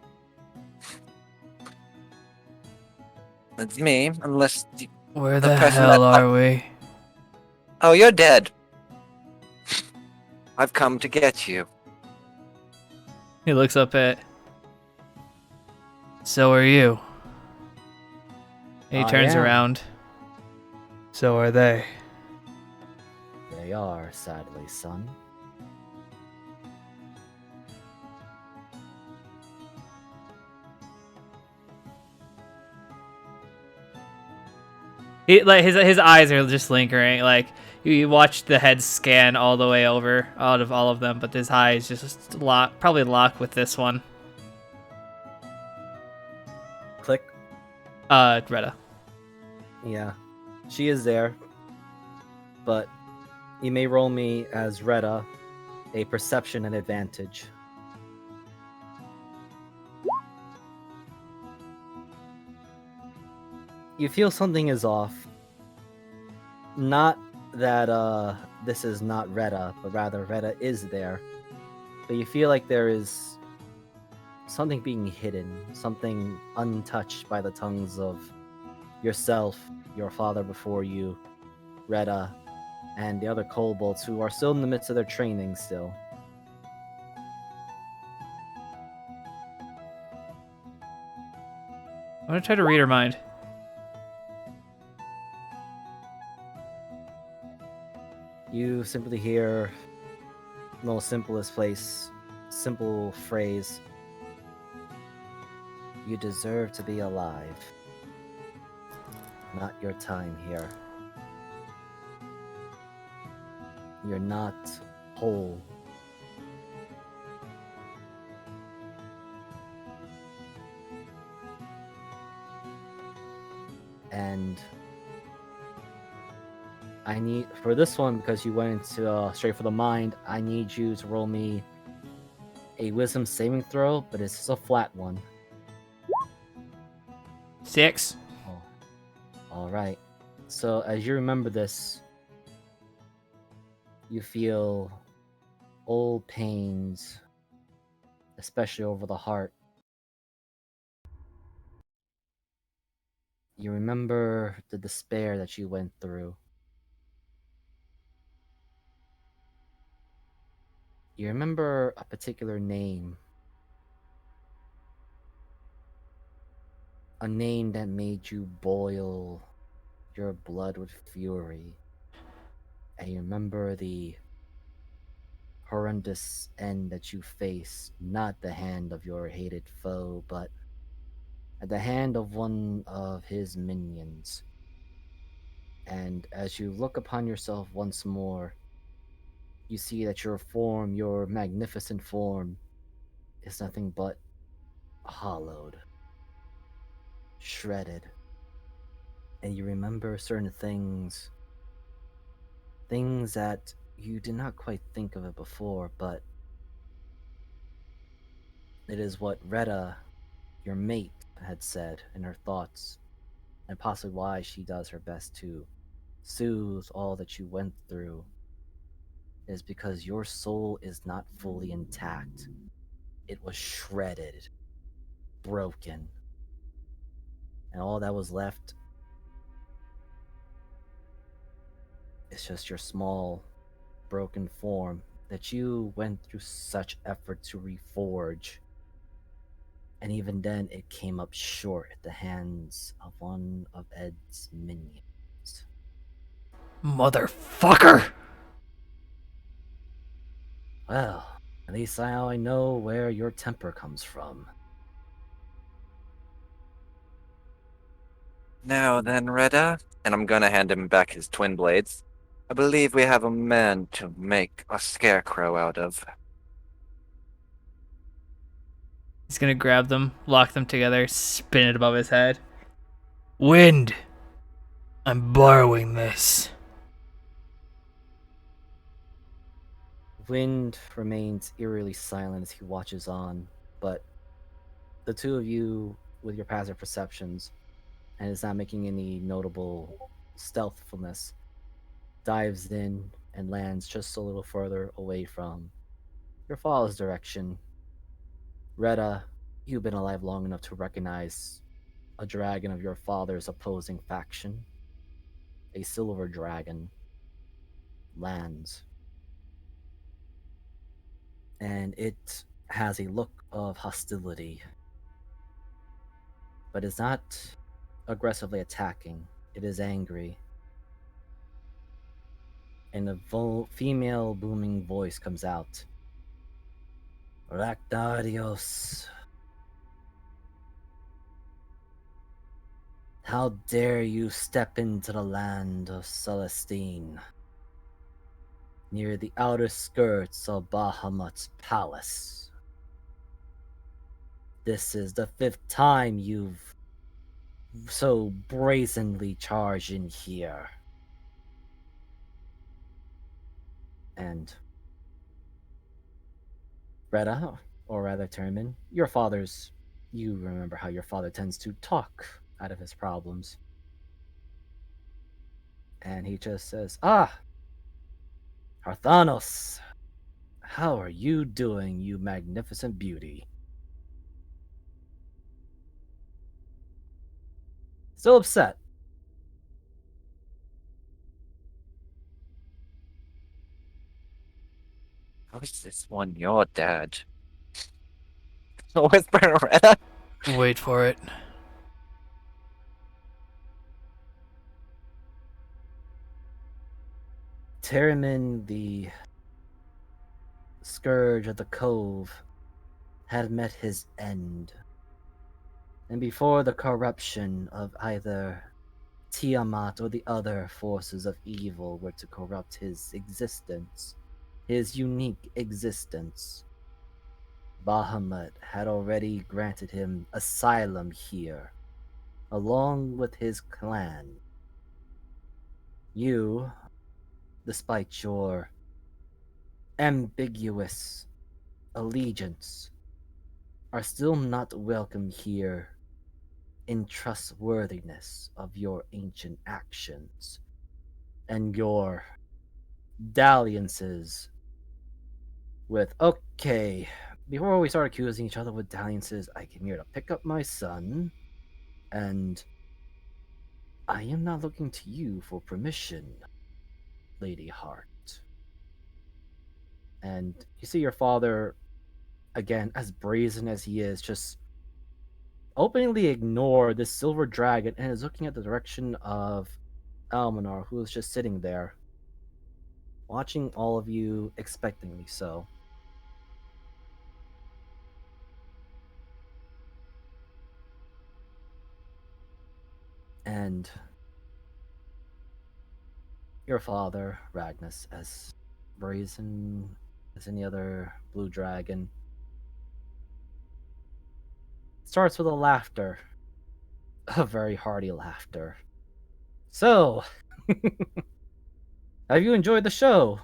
It's me, unless. Where The the person hell that- are we? Oh, you're dead. I've come to get you. He looks up at. So are you. And he I turns am. around. So are they. They are, sadly, son. He like his eyes are just lingering. Like you watch the head scan all the way over out of all of them, but his eyes just probably lock with this one. Click. Retta. Yeah. She is there. But you may roll me as Retta a perception and advantage. You feel something is off. Not that this is not Retta, but rather Retta is there. But you feel like there is something being hidden, something untouched by the tongues of yourself, your father before you, Retta, and the other kobolds who are still in the midst of their training still. I'm gonna try to read her mind. You simply hear the most simplest simple phrase. You deserve to be alive. Not your time here. You're not whole. And I need, for this one, because you went into straight for the mind, I need you to roll me a wisdom saving throw, but it's just a flat one. 6. Oh. All right. So as you remember this, you feel old pains, especially over the heart. You remember the despair that you went through. You remember a particular name. A name that made you boil your blood with fury. And you remember the horrendous end that you faced, not the hand of your hated foe, but at the hand of one of his minions. And as you look upon yourself once more, you see that your form, your magnificent form, is nothing but hollowed, shredded. And you remember certain things that you did not quite think of it before, but it is what Retta, your mate, had said in her thoughts, and possibly why she does her best to soothe all that you went through, is because your soul is not fully intact. It was shredded, broken, and all that was left is just your small, broken form that you went through such effort to reforge. And even then, it came up short at the hands of one of Ed's minions. Motherfucker! Well, at least now I know where your temper comes from. Now then, Reda, and I'm gonna hand him back his twin blades. I believe we have a man to make a scarecrow out of. He's gonna grab them, lock them together, spin it above his head. Wind! I'm borrowing this. Wind remains eerily silent as he watches on, but the two of you, with your passive perceptions, and is not making any notable stealthfulness, dives in and lands just a little further away from your fall's direction. Retta, you've been alive long enough to recognize a dragon of your father's opposing faction. A silver dragon lands, and it has a look of hostility, but is not aggressively attacking. It is angry. And a female booming voice comes out. Ractarios. How dare you step into the land of Celestine, near the outer skirts of Bahamut's palace. This is the 5th time you've so brazenly charged in here. And Retta, or rather Termin, your father's, you remember how your father tends to talk out of his problems. And he just says, Harthanos, how are you doing, you magnificent beauty? Still upset. How is this one your dad? Whisper, Reda. Wait for it. Terriman, the scourge of the cove, had met his end. And before the corruption of either Tiamat or the other forces of evil were to corrupt his existence, his unique existence, Bahamut had already granted him asylum here, along with his clan. You, despite your ambiguous allegiance, are still not welcome here in trustworthiness of your ancient actions and your dalliances with. Okay, before we start accusing each other with dalliances, I came here to pick up my son, and I am not looking to you for permission, Lady Hart. And you see your father, again, as brazen as he is, just openly ignore this silver dragon and is looking at the direction of Almanar, who is just sitting there, watching all of you expectantly so. And your father, Ragnus, as brazen as any other blue dragon, starts with a laughter, a very hearty laughter. So, have you enjoyed the show?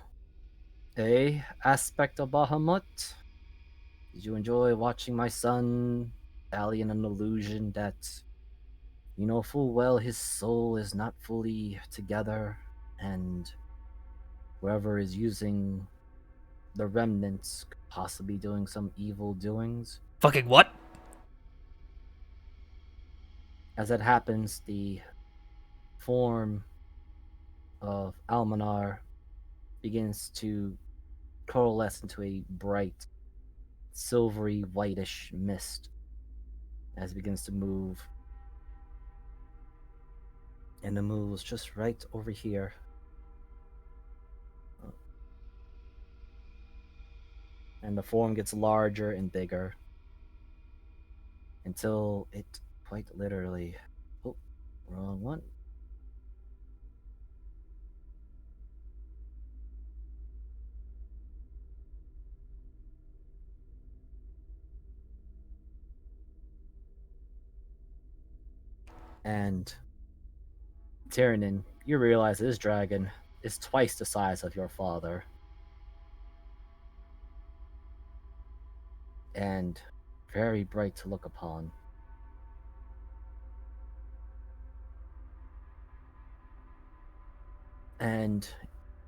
Aspect of Bahamut? Did you enjoy watching my son alien an illusion that you know full well his soul is not fully together, and whoever is using the remnants could possibly doing some evil doings? Fucking what? As it happens, the form of Almanar begins to coalesce into a bright, silvery, whitish mist as it begins to move. And it moves just right over here. And the form gets larger and bigger until it quite literally. Oh, wrong one. And Tyrannin, you realize this dragon is twice the size of your father. And very bright to look upon. And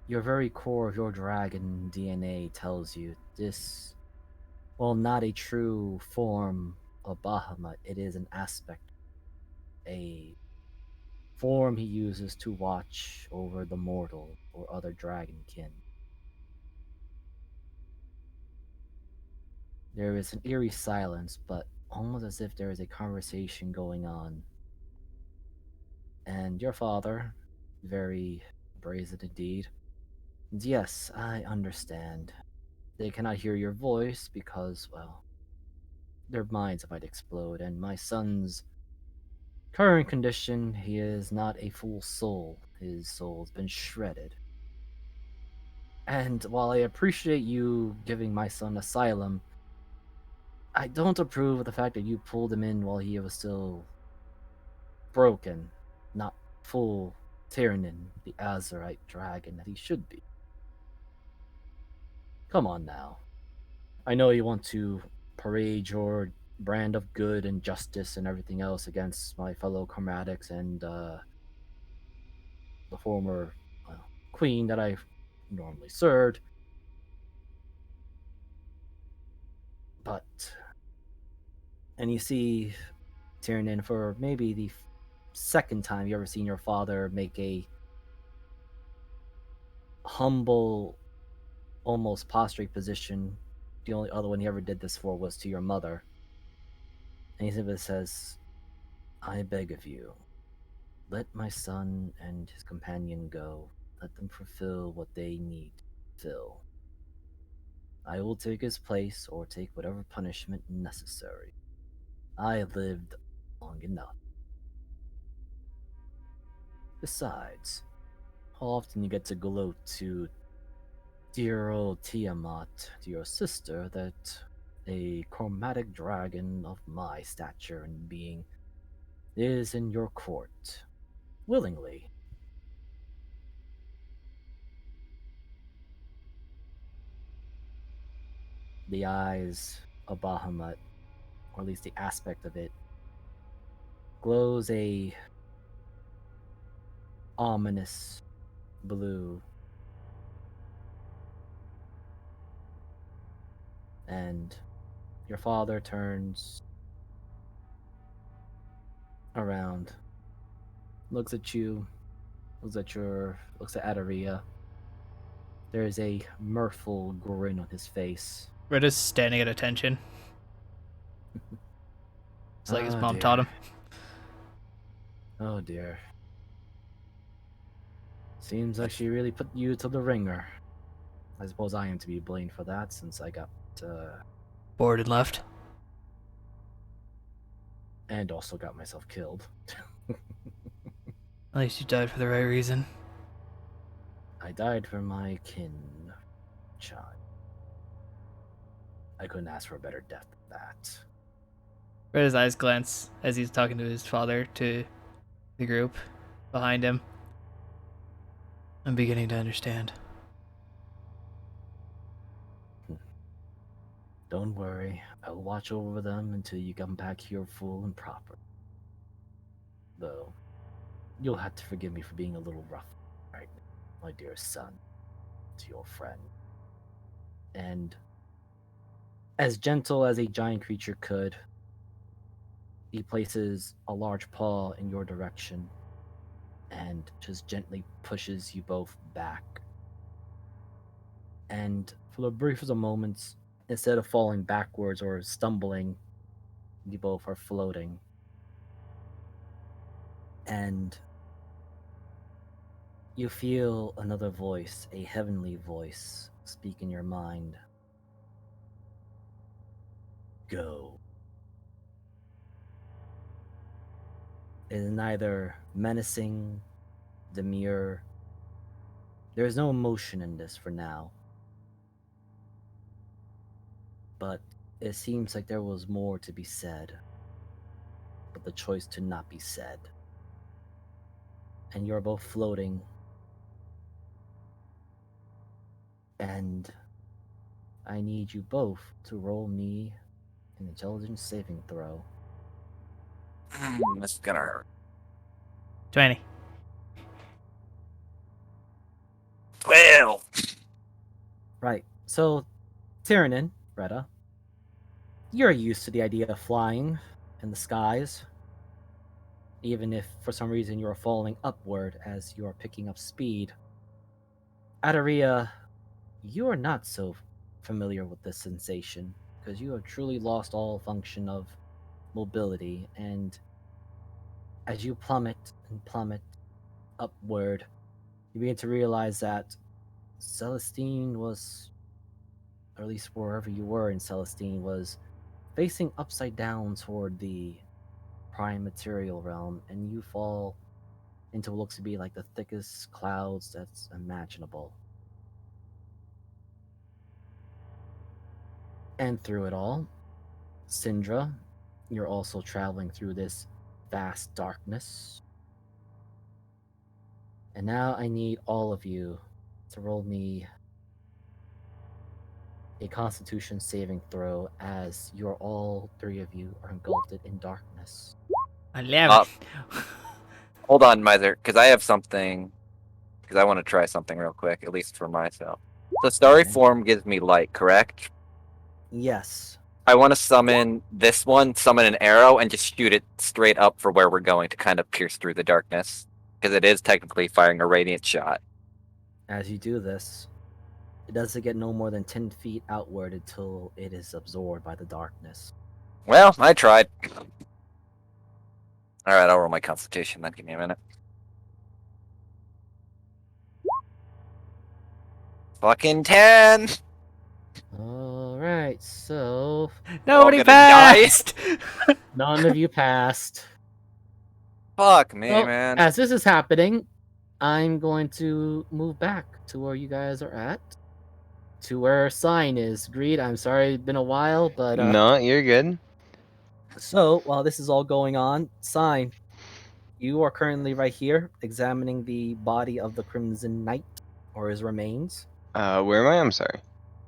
your very core of your dragon DNA tells you this, while not a true form of Bahamut, it is an aspect, a form he uses to watch over the mortal or other dragonkin. There is an eerie silence, but almost as if there is a conversation going on. And your father, very brazen indeed. Yes, I understand. They cannot hear your voice because, well, their minds might explode, and my son's current condition, he is not a full soul. His soul's been shredded. And while I appreciate you giving my son asylum, I don't approve of the fact that you pulled him in while he was still broken, not full Tyrannin, the Azurite dragon that he should be. Come on now. I know you want to parade your brand of good and justice and everything else against my fellow chromatics and the former queen that I normally served. But, and you see Tyrannin for maybe the second time you ever seen your father make a humble, almost prostrate position. The only other one he ever did this for was to your mother. And he simply says, I beg of you, let my son and his companion go. Let them fulfill what they need to fill. I will take his place or take whatever punishment necessary. I lived long enough. Besides, how often you get to gloat to dear old Tiamat, to your sister, that a chromatic dragon of my stature and being is in your court, willingly. The eyes of Bahamut, or at least the aspect of it, glows a ominous blue. And your father turns around, looks at you, looks at Adaria. There is a mirthful grin on his face. Reda's standing at attention. It's like his Oh, mom dear. taught him. Oh dear. Seems like she really put you to the ringer. I suppose I am to be blamed for that since I got, Bored and left. and also got myself killed. At least you died for the right reason. I died for my kin, child. I couldn't ask for a better death than that. Reda's eyes glance as he's talking to his father to the group behind him. I'm beginning to understand. Don't worry, I'll watch over them until you come back here full and proper. Though, you'll have to forgive me for being a little rough, right, my dear son, to your friend. And as gentle as a giant creature could, he places a large paw in your direction and just gently pushes you both back. And for the briefest of moments, instead of falling backwards or stumbling, you both are floating. And you feel another voice, a heavenly voice, speak in your mind. Go. It is neither menacing, demure. There is no emotion in this for now. But it seems like there was more to be said, but the choice to not be said. And you're both floating, and I need you both to roll me an intelligence saving throw. This is gonna hurt. 20. 12! Right, so Tyrannin, Retta, you're used to the idea of flying in the skies, even if for some reason you're falling upward as you are picking up speed. Adaria, you are not so familiar with this sensation because you have truly lost all function of mobility, and as you plummet and plummet upward, you begin to realize that Celestine was, or at least wherever you were in Celestine, was facing upside down toward the prime material realm, and you fall into what looks to be like the thickest clouds that's imaginable. And through it all, Syndra, you're also traveling through this vast darkness. And now I need all of you to roll me a Constitution saving throw as you're all three of you are engulfed in darkness. 11. Hold on, Miser, because I have something. Because I want to try something real quick, at least for myself. So Starry Okay. Form gives me light, correct? Yes. I want to summon this one, summon an arrow, and just shoot it straight up for where we're going to kind of pierce through the darkness. Because it is technically firing a radiant shot. As you do this, it doesn't get no more than 10 feet outward until it is absorbed by the darkness. Well, I tried. Alright, I'll roll my Constitution then. Give me a minute. Fucking 10! Alright, so Nobody gonna die. passed! none of you passed. Fuck me, Well, man. as this is happening, I'm going to move back to where you guys are at. To where Sign is. Greed, I'm sorry, it's been a while, but No, you're good. so while this is all going on, Sign, You are currently right here examining the body of the Crimson Knight or his remains. Where am I? I'm sorry.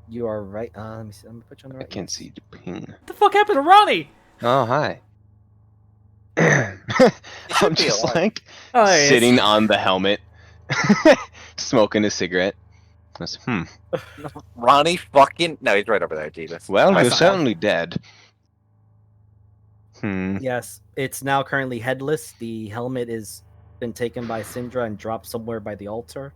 You are right. Let me see. I'm gonna put you on the I right. can't yes. see the ping. What the fuck happened to Ronnie? Oh, hi. should I'm be just alive. like Oh, there he is. sitting on the helmet, smoking a cigarette. Just, Ronnie fucking no, he's right over there. Jesus. Well, I you're saw him. certainly dead. Yes, it's now currently headless. The helmet is been taken by Syndra and dropped somewhere by the altar.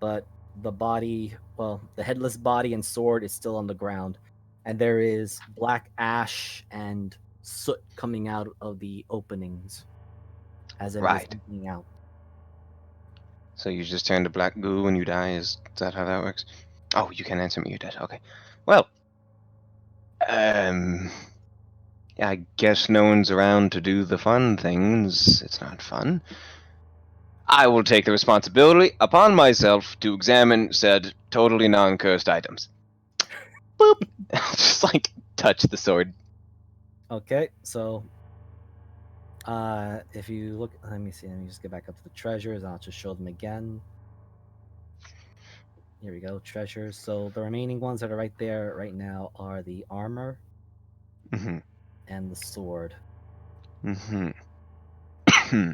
But the body, well, the headless body and sword is still on the ground. And there is black ash and soot coming out of the openings as it is Right. emptying out. So you just turn to black goo when you die? Is that how that works? Oh, you can answer me. You're dead. Okay. Well, I guess no one's around to do the fun things. It's not fun. I will take the responsibility upon myself to examine said totally non-cursed items. Boop. I'll just like touch the sword. Okay, so if you look, let me see. Let me just get back up to the treasures. I'll just show them again. Here we go, treasures. So the remaining ones that are right there right now are the armor Mm-hmm. and the sword. Mm-hmm.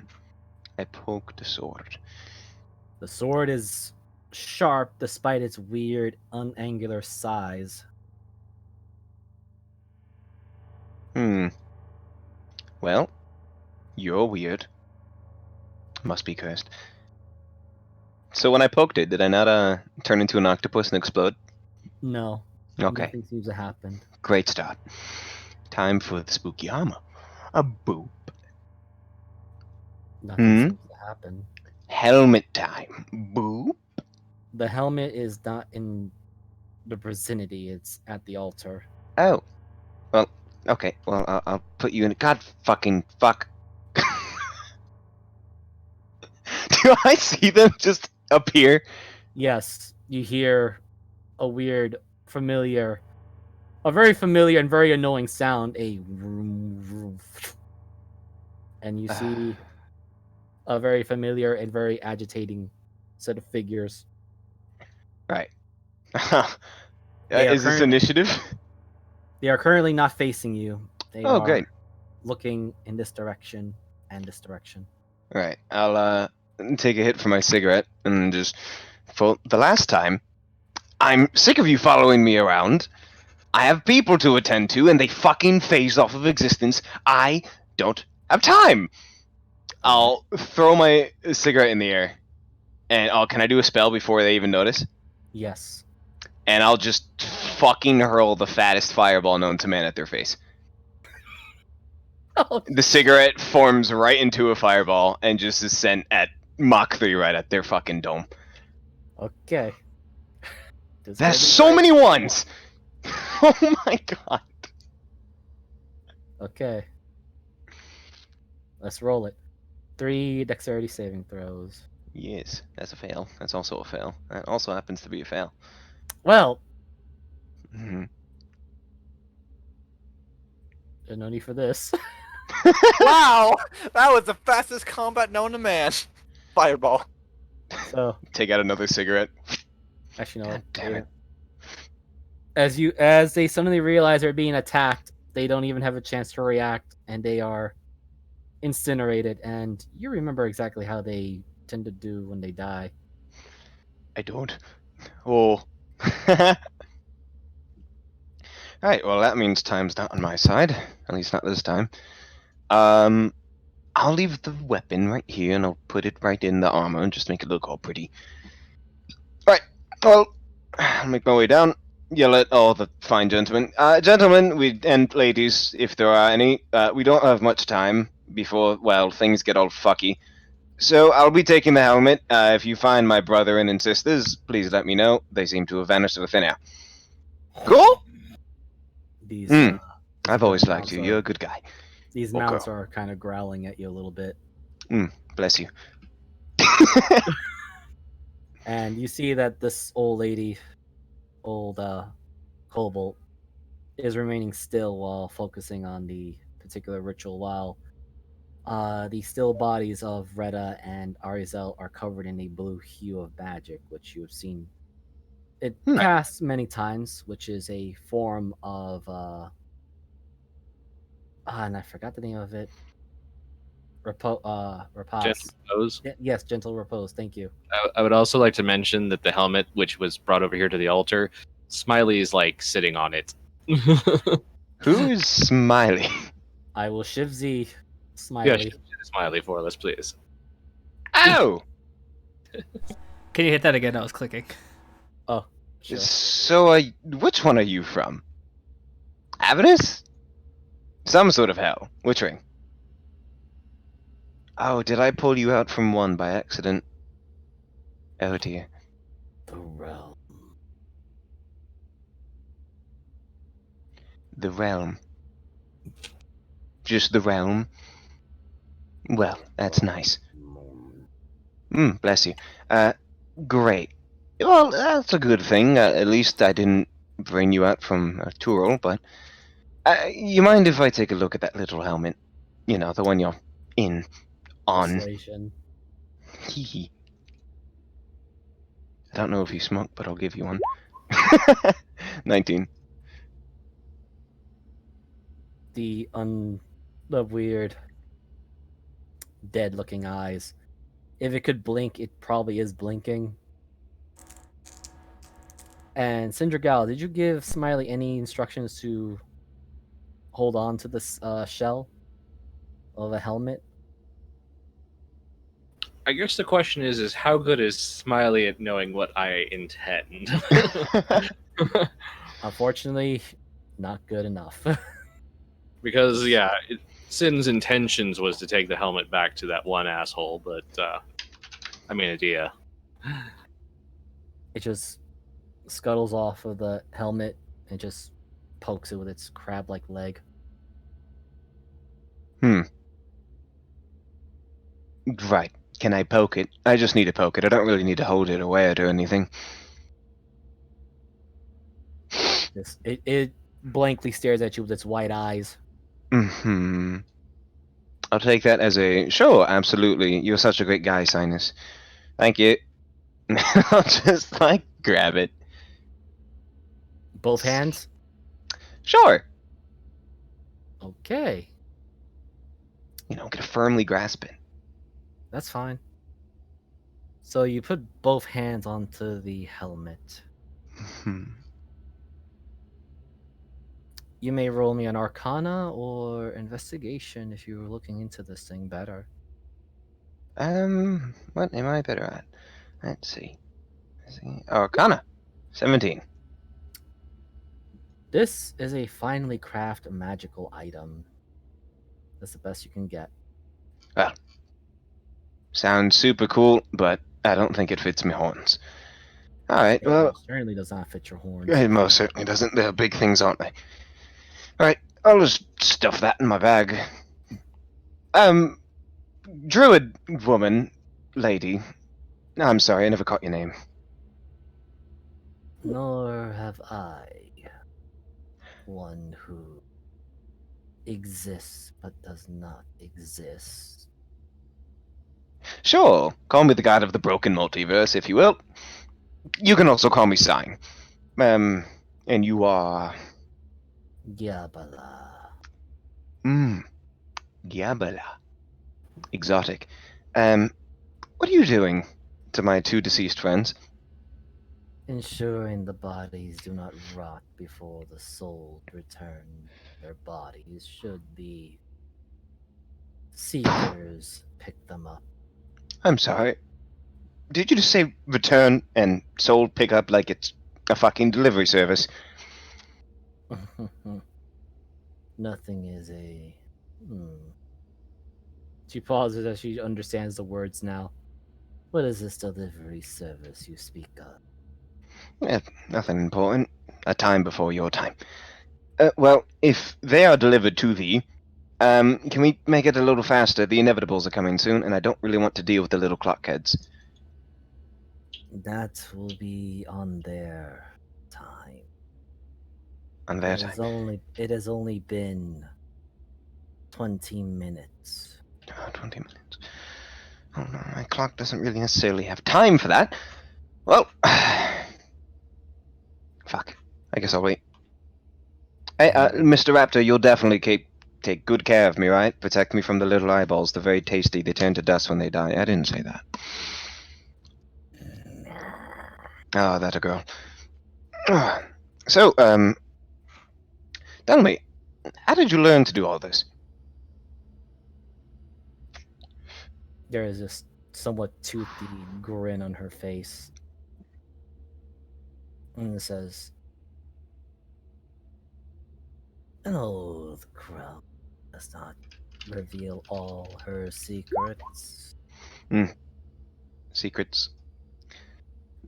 I poke the sword. The sword is sharp despite its weird, unangular size. Well, you're weird. Must be cursed. So when I poked it, did I not turn into an octopus and explode? No, Okay, nothing seems to happen. great start. Time for the spooky armor. A boop. Nothing seems to happen. Helmet time. Boop. The helmet is not in the vicinity, it's at the altar. Oh. Well, okay. Well, I'll put you in. God fucking fuck. Do I see them just appear? Yes, you hear a very familiar and very annoying sound, a vroom, vroom, and you see a very familiar and very agitating set of figures. Right. They are Is this initiative? They are currently not facing you. They Oh, are great. looking in this direction and this direction. Right. I'll take a hit for my cigarette and just for the last time. I'm sick of you following me around. I have people to attend to, and they fucking phase off of existence. I don't have time. I'll throw my cigarette in the air, and can I do a spell before they even notice? Yes. And I'll just fucking hurl the fattest fireball known to man at their face. The cigarette forms right into a fireball and just is sent at Mach 3 right at their fucking dome. Okay. There's so many ones! Oh my god. Okay. Let's roll it. 3 dexterity saving throws. Yes, that's a fail. That's also a fail. That also happens to be a fail. Well, Mm-hmm. there's no need for this. Wow, that was the fastest combat known to man. Fireball. So, Take out another cigarette. actually, no. God damn it. As they suddenly realize they're being attacked, they don't even have a chance to react, and they are incinerated. And you remember exactly how they tend to do when they die. I don't. Oh. Alright, well that means time's not on my side. At least not this time. I'll leave the weapon right here and I'll put it right in the armor and just make it look all pretty. Alright, well, I'll make my way down. Yell at all the fine gentlemen. Gentlemen, and ladies, if there are any, we don't have much time before, well, things get all fucky. So I'll be taking the helmet. If you find my brother and sisters, please let me know. They seem to have vanished to thin air. Cool? These, I've always liked mounts you. are- You're a good guy. These Or mounts girl. are kind of growling at you a little bit. Bless you. And you see that this old kobold, is remaining still while focusing on the particular ritual, while The still bodies of Retta and Arizel are covered in a blue hue of magic, which you have seen it Hmm. cast many times, which is a form of and I forgot the name of it. Gentle Repose. pose. Yes, gentle repose. Thank you. I would also like to mention that the helmet, which was brought over here to the altar, Smiley is like sitting on it. Who is Smiley? I will Shivzi Yeah, Smiley. Smiley for us, please. Oh! Can you hit that again? I was clicking. Oh, sure. So, which one are you from? Avernus? Some sort of hell. Which ring? Oh, did I pull you out from one by accident? Oh dear. The realm. The realm. Just the realm? Well, that's nice. Bless you. Great. Well, that's a good thing. At least I didn't bring you out from a Tyrol, but... you mind if I take a look at that little helmet? You know, the one you're on. Persuasion. Hee. I don't know if you smoke, but I'll give you one. 19. The weird dead looking eyes. If it could blink, it probably is blinking. And Cindergal, did you give Smiley any instructions to hold on to this shell of a helmet? I guess the question is how good is Smiley at knowing what I intend? Unfortunately, not good enough. Because yeah, Sin's intentions was to take the helmet back to that one asshole, but I mean, idea. It just scuttles off of the helmet and just pokes it with its crab-like leg. Right. Can I poke it? I just need to poke it. I don't really need to hold it or wear it or anything. It blankly stares at you with its white eyes. I'll take that as a sure, absolutely. You're such a great guy, Sinus. Thank you. I'll just grab it. Both hands? Sure. Okay. Gonna firmly grasp it. That's fine. So you put both hands onto the helmet. You may roll me an Arcana or Investigation if you were looking into this thing better. What am I better at? Let's see. Arcana. 17. This is a finely crafted magical item. That's the best you can get. Well, sounds super cool, but I don't think it fits my horns. Alright, well, It certainly does not fit your horns. it most certainly doesn't. They're big things, aren't they? Alright, I'll just stuff that in my bag. Druid woman, lady. I'm sorry, I never caught your name. Nor have I. One who exists but does not exist. Sure, call me the god of the broken multiverse, if you will. You can also call me Sign. And you are... Yabala. Yabala. Exotic. What are you doing to my two deceased friends? Ensuring the bodies do not rot before the soul return. Their bodies should be seekers pick them up. I'm sorry. Did you just say return and soul pick up like it's a fucking delivery service? Nothing is a... She pauses as she understands the words now. What is this delivery service you speak of? Nothing important. A time before your time. Well, if they are delivered to thee, can we make it a little faster? The inevitables are coming soon, and I don't really want to deal with the little clockheads. That will be on their time. On their time. It has only been 20 minutes. 20 minutes. Oh no, my clock doesn't really necessarily have time for that. Well, fuck. I guess I'll wait. Hey, Mr. Raptor, you'll definitely take good care of me, right? Protect me from the little eyeballs. They're very tasty. They turn to dust when they die. I didn't say that. Oh, that a girl. So, tell me, how did you learn to do all this? There is this somewhat toothy grin on her face. And it says, an old crow does not reveal all her secrets. Secrets.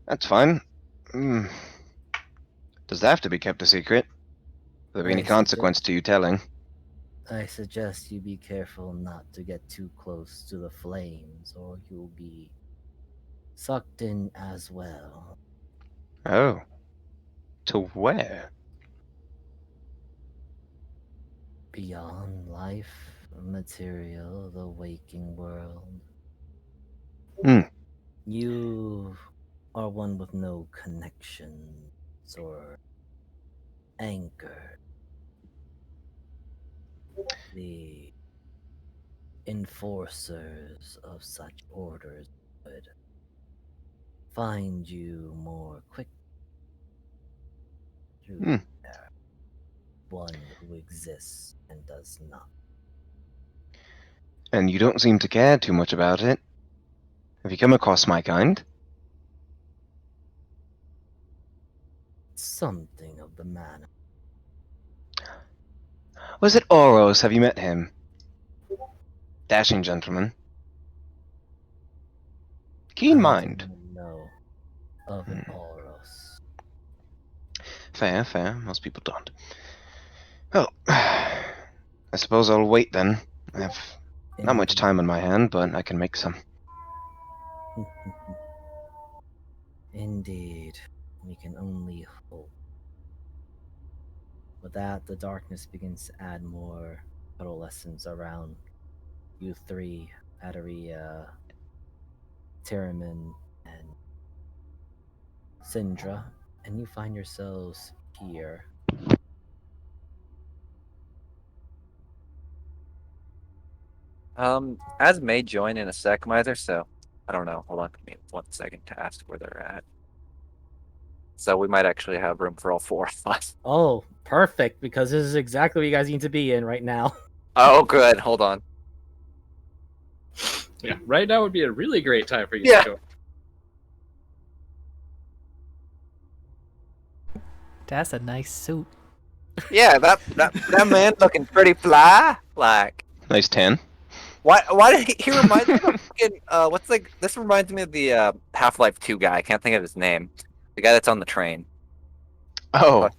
That's fine. Does that have to be kept a secret? Will there be any consequence to you telling? I suggest you be careful not to get too close to the flames, or you'll be sucked in as well. Oh. To where? Beyond life, material, the waking world. You are one with no connections or anchor. The enforcers of such orders would find you more quick through one who exists and does not. And you don't seem to care too much about it. Have you come across my kind? Something of the manner. Was it Oros? Have you met him? Dashing gentleman. Keen mind. I don't know of an Oros. Fair, fair. Most people don't. Well, I suppose I'll wait then. I have not much time on my hand, but I can make some. Indeed, we can only hope. With that, the darkness begins to add more adolescents around you three, Adaria, Tiraman, and Sindra, and you find yourselves here. As may join in a sec, Miser, so I don't know. Hold on, give me 1 second to ask where they're at. So we might actually have room for all four of us. Oh, perfect, because this is exactly what you guys need to be in right now. Oh, good. Hold on. Yeah, right now would be a really great time for you Yeah. to join. That's a nice suit. Yeah, that man looking pretty fly. Like, Nice tan. why did he reminds me of fucking, this reminds me of the Half-Life 2 guy. I can't think of his name. The guy that's on the train. Oh,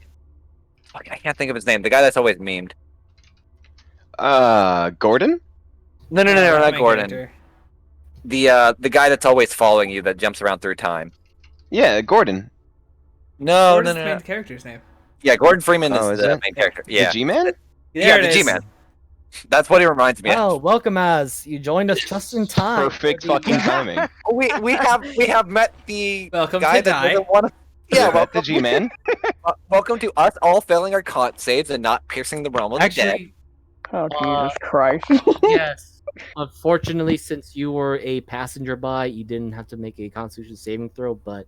Fuck, I can't think of his name. The guy that's always memed. Gordon? No, That's not my Gordon. character. The guy that's always following you that jumps around through time. Yeah, Gordon. No, What is the main character's name? Yeah, Gordon Freeman Oh, is is the it? main character. The Yeah. G-Man? There The it is. G-Man. That's what he reminds me of. Oh, welcome, Az. You joined us just in time. Perfect for the, fucking timing. We have met the Welcome guy to that Die. doesn't want to. Yeah, Met the G-Man. welcome to us all failing our con saves and not piercing the realm of the dead. Actually, Oh, Jesus Christ. yes. Unfortunately, since you were a passenger by, you didn't have to make a Constitution saving throw, but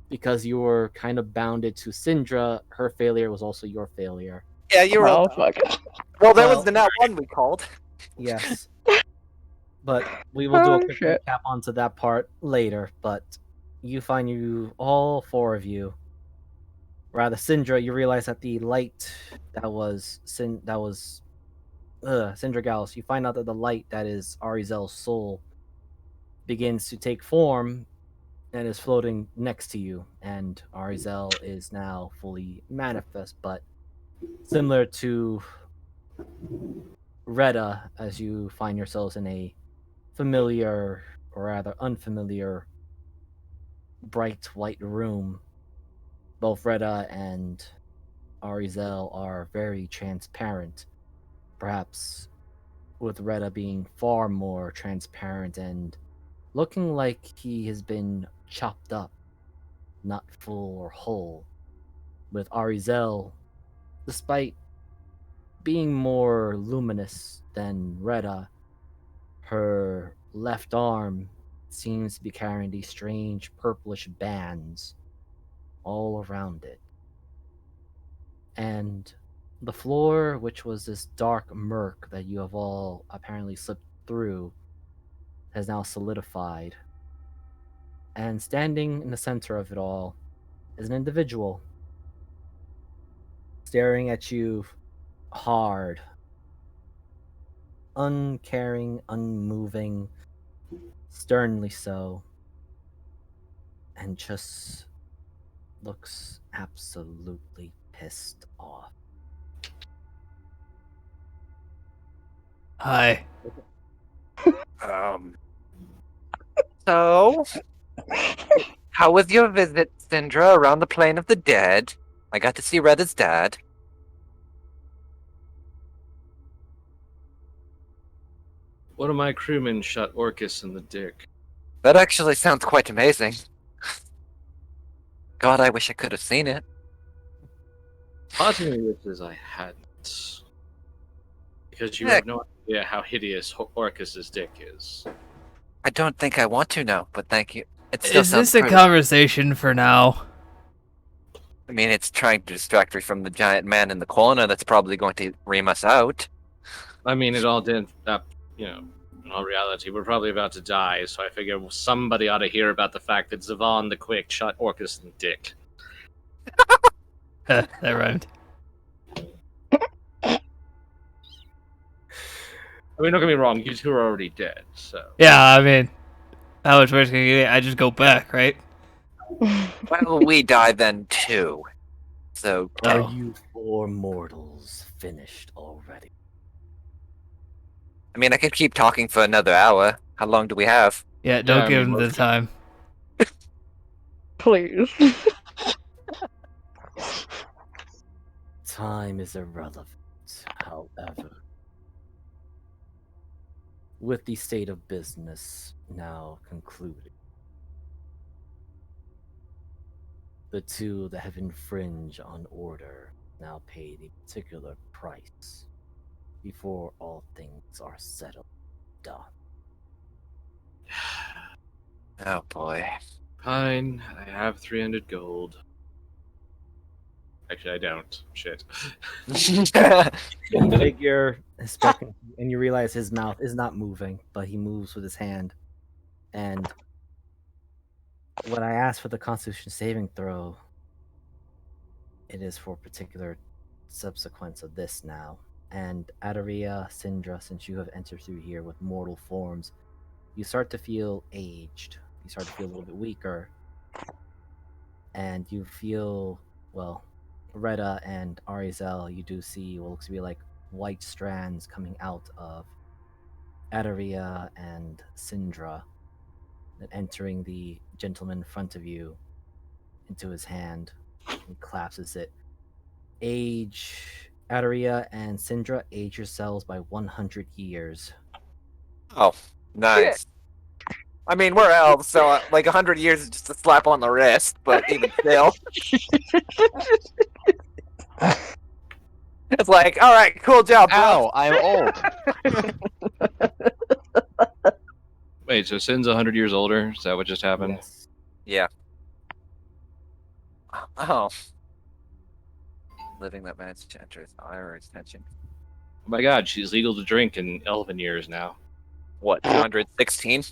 because you were kind of bounded to Syndra, her failure was also your failure. Yeah, you were. Oh, fuck. Well, there Well- was the nat one we called. Yes. But we will do a Oh, quick shit. recap onto that part later. But you find all four of you, rather Syndra, you realize that the light that was Syndra Gallus, you find out that the light that is Arizel's soul begins to take form and is floating next to you, and Arizel is now fully manifest, but similar to Retta, as you find yourselves in a familiar, or rather unfamiliar, bright white room. Both Retta and Arizel are very transparent, perhaps with Retta being far more transparent and looking like he has been chopped up, not full or whole. With Arizel, despite being more luminous than Retta, her left arm seems to be carrying these strange purplish bands all around it. And the floor, which was this dark murk that you have all apparently slipped through, has now solidified. And standing in the center of it all is an individual, staring at you hard, uncaring, unmoving, sternly so, and just looks absolutely pissed off. Hi. So, how was your visit, Syndra, around the plane of the dead? I got to see Retta's dad. One of my crewmen shot Orcus in the dick. That actually sounds quite amazing. God, I wish I could have seen it. Part of me wishes I hadn't. Because you Heck. have no idea how hideous Orcus's dick is. I don't think I want to know, but thank you. It still Is sounds this a pretty. conversation for now? I mean, it's trying to distract me from the giant man in the corner that's probably going to ream us out. I mean, it all did up, in all reality, we're probably about to die, so I figure somebody ought to hear about the fact that Zavon the Quick shot Orcus in the dick. That rhymed. I mean, don't get me wrong, you two are already dead, so... Yeah, I mean, how much worse can you get? I just go back, right? Well, we die then too. So, Are Oh. you four mortals finished already? I mean, I could keep talking for another hour. How long do we have? Yeah, don't I give mean, him the most- time. Please. Time is irrelevant, however. With the state of business now concluded, the two that have infringed on order now pay the particular price before all things are settled done. Oh boy. Fine, I have 300 gold. Actually, I don't. Shit. The figure is spoken, and you realize his mouth is not moving, but he moves with his hand. And when I ask for the Constitution saving throw, it is for a particular subsequence of this now. And Adaria, Syndra, since you have entered through here with mortal forms, you start to feel aged. You start to feel a little bit weaker. And you feel, well, Retta and Arizel, you do see what looks to be like white strands coming out of Adaria and Syndra, and entering the gentleman in front of you into his hand. He collapses it. Age Adaria and Syndra, age yourselves by 100 years. Oh, nice. I mean, we're elves, so like 100 years is just a slap on the wrist, but even still. It's like, alright, cool job, bro. Ow, I'm old. Wait, so Sin's 100 years older? Is that what just happened? Yes. Yeah. Oh. Living that man's enchantress, ire attention. Oh my god, she's legal to drink in elven years now. What, 216?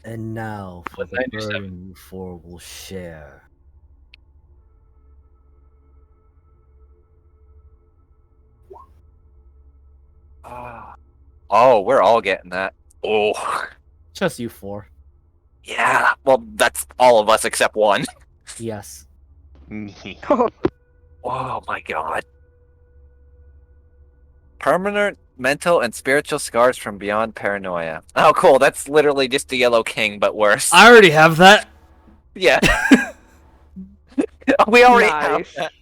And now for the 197. burden you four will share. Oh, we're all getting that. Oh. Just you four. Yeah, well, that's all of us except one. Yes. Oh my god. Permanent mental and spiritual scars from beyond paranoia. Oh, cool. That's literally just the Yellow King, but worse. I already have that. Yeah. We already Nice. have that.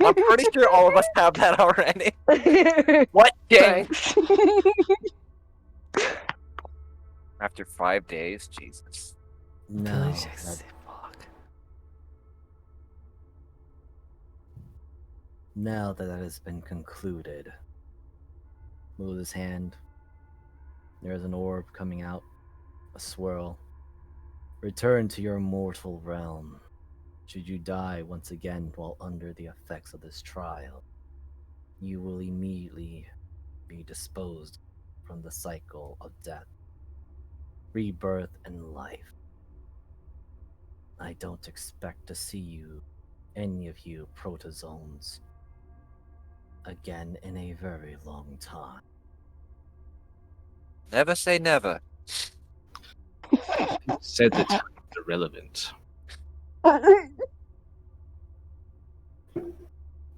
I'm pretty sure all of us have that already. What king? Thanks. After 5 days, Jesus. No, Village that- exit block. now that that has been concluded, move his hand. There's an orb coming out, a swirl. Return to your mortal realm. Should you die once again while under the effects of this trial, you will immediately be disposed from the cycle of death, rebirth, and life. I don't expect to see you, any of you protozoans, again in a very long time. Never say never. Said the time is irrelevant.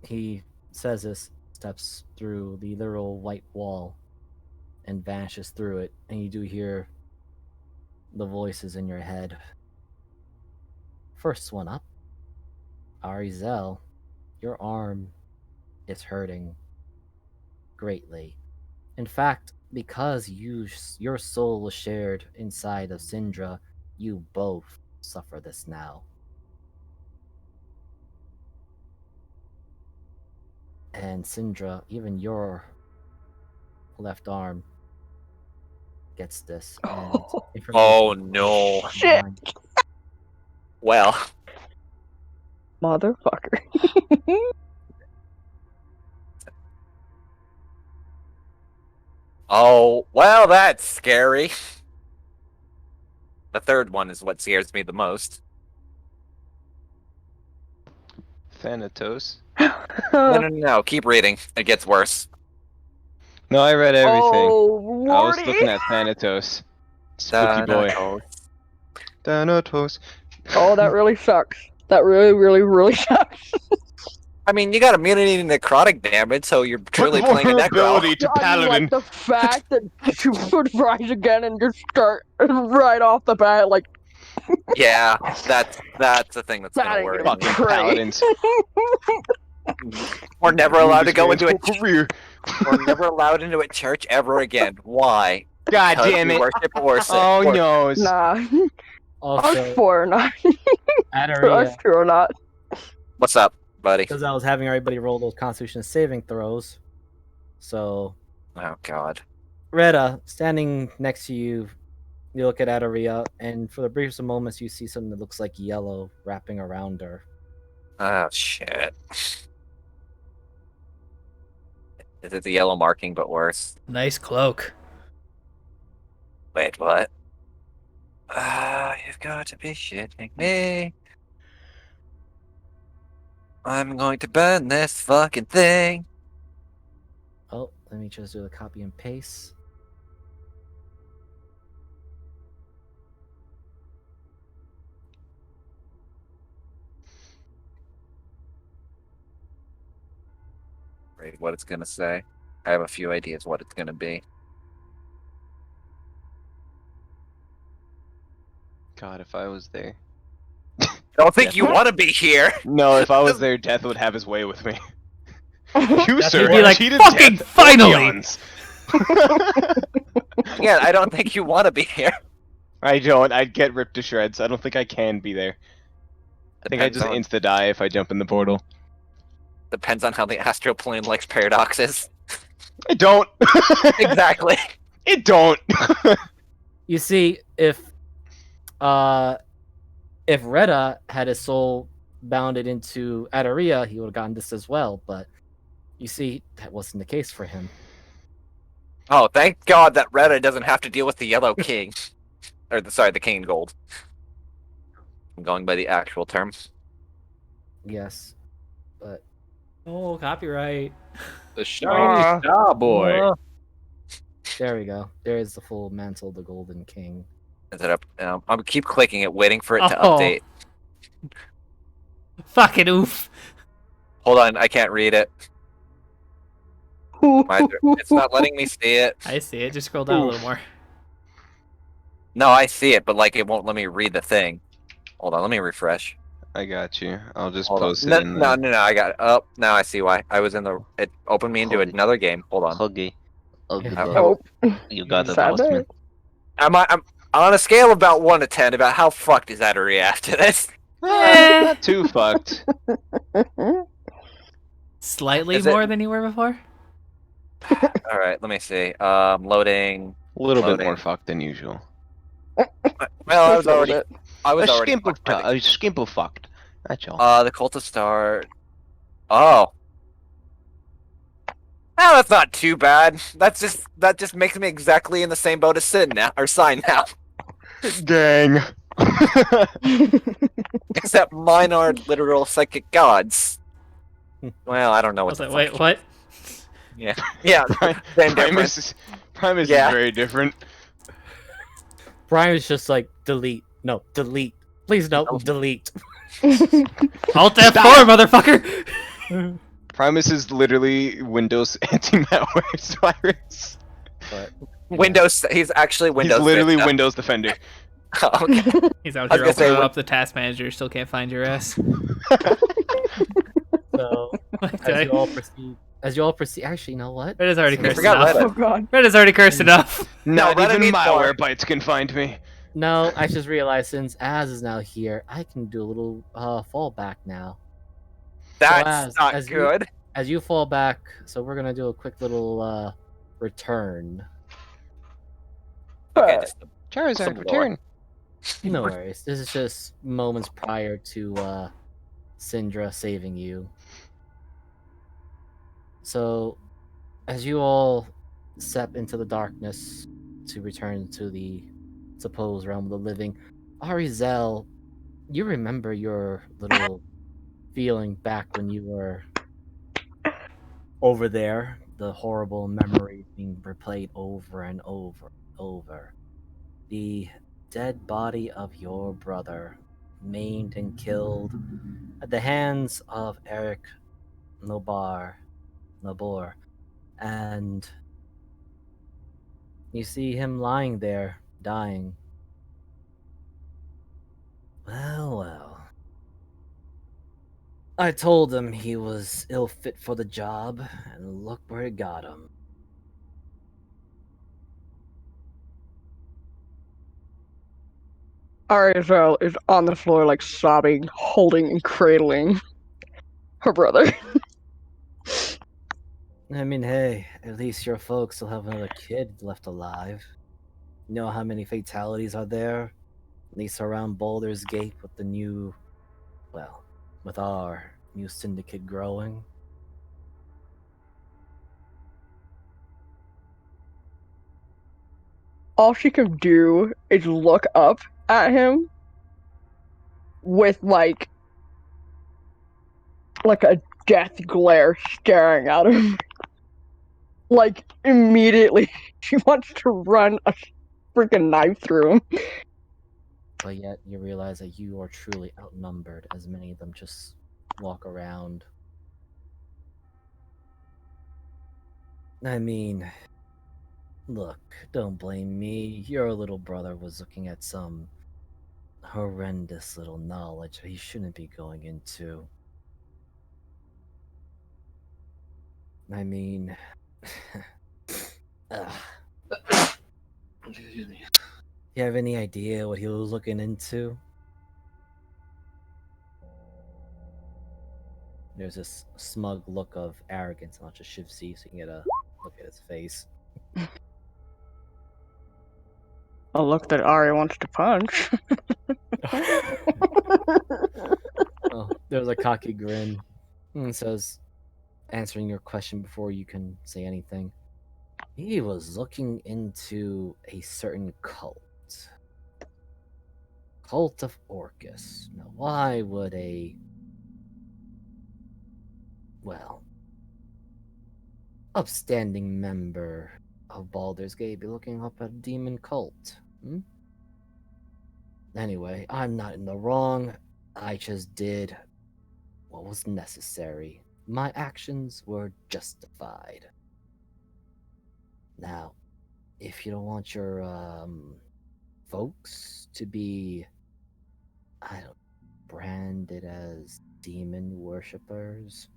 He says this, steps through the literal white wall, and vanishes through it, and you do hear the voices in your head. First one up, Arizel, your arm is hurting greatly. In fact, because your soul was shared inside of Syndra, you both suffer this now. And Syndra, even your left arm gets this. And Oh no. Shit. Well, Motherfucker. oh, well, that's scary. The third one is what scares me the most. Thanatos. No, keep reading. It gets worse. No, I read everything. Oh, I was Lordy. looking at Thanatos. Spooky boy. Thanatos. Oh, that really sucks. That really, really, really sucks. I mean, you got immunity to necrotic damage, so you're truly playing a necro. Vulnerability to I mean, paladin. like the fact that you would rise again and just start right off the bat, like Yeah, that's the thing that's that gonna ain't work. gonna Fucking pray. paladins. We're never allowed to go into a career. we're never allowed into a church ever again. Why? God Because damn we it. worship Orsa. Oh no. Nah, us Also, four or not. For us Adaria, two or not. What's up, buddy? because I was having everybody roll those Constitution saving throws. So, Oh God. Retta, standing next to you, you look at Adaria, and for the briefest of moments, you see something that looks like yellow wrapping around her. Oh shit. Is it the yellow marking but worse? Nice cloak. Wait, what? You've got to be shitting me. I'm going to burn this fucking thing. Oh, let me just do the copy and paste. Read what it's gonna say. I have a few ideas what it's gonna be. God, if I was there. I don't think you want to be here. No, if I was there, Death would have his way with me. You, Death sir, would be have like, cheated "Fucking Death finally!" eons." Yeah, I don't think you want to be here. I don't. I'd get ripped to shreds. I don't think I can be there. I think I just insta-die if I jump in the portal. Depends on how the astral plane likes paradoxes. I don't. Exactly. It don't. You see, if Retta had his soul bounded into Adaria, he would have gotten this as well, but you see, that wasn't the case for him. Oh, thank God that Retta doesn't have to deal with the Yellow King. Sorry, the King in Gold. I'm going by the actual term. Yes, but Oh, copyright. The shiny star boy. there we go. There is the full mantle of the Golden King. Is it up? I'm gonna keep clicking it, waiting for it to Oh. update. Fucking oof. Hold on, I can't read it. It's not letting me see it. I see it. Just scroll down a little more. No, I see it, but like it won't let me read the thing. Hold on, let me refresh. I got you. I'll just Hold on. post it No, in no, I got it. Oh, now I see why. I was in the. It opened me into Hold it. another game. Hold on. Huggy. of the Yeah. boat. Nope. You got it, Sad Postman. I'm on a scale of about 1 to 10. About how fucked is that to react to this? Not too fucked. Slightly Is it- more than you were before. All right, let me see. Loading. A little bit Loading. more fucked than usual. Well, I Just was a little already. bit. I was A already. skimp of fucked by the- a skimp of fucked. That's all. The cult of start. Oh. Oh, that's not too bad. That just makes me exactly in the same boat as Sin now, or Sign now. Gang. Except mine are literal psychic gods. Well, I don't know I what was the like, fuck. wait, what? Yeah, yeah. Same difference. Primus Yeah. is very different. Brian is just like delete. No, delete. Please no, No. delete. Alt F4, Stop. motherfucker. Primus is literally Windows anti-malware virus. But Windows. He's actually Windows. He's literally Vista. Windows Defender. Okay. He's out I was here gonna say, opening up the task manager. Still can't find your ass. so as you all proceed, actually, you know what? Red is already So- cursed forgot enough. Reddit. Oh god. Red is already cursed enough. Not Reddit even needs more. malware can find me. No, I just realized since Az is now here, I can do a little fallback now. That's not as good. As you fall back, so we're gonna do a quick little return. Okay, just Charizard, Some return. No worries. This is just moments prior to Syndra saving you. So, as you all step into the darkness to return to the supposed realm of the living, Arizel, you remember your little feeling back when you were over there, the horrible memory being replayed over and over and over. The dead body of your brother, maimed and killed at the hands of Eric Nobor, and you see him lying there, dying. Well, well. I told him he was ill fit for the job, and look where it got him. Arizel is on the floor, like sobbing, holding and cradling her brother. I mean, hey, at least your folks still have another kid left alive. You know how many fatalities are there? At least around Baldur's Gate with the new, well, with our new syndicate growing. All she can do is look up at him with like a death glare staring at him. Like immediately she wants to run a freaking knife through him. But yet you realize that you are truly outnumbered, as many of them just walk around. I mean, look, don't blame me. Your little brother was looking at some horrendous little knowledge that he shouldn't be going into. I mean, ugh. Excuse me. You have any idea what he was looking into? There's this smug look of arrogance, and I'll just shift C so you can get a look at his face. A look that Ari wants to punch. Oh, there's a cocky grin. And says, answering your question before you can say anything. He was looking into a certain cult. Cult of Orcus. Now, why would a... well... upstanding member of Baldur's Gate be looking up at a demon cult? Anyway, I'm not in the wrong. I just did what was necessary. My actions were justified. Now, if you don't want your folks to be, I don't, branded as demon worshippers,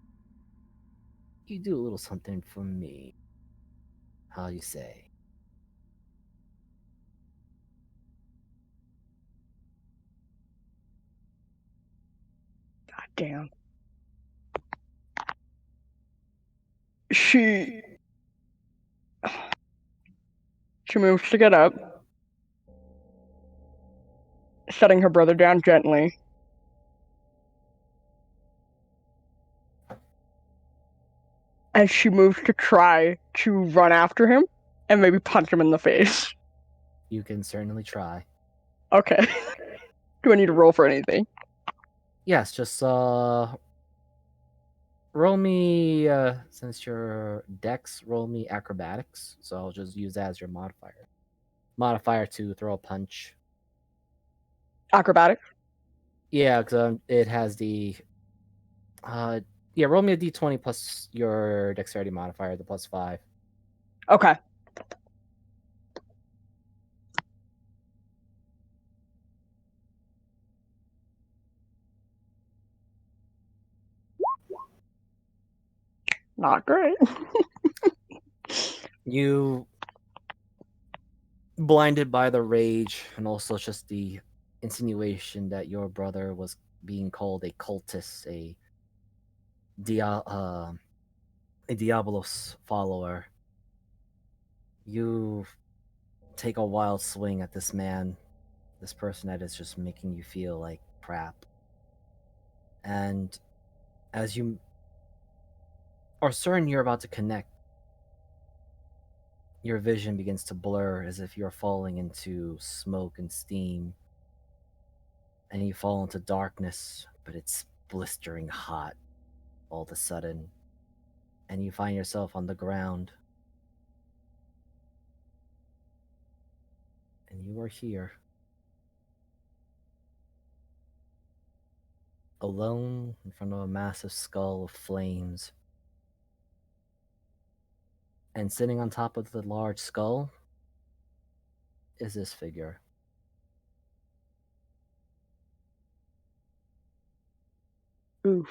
you do a little something for me. How you say? God damn. She moves to get up, setting her brother down gently. And she moves to try to run after him and maybe punch him in the face. You can certainly try. Okay. Do I need to roll for anything? Yes, just roll me since your dex, roll me acrobatics. So I'll just use that as your modifier. Modifier to throw a punch. Acrobatic? Yeah, because it has the yeah, roll me a d20 plus your dexterity modifier, the +5. Okay. Not great. You, blinded by the rage and also just the insinuation that your brother was being called a cultist, a Diabolos follower, you take a wild swing at this man, this person that is just making you feel like crap. And as you are certain you're about to connect, your vision begins to blur as if you're falling into smoke and steam. And you fall into darkness, but it's blistering hot all of a sudden. And you find yourself on the ground. And you are here. Alone in front of a massive skull of flames. And sitting on top of the large skull is this figure. Oof.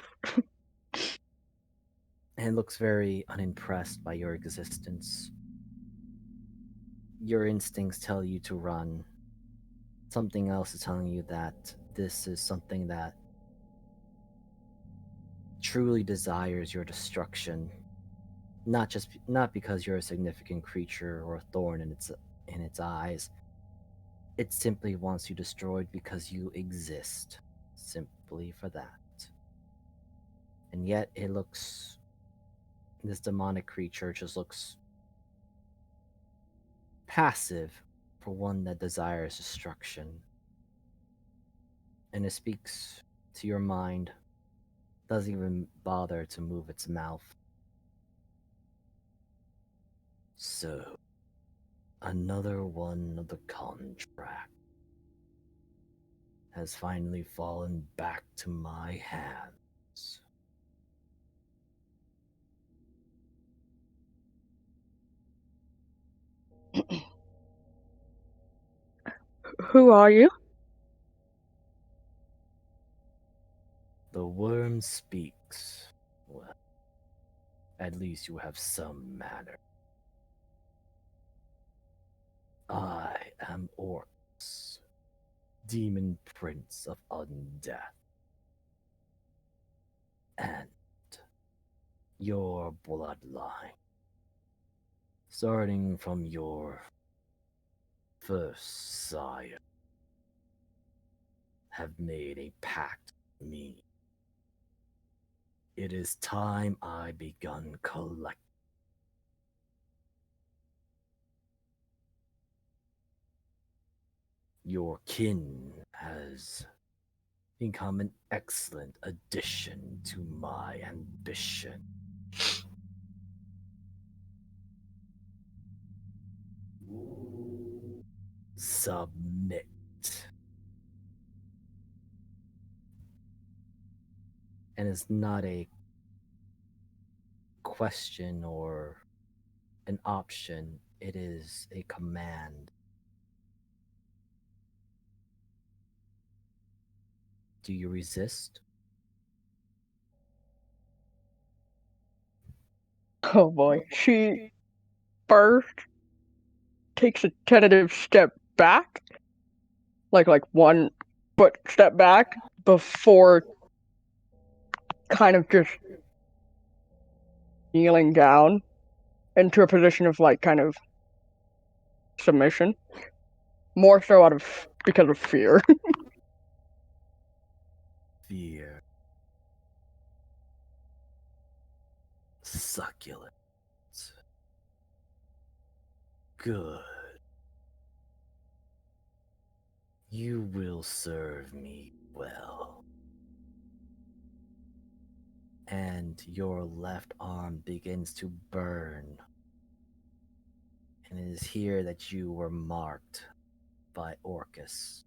And looks very unimpressed by your existence. Your instincts tell you to run. Something else is telling you that this is something that truly desires your destruction. Not because you're a significant creature or a thorn in its eyes. It simply wants you destroyed because you exist. Simply for that. And yet this demonic creature just looks passive for one that desires destruction. And it speaks to your mind, doesn't even bother to move its mouth. So, another one of the contract has finally fallen back to my hands. Who are you? The worm speaks. Well, at least you have some manner. I am Orcs, demon prince of undeath. And your bloodline, starting from your first sire, have made a pact with me. It is time I begun collecting. Your kin has become an excellent addition to my ambition. Submit. And it's not a question or an option, it is a command. Do you resist? Oh boy. She first takes a tentative step back, like 1 foot step back, before kind of just kneeling down into a position of like kind of submission. More so because of fear. Fear. Succulent. Good. You will serve me well. And your left arm begins to burn. And it is here that you were marked by Orcus.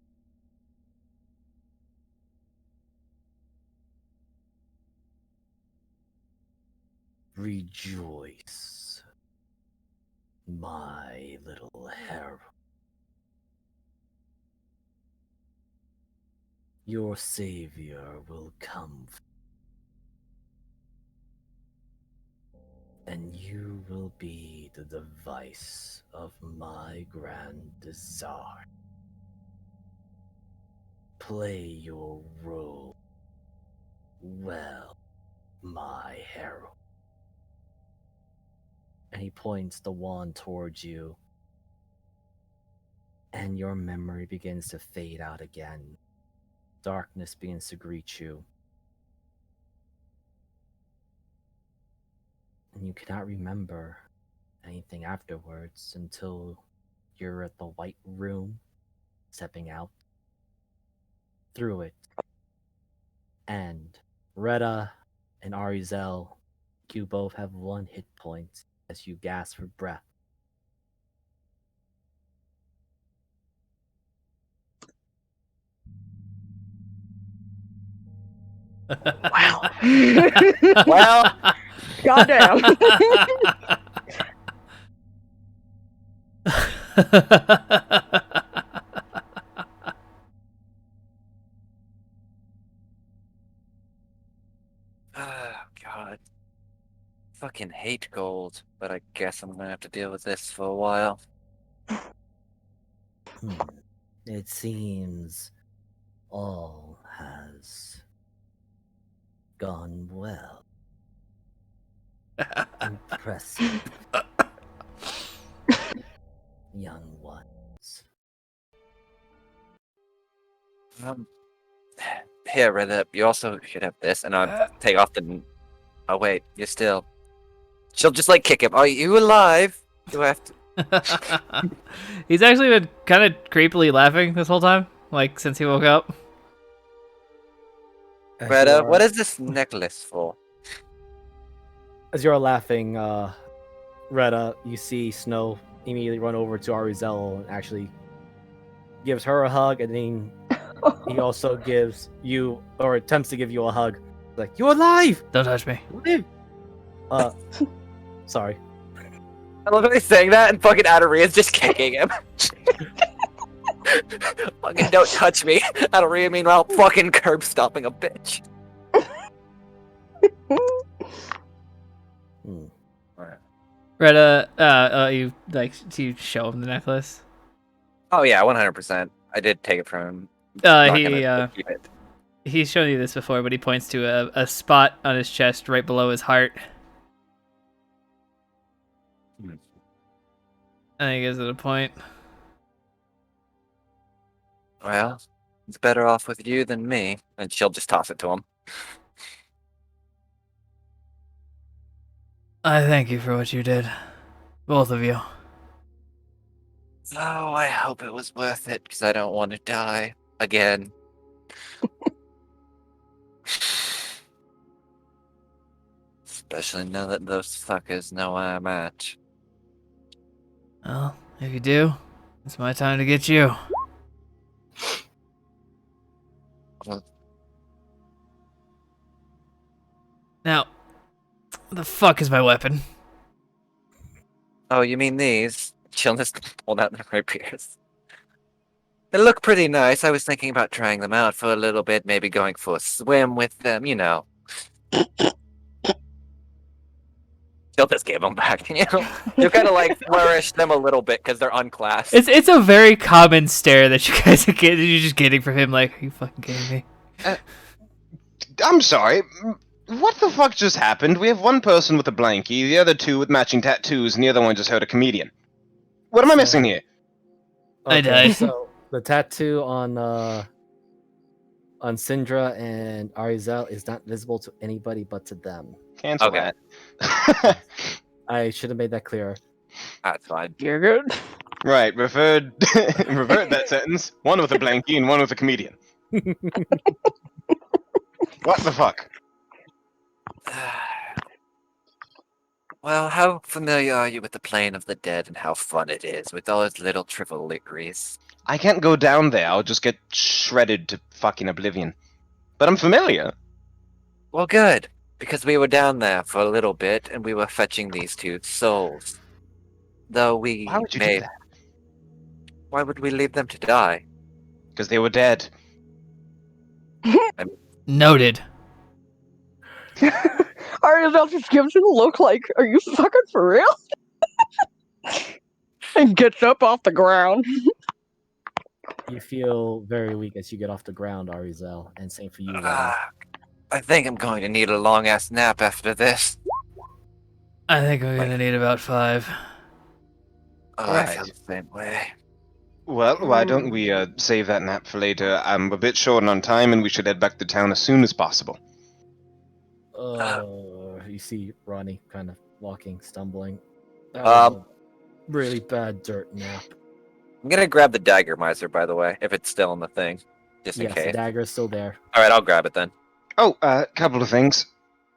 Rejoice, my little hero. Your savior will come, and you will be the device of my grand desire. Play your role well, my hero. And he points the wand towards you, and your memory begins to fade out again. Darkness begins to greet you, and you cannot remember anything afterwards until you're at the white room, stepping out through it. And Retta and Arizel, you both have 1 hit point as you gasp for breath. Wow. Well, Goddamn. oh god. Fucking hate gold, but I guess I'm gonna have to deal with this for a while. It seems all has gone well. Impressive, young ones. Here, Red, you also should have this, and I'll take off the. Oh wait, you're still. She'll just like kick him. Are you alive? Do I have to? He's actually been kind of creepily laughing this whole time, like since he woke up. Red, what is this necklace for? As you're laughing, Retta, you see Snow immediately run over to Arizel and actually gives her a hug, and then he also gives you, or attempts to give you a hug. Like, you're alive! Don't touch me. You live! Sorry. I love how he's saying that, and fucking Adoria's just kicking him. Fucking don't touch me. Adoria, meanwhile, fucking curb stomping a bitch. Retta, you like to show him the necklace? Oh yeah, 100%. I did take it from him. Not He gonna keep it. he's shown you this before, but he points to a spot on his chest right below his heart. And he gives it a point. Well, it's better off with you than me. And she'll just toss it to him. I thank you for what you did, both of you. Oh, I hope it was worth it, because I don't want to die again. Especially now that those fuckers know where I'm at. Well, if you do, it's my time to get you. Well, Now, what the fuck is my weapon? oh, you mean these? She'll just hold out their rapiers. They look pretty nice. I was thinking about trying them out for a little bit, maybe going for a swim with them, you know. She'll just give them back. You kind of like flourish them a little bit because they're unclassed. It's a very common stare that you guys are getting. You're just getting from him. Like, are you fucking kidding me? I'm sorry. What the fuck just happened? We have one person with a blankie, the other two with matching tattoos, and the other one just heard a comedian. What am I missing here? I died. So the tattoo on Syndra and Arizel is not visible to anybody but to them. Cancel Okay. that. I should have made that clearer. That's fine. You're good. Right, revert that sentence. One with a blankie and one with a comedian. What the fuck? Well, how familiar are you with the plane of the dead and how fun it is with all its little trifolicaries? I can't go down there. I'll just get shredded to fucking oblivion. But I'm familiar. Well, good, because we were down there for a little bit and we were fetching these two souls. Though we Why would you may... do that? Why would we leave them to die? Because they were dead. Noted. Ariel just gives him a look like, are you fucking for real? And gets up off the ground. You feel very weak as you get off the ground, Arizel, and same for you, Lenny. I think I'm going to need a long-ass nap after this. I think we're gonna need about 5. Oh, I Right. feel the same way. Well, why don't we save that nap for later? I'm a bit short on time, and we should head back to town as soon as possible. You see Ronnie kind of walking, stumbling. That was a really bad dirt nap. I'm gonna grab the dagger miser, by the way, if it's still in the thing, just in Yes, the case. dagger's still there. All right, I'll grab it then. Oh, couple of things.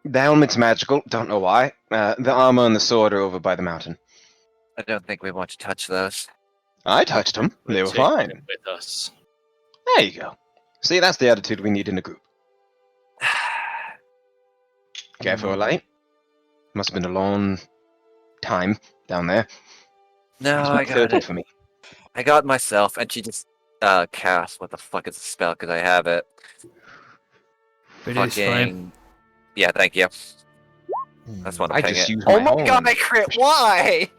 The helmet's magical, don't know why. The armor and the sword are over by the mountain. I don't think we want to touch those. I touched them. They were Take fine. them with us. There you go. See, that's the attitude we need in a group. Care for a light? Must have been a long time down there. No, It's I not got 30 it. for me. I got myself, and she just cast what the fuck is the spell because I have it. Reduce flame. Yeah, thank you. That's one to I ping just it. used Oh my my god, own. I crit! Why?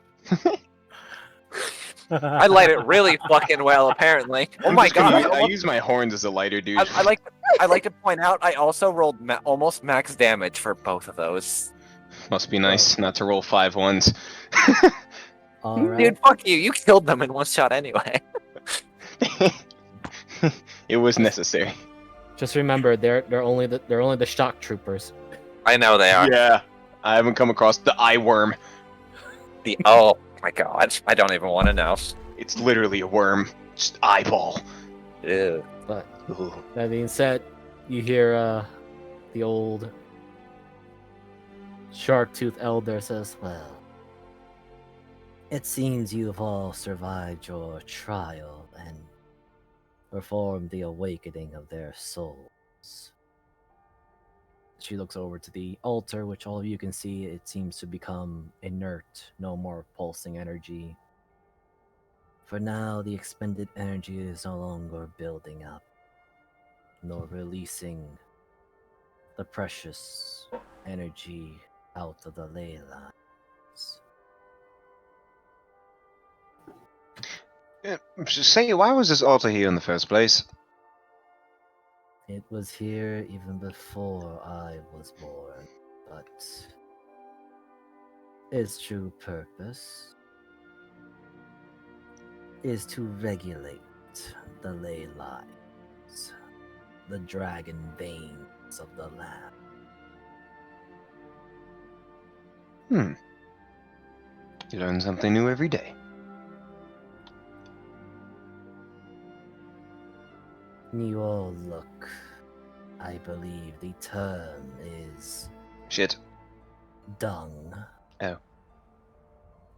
I light it really fucking well, apparently. Oh I'm my just gonna god! I use my horns as a lighter, dude. I like to point out I also rolled almost max damage for both of those. Must be nice not to roll 5 ones. All right. Dude, fuck you! You killed them in one shot anyway. It was necessary. Just remember, they're only the shock troopers. I know they are. Yeah, I haven't come across the eye worm. Oh my god, I don't even want to know. It's literally a worm, just eyeball. Ew. But Ooh. that being said, you hear the old shark-toothed elder says, "Well, it seems you've all survived your trial and performed the awakening of their souls." She looks over to the altar, which all of you can see. It seems to become inert, no more pulsing energy. For now, the expended energy is no longer building up, nor releasing the precious energy out of the ley lines. Say, why was this altar here in the first place? It was here even before I was born, but its true purpose is to regulate the ley lines, the dragon veins of the land. You learn something new every day. You all look. I believe the term is Shit. dung.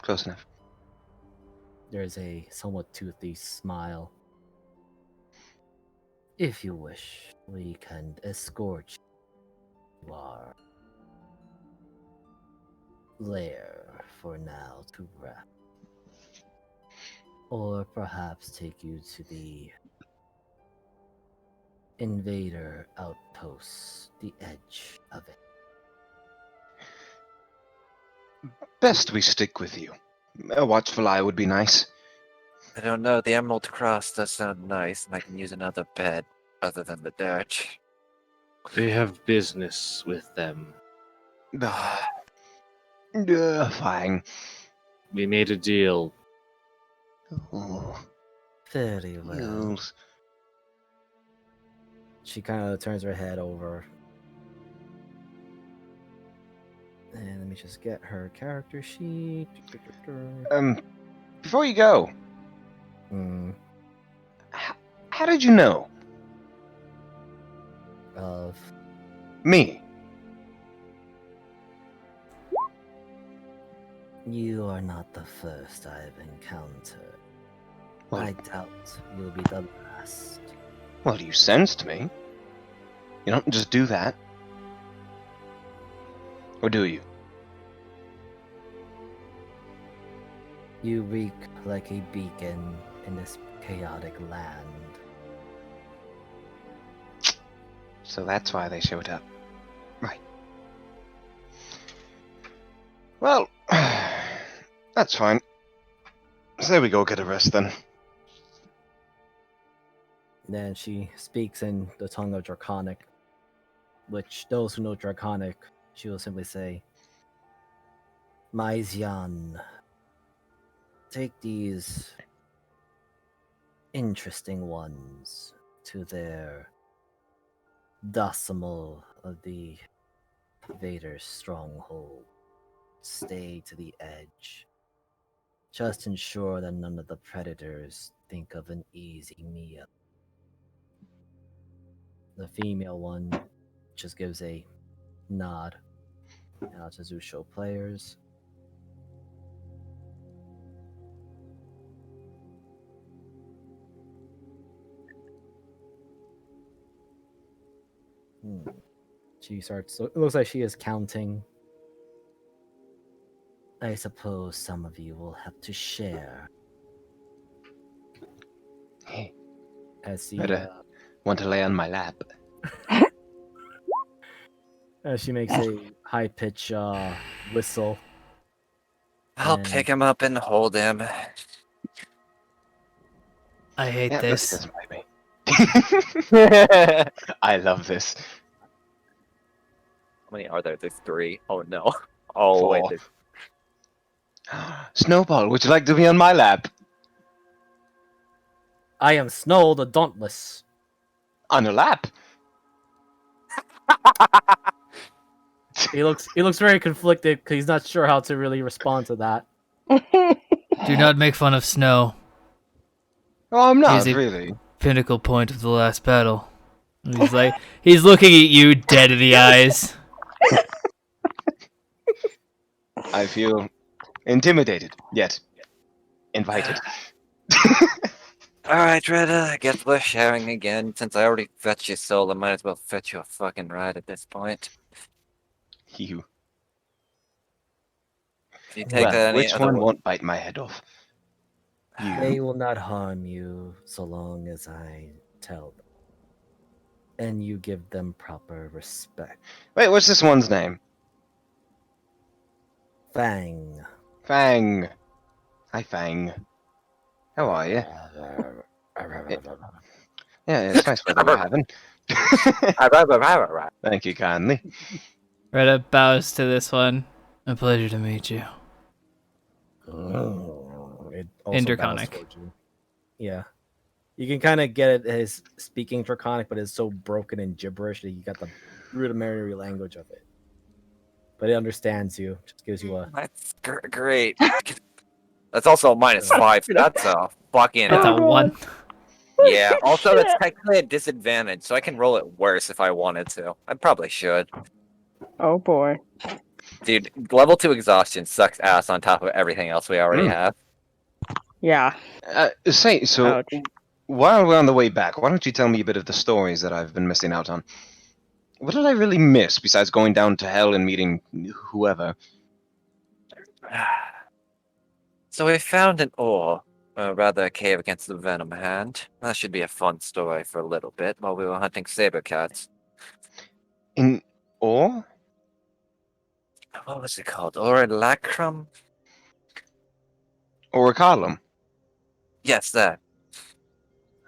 Close enough. There's a somewhat toothy smile. If you wish, we can escort you to our lair for now to rest. Or perhaps take you to the invader outpost, the edge of it. Best we stick with you. A watchful eye would be nice. I don't know. The Emerald Cross does sound nice, and I can use another bed other than the dirt. We have business with them. Fine. We made a deal. Oh, Very well. yes. She kind of turns her head over. And let me just get her character sheet. Before you go, Hmm. how did you know? Of Me. you are not the first I've encountered. Well, I doubt you'll be the last. well, you sensed me. You don't just do that. Or do you? You reek like a beacon in this chaotic land. So that's why they showed up. Right. Well, that's fine. So there we go, get a rest then. Then she speaks in the tongue of Draconic, which those who know Draconic, she will simply say, Maizian, take these interesting ones to their decimal of the Vader's stronghold. Stay to the edge. Just ensure that none of the predators think of an easy meal. The female one just gives a nod out to Zusho players. She starts. It looks like she is counting. I suppose some of you will have to share. Hey, As she better want to lay on my lap. as she makes a high pitch whistle. I'll And- pick him up and hold him. I hate Yeah, this. doesn't bite me. I love this. How many are there? There's 3. Oh no. Oh 4. wait, there's... Snowball, would you like to be on my lap? I am Snow the Dauntless. On your lap? He looks very conflicted because he's not sure how to really respond to that. Do not make fun of Snow. Oh, I'm not, He's a- really. Pinnacle point of the last battle. And he's like, he's looking at you dead in the eyes. I feel intimidated, yet invited. Alright, Retta, I guess we're sharing again. Since I already fetched your soul, I might as well fetch you a fucking ride at this point. You. If you take Well, any which other one won't bite my head off? They You. will not harm you so long as I tell them. And you give them proper respect. Wait, what's this one's name? Fang. Fang. Hi, Fang. How are you? Yeah, it's nice weather we're having. Thank you kindly. Retta bows to this one. A pleasure to meet you. It In also bows Draconic. towards you. Yeah. You can kind of get it as speaking Draconic, but it's so broken and gibberish that you got the rudimentary language of it. But it understands you. Just gives you a. That's great. That's also a -5. That's a fucking... That's a God. 1. Yeah, also that's Shit. technically a disadvantage, so I can roll it worse if I wanted to. I probably should. Oh boy. Dude, level 2 exhaustion sucks ass on top of everything else we already have. Yeah. So Ouch. while we're on the way back, why don't you tell me a bit of the stories that I've been missing out on? What did I really miss besides going down to hell and meeting whoever? So we found an ore, or rather a cave against the Venom Hand. That should be a fun story for a little bit while we were hunting saber cats. In ore? What was it called? Orelacrum? Or a column. Yes, that.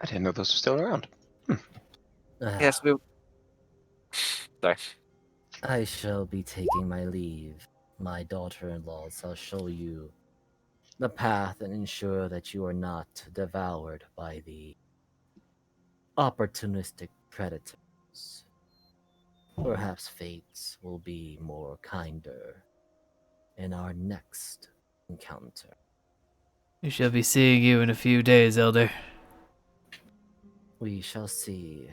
I didn't know those were still around. Yes, we. Sorry. I shall be taking my leave. My daughter-in-law shall show you the path and ensure that you are not devoured by the opportunistic predators. Perhaps fates will be more kinder in our next encounter. We shall be seeing you in a few days, Elder. We shall see.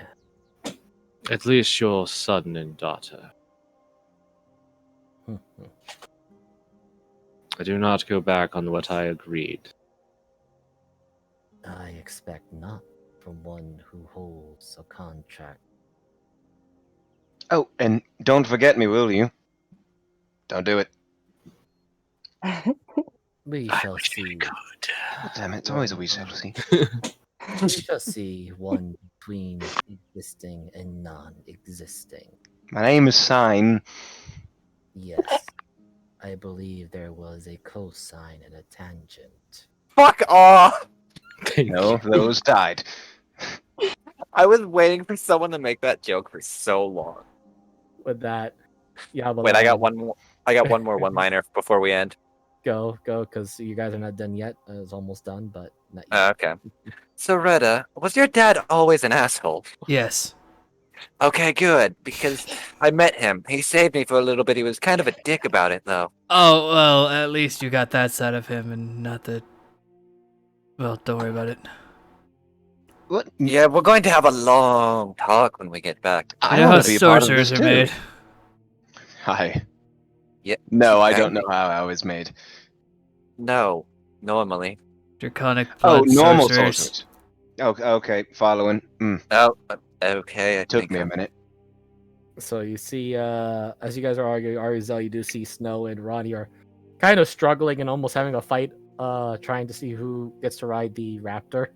At least your son and daughter. I do not go back on what I agreed. I expect not from one who holds a contract. Oh, and don't forget me, will you? Don't do it. We I shall wish I see. could. Oh, damn it, it's always a wee subtlety. We shall see one between existing and non-existing. My name is Sign. Yes, I believe there was a cosine and a tangent. Fuck off! Thank No, you. those died. I was waiting for someone to make that joke for so long. With that, yeah. Wait, I got one more. I got one more one-liner before we end. Go, because you guys are not done yet. It's almost done, but not yet. Okay. So, Retta, was your dad always an asshole? Yes. Okay, good, because I met him. He saved me for a little bit. He was kind of a dick about it, though. Oh, well, at least you got that side of him and not the. Well, don't worry about it. What? Yeah, we're going to have a long talk when we get back. I You know want how to be a part of sorcerers this are too. made. Hi. Yeah. No, I okay. don't know how I was made. No, normally. Draconic Oh, blood normal sorcerers. sorcerers. Okay, following. Oh, okay. I Took think me a I'm- minute. So you see, as you guys are arguing, Arizel, you do see Snow and Ronnie are kind of struggling and almost having a fight, trying to see who gets to ride the raptor.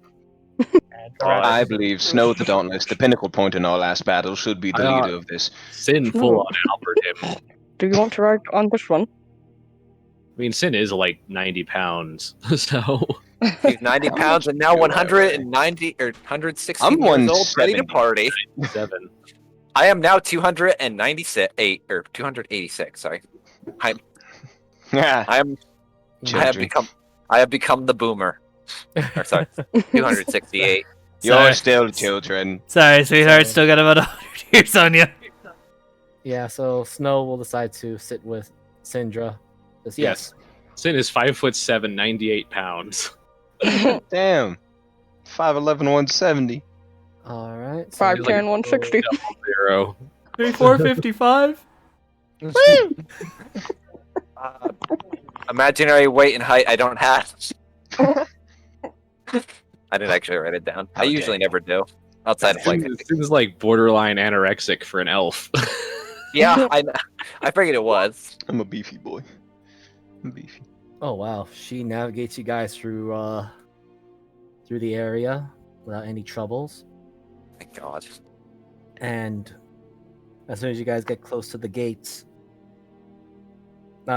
And the God. I raptor's- believe Snow the Dauntless, the pinnacle point in our last battle, should be the I- leader of this. Sin full on Albert him. Do you want to ride on this one? I mean, Sin is like 90 pounds, so He's 90 How pounds much and now do I weigh? 190 or 116 I'm years old, ready to 170. party. 7. I am now 296 or 286. Sorry, Yeah, I am. children. I have become the boomer. Or sorry, 268. You're Sorry. still children. Sorry, sweetheart. So- Still got about 100 years on you. Yeah, so Snow will decide to sit with Syndra. Says, yes. Sin is 5'7", 98 pounds. Damn. 5'11", 170. All right. 5'10", 160. 0. 455. Imaginary weight and height I don't have. I didn't actually write it down. How I usually dare never do. Outside of like, Sin's like borderline anorexic for an elf. yeah, I figured it was. I'm a beefy boy. I'm beefy. Oh wow, she navigates you guys through the area without any troubles. Thank God. And as soon as you guys get close to the gates,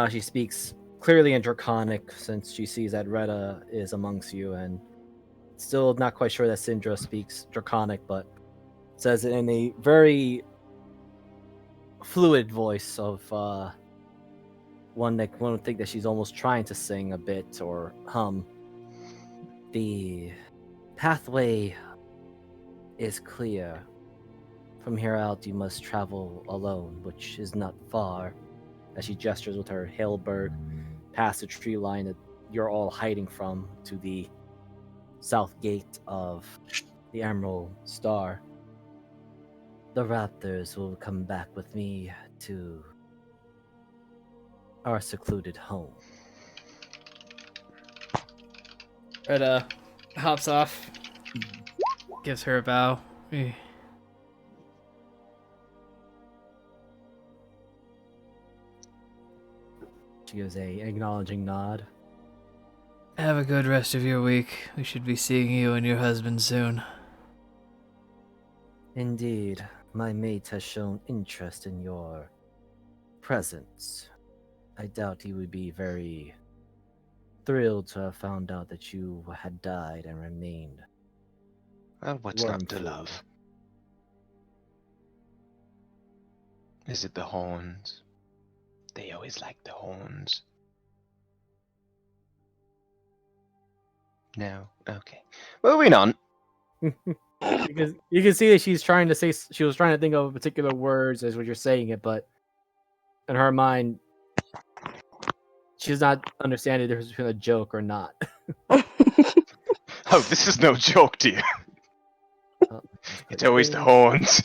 she speaks clearly in Draconic since she sees that Retta is amongst you, and still not quite sure that Syndra speaks Draconic, but says it in a very fluid voice of one that one would think that she's almost trying to sing a bit or hum. The pathway is clear. From here out, you must travel alone, which is not far. As she gestures with her halberd past the tree line that you're all hiding from to the south gate of the Emerald Star. The raptors will come back with me to our secluded home. Retta hops off, gives her a bow. Eh. She gives a acknowledging nod. Have a good rest of your week. We should be seeing you and your husband soon. Indeed, my mate has shown interest in your presence. I doubt he would be very thrilled to have found out that you had died and remained Well, what's worm not to food. love? Is it the horns? They always like the horns. No? Okay. Moving on. Because you can see that she was trying to think of particular words as what you're saying it, but in her mind, she's not understanding the difference between a joke or not. Oh, this is no joke, dear. Oh, It's always the this. horns.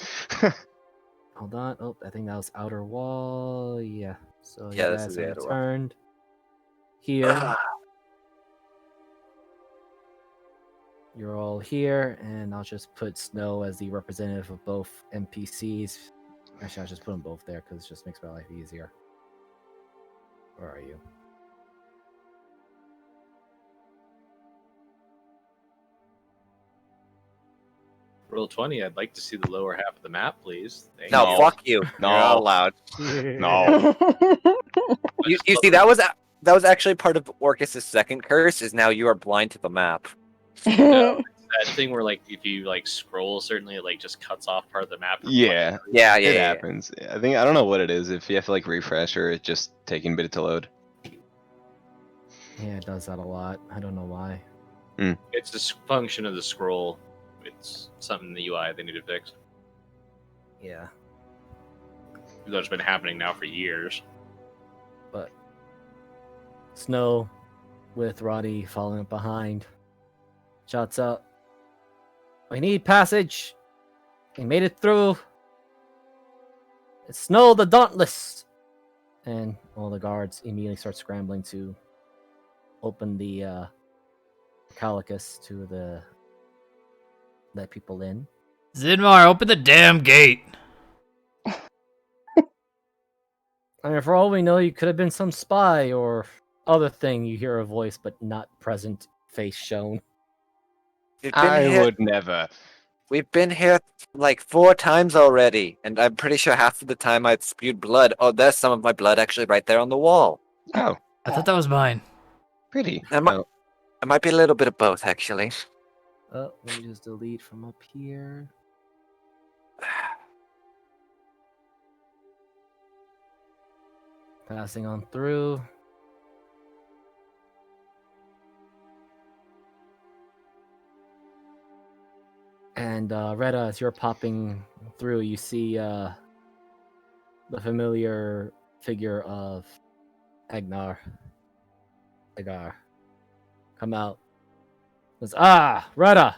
Hold on. Oh, I think that was outer wall. Yeah. So Yeah, you this guys is have the outer wall. returned here. You're all here, and I'll just put Snow as the representative of both NPCs. Actually, I'll just put them both there because it just makes my life easier. Where are you? Roll 20. I'd like to see the lower half of the map, please. Thank No, No. fuck you. No. You're not allowed. No. You see, that was actually part of Orcus's second curse. Is now you are blind to the map. No, it's that thing where, like, if you like scroll, certainly it like just cuts off part of the map. Yeah. Yeah, It happens. I think I don't know what it is. If you have to like refresh or it's just taking a bit to load. Yeah, it does that a lot. I don't know why. It's a function of the scroll. It's something in the UI they need to fix. Yeah, That's been happening now for years. but Snow, with Roddy following up behind, shouts out, "We need passage. We made it through. It's Snow the Dauntless." And all the guards immediately start scrambling to open the Calicus to let people in. Zinmar, open the damn gate. I mean, for all we know, you could have been some spy or other thing. You hear a voice, but not present, face shown. Would never. We've been here like 4 times already, and I'm pretty sure half of the time I've spewed blood. Oh, there's some of my blood actually right there on the wall. Oh, I thought that was mine. pretty. It might, Oh, it might be a little bit of both, actually. Oh, let me just delete from up here. Passing on through. And Retta, as you're popping through, you see the familiar figure of Agar come out. Says, Retta!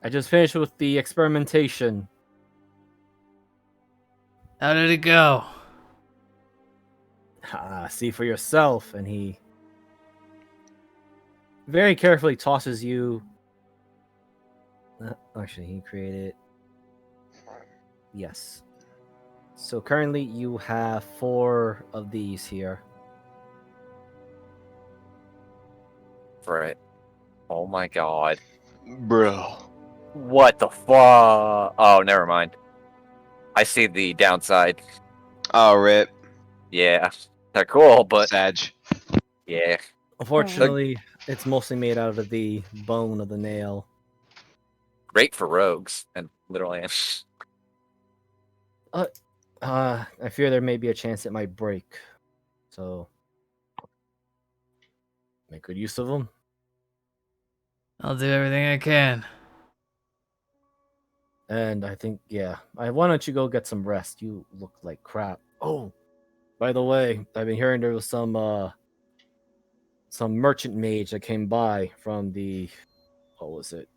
I just finished with the experimentation. How did it go? See for yourself. And he very carefully tosses you. Actually, he created. Yes. So currently you have 4 of these here. Right. Oh my god. bro. What the fuck? Oh, never mind. I see the downside. Oh, rip. Yeah. They're cool, but Sag. yeah. Unfortunately, it's mostly made out of the bone of the nail. Great for rogues and literally. I fear there may be a chance it might break. So make good use of them. I'll do everything I can. And I think, yeah. Why don't you go get some rest? You look like crap. Oh, by the way, I've been hearing there was some merchant mage that came by from the, what was it?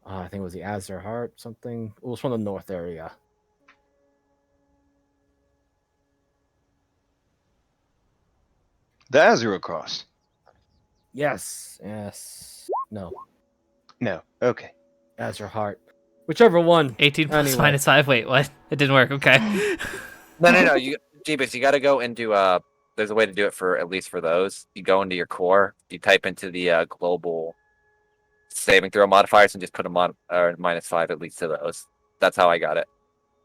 I think it was the Azerheart something. It was from the north area. The Azure Cross. Yes. No, No. Okay. Azerheart. Whichever one. 18 plus Anyway. minus 5. Wait, what? It didn't work. Okay. No. Jeebus, you gotta go into there's a way to do it for at least for those. You go into your core, you type into the global saving throw modifiers and just put a -5 at least to those. That's how I got it.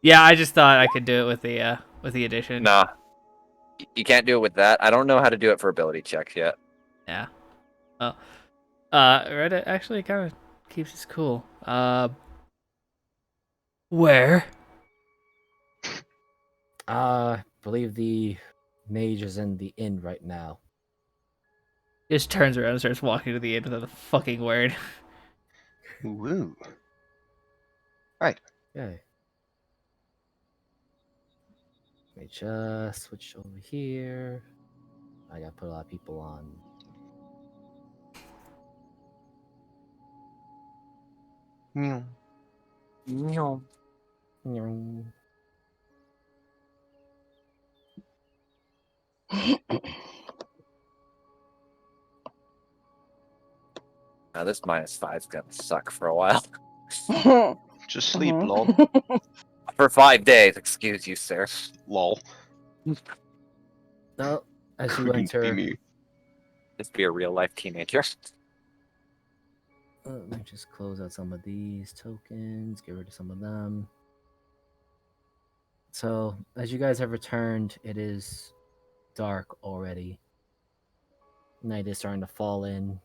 Yeah, I just thought I could do it with the addition. Nah. You can't do it with that. I don't know how to do it for ability checks yet. Yeah. Oh. Reddit actually kind of keeps us cool. Where? I believe the mage is in the inn right now. Just turns around and starts walking to the end without a fucking word. Woo. Okay. Let me just switch over here. I gotta put a lot of people on. Meow. Now this -5's gonna suck for a while. Just sleep, lol. For 5 days, excuse you, sir. Lol. No, as you Couldn't be enter, me. Just be a real life teenager. let me just close out some of these tokens, get rid of some of them. So, as you guys have returned, it is dark already. Night is starting to fall in.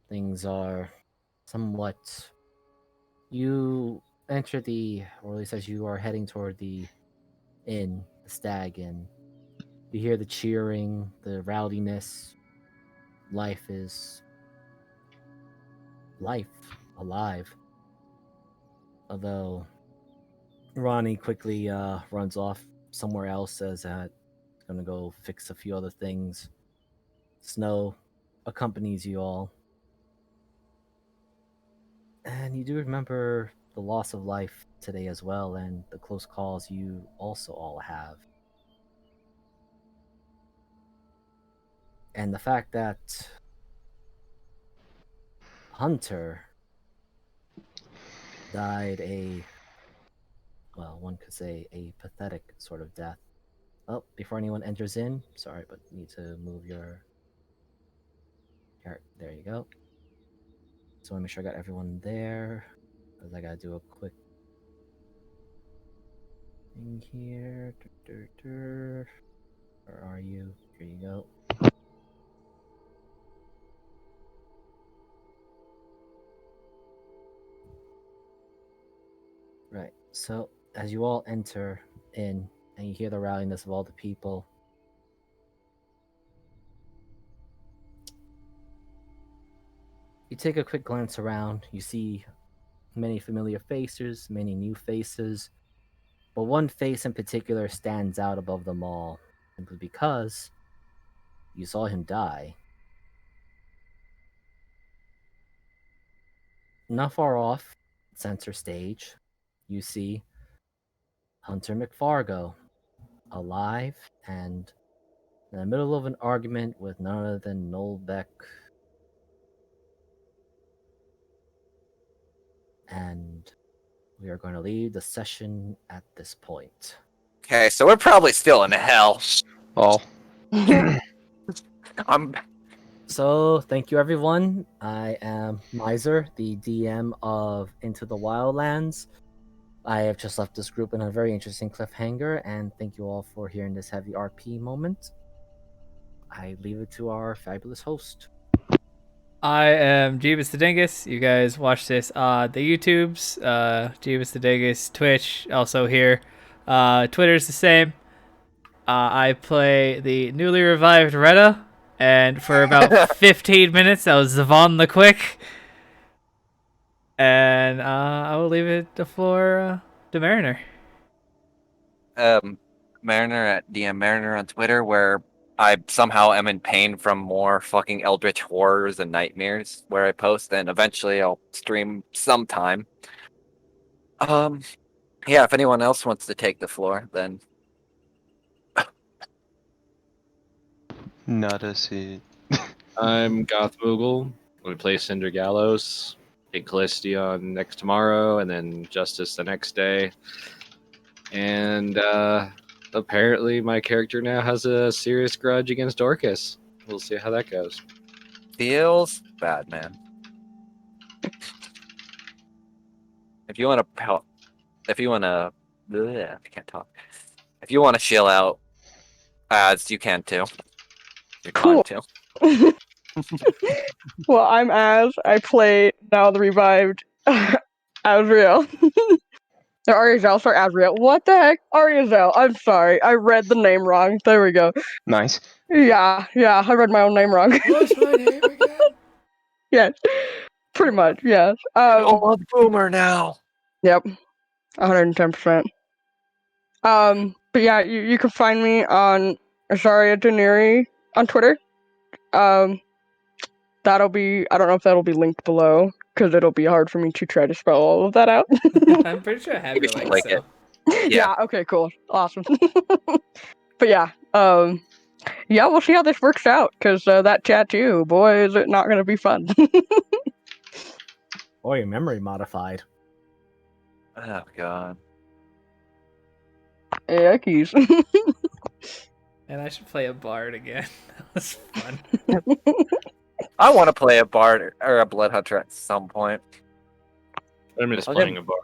Things are somewhat. You enter or at least as you are heading toward the inn, the Stag Inn, you hear the cheering, the rowdiness. Life is alive. Although Ronnie quickly runs off somewhere else, says that he's gonna go fix a few other things. Snow accompanies you all. And you do remember the loss of life today as well, and the close calls you also all have. And the fact that Hunter died one could say a pathetic sort of death. Oh, before anyone enters in, sorry, but need to move your character. There you go. So let me make sure I got everyone there, because I gotta do a quick thing here. Where are you? Here you go. Right. So as you all enter in and you hear the rowdiness of all the people, you take a quick glance around. You see many familiar faces, many new faces, but one face in particular stands out above them all, simply because you saw him die. Not far off, center stage, you see Hunter McFargo, alive and in the middle of an argument with none other than Noel Beck. And we are going to leave the session at this point. Okay, so we're probably still in hell. Lol. I'm So, thank you everyone. I am Miser, the DM of Into the Wildlands. I have just left this group in a very interesting cliffhanger, and thank you all for hearing this heavy RP moment. I leave it to our fabulous host. I am Jeebus the Dingus. You guys watch this on the YouTubes. Jeebus the Dingus, Twitch, also here. Twitter's the same. I play the newly revived Retta, and for about 15 minutes, I was Zavon the Quick. And I will leave it to floor to Mariner. Mariner at DM Mariner on Twitter, where I somehow am in pain from more fucking eldritch horrors and nightmares where I post, and eventually I'll stream sometime. Yeah, if anyone else wants to take the floor, then Not a seed. I'm Goth Moogle. We play Cinder Gallows, Big Callisti on next tomorrow, and then Justice the next day. And apparently, my character now has a serious grudge against Orcus. We'll see how that goes. feels bad, man. If you want to, I can't talk. If you want to chill out, You can too. You're Cool. going to. Well, I'm Az. I play now the revived Azrael. Or Ariazel, sorry, Azrael. What the heck? Ariazel. I'm sorry. I read the name wrong. There we go. Nice. Yeah, I read my own name wrong. What's my name again? Yes. Pretty much, yes. Oh, a boomer now. Yep. 110%. But yeah, you can find me on Azaria Daneri on Twitter. That'll be, I don't know if that'll be linked below, because it'll be hard for me to try to spell all of that out. I'm pretty sure I have Maybe your she'll link, like so. it. Yeah. Okay, cool. Awesome. But yeah, yeah, we'll see how this works out, because that tattoo, boy, is it not going to be fun. Or your memory modified. Oh god. Yikes. And I should play a bard again. That was fun. I want to play a bard or a blood hunter at some point. I miss I'll playing get- a bard.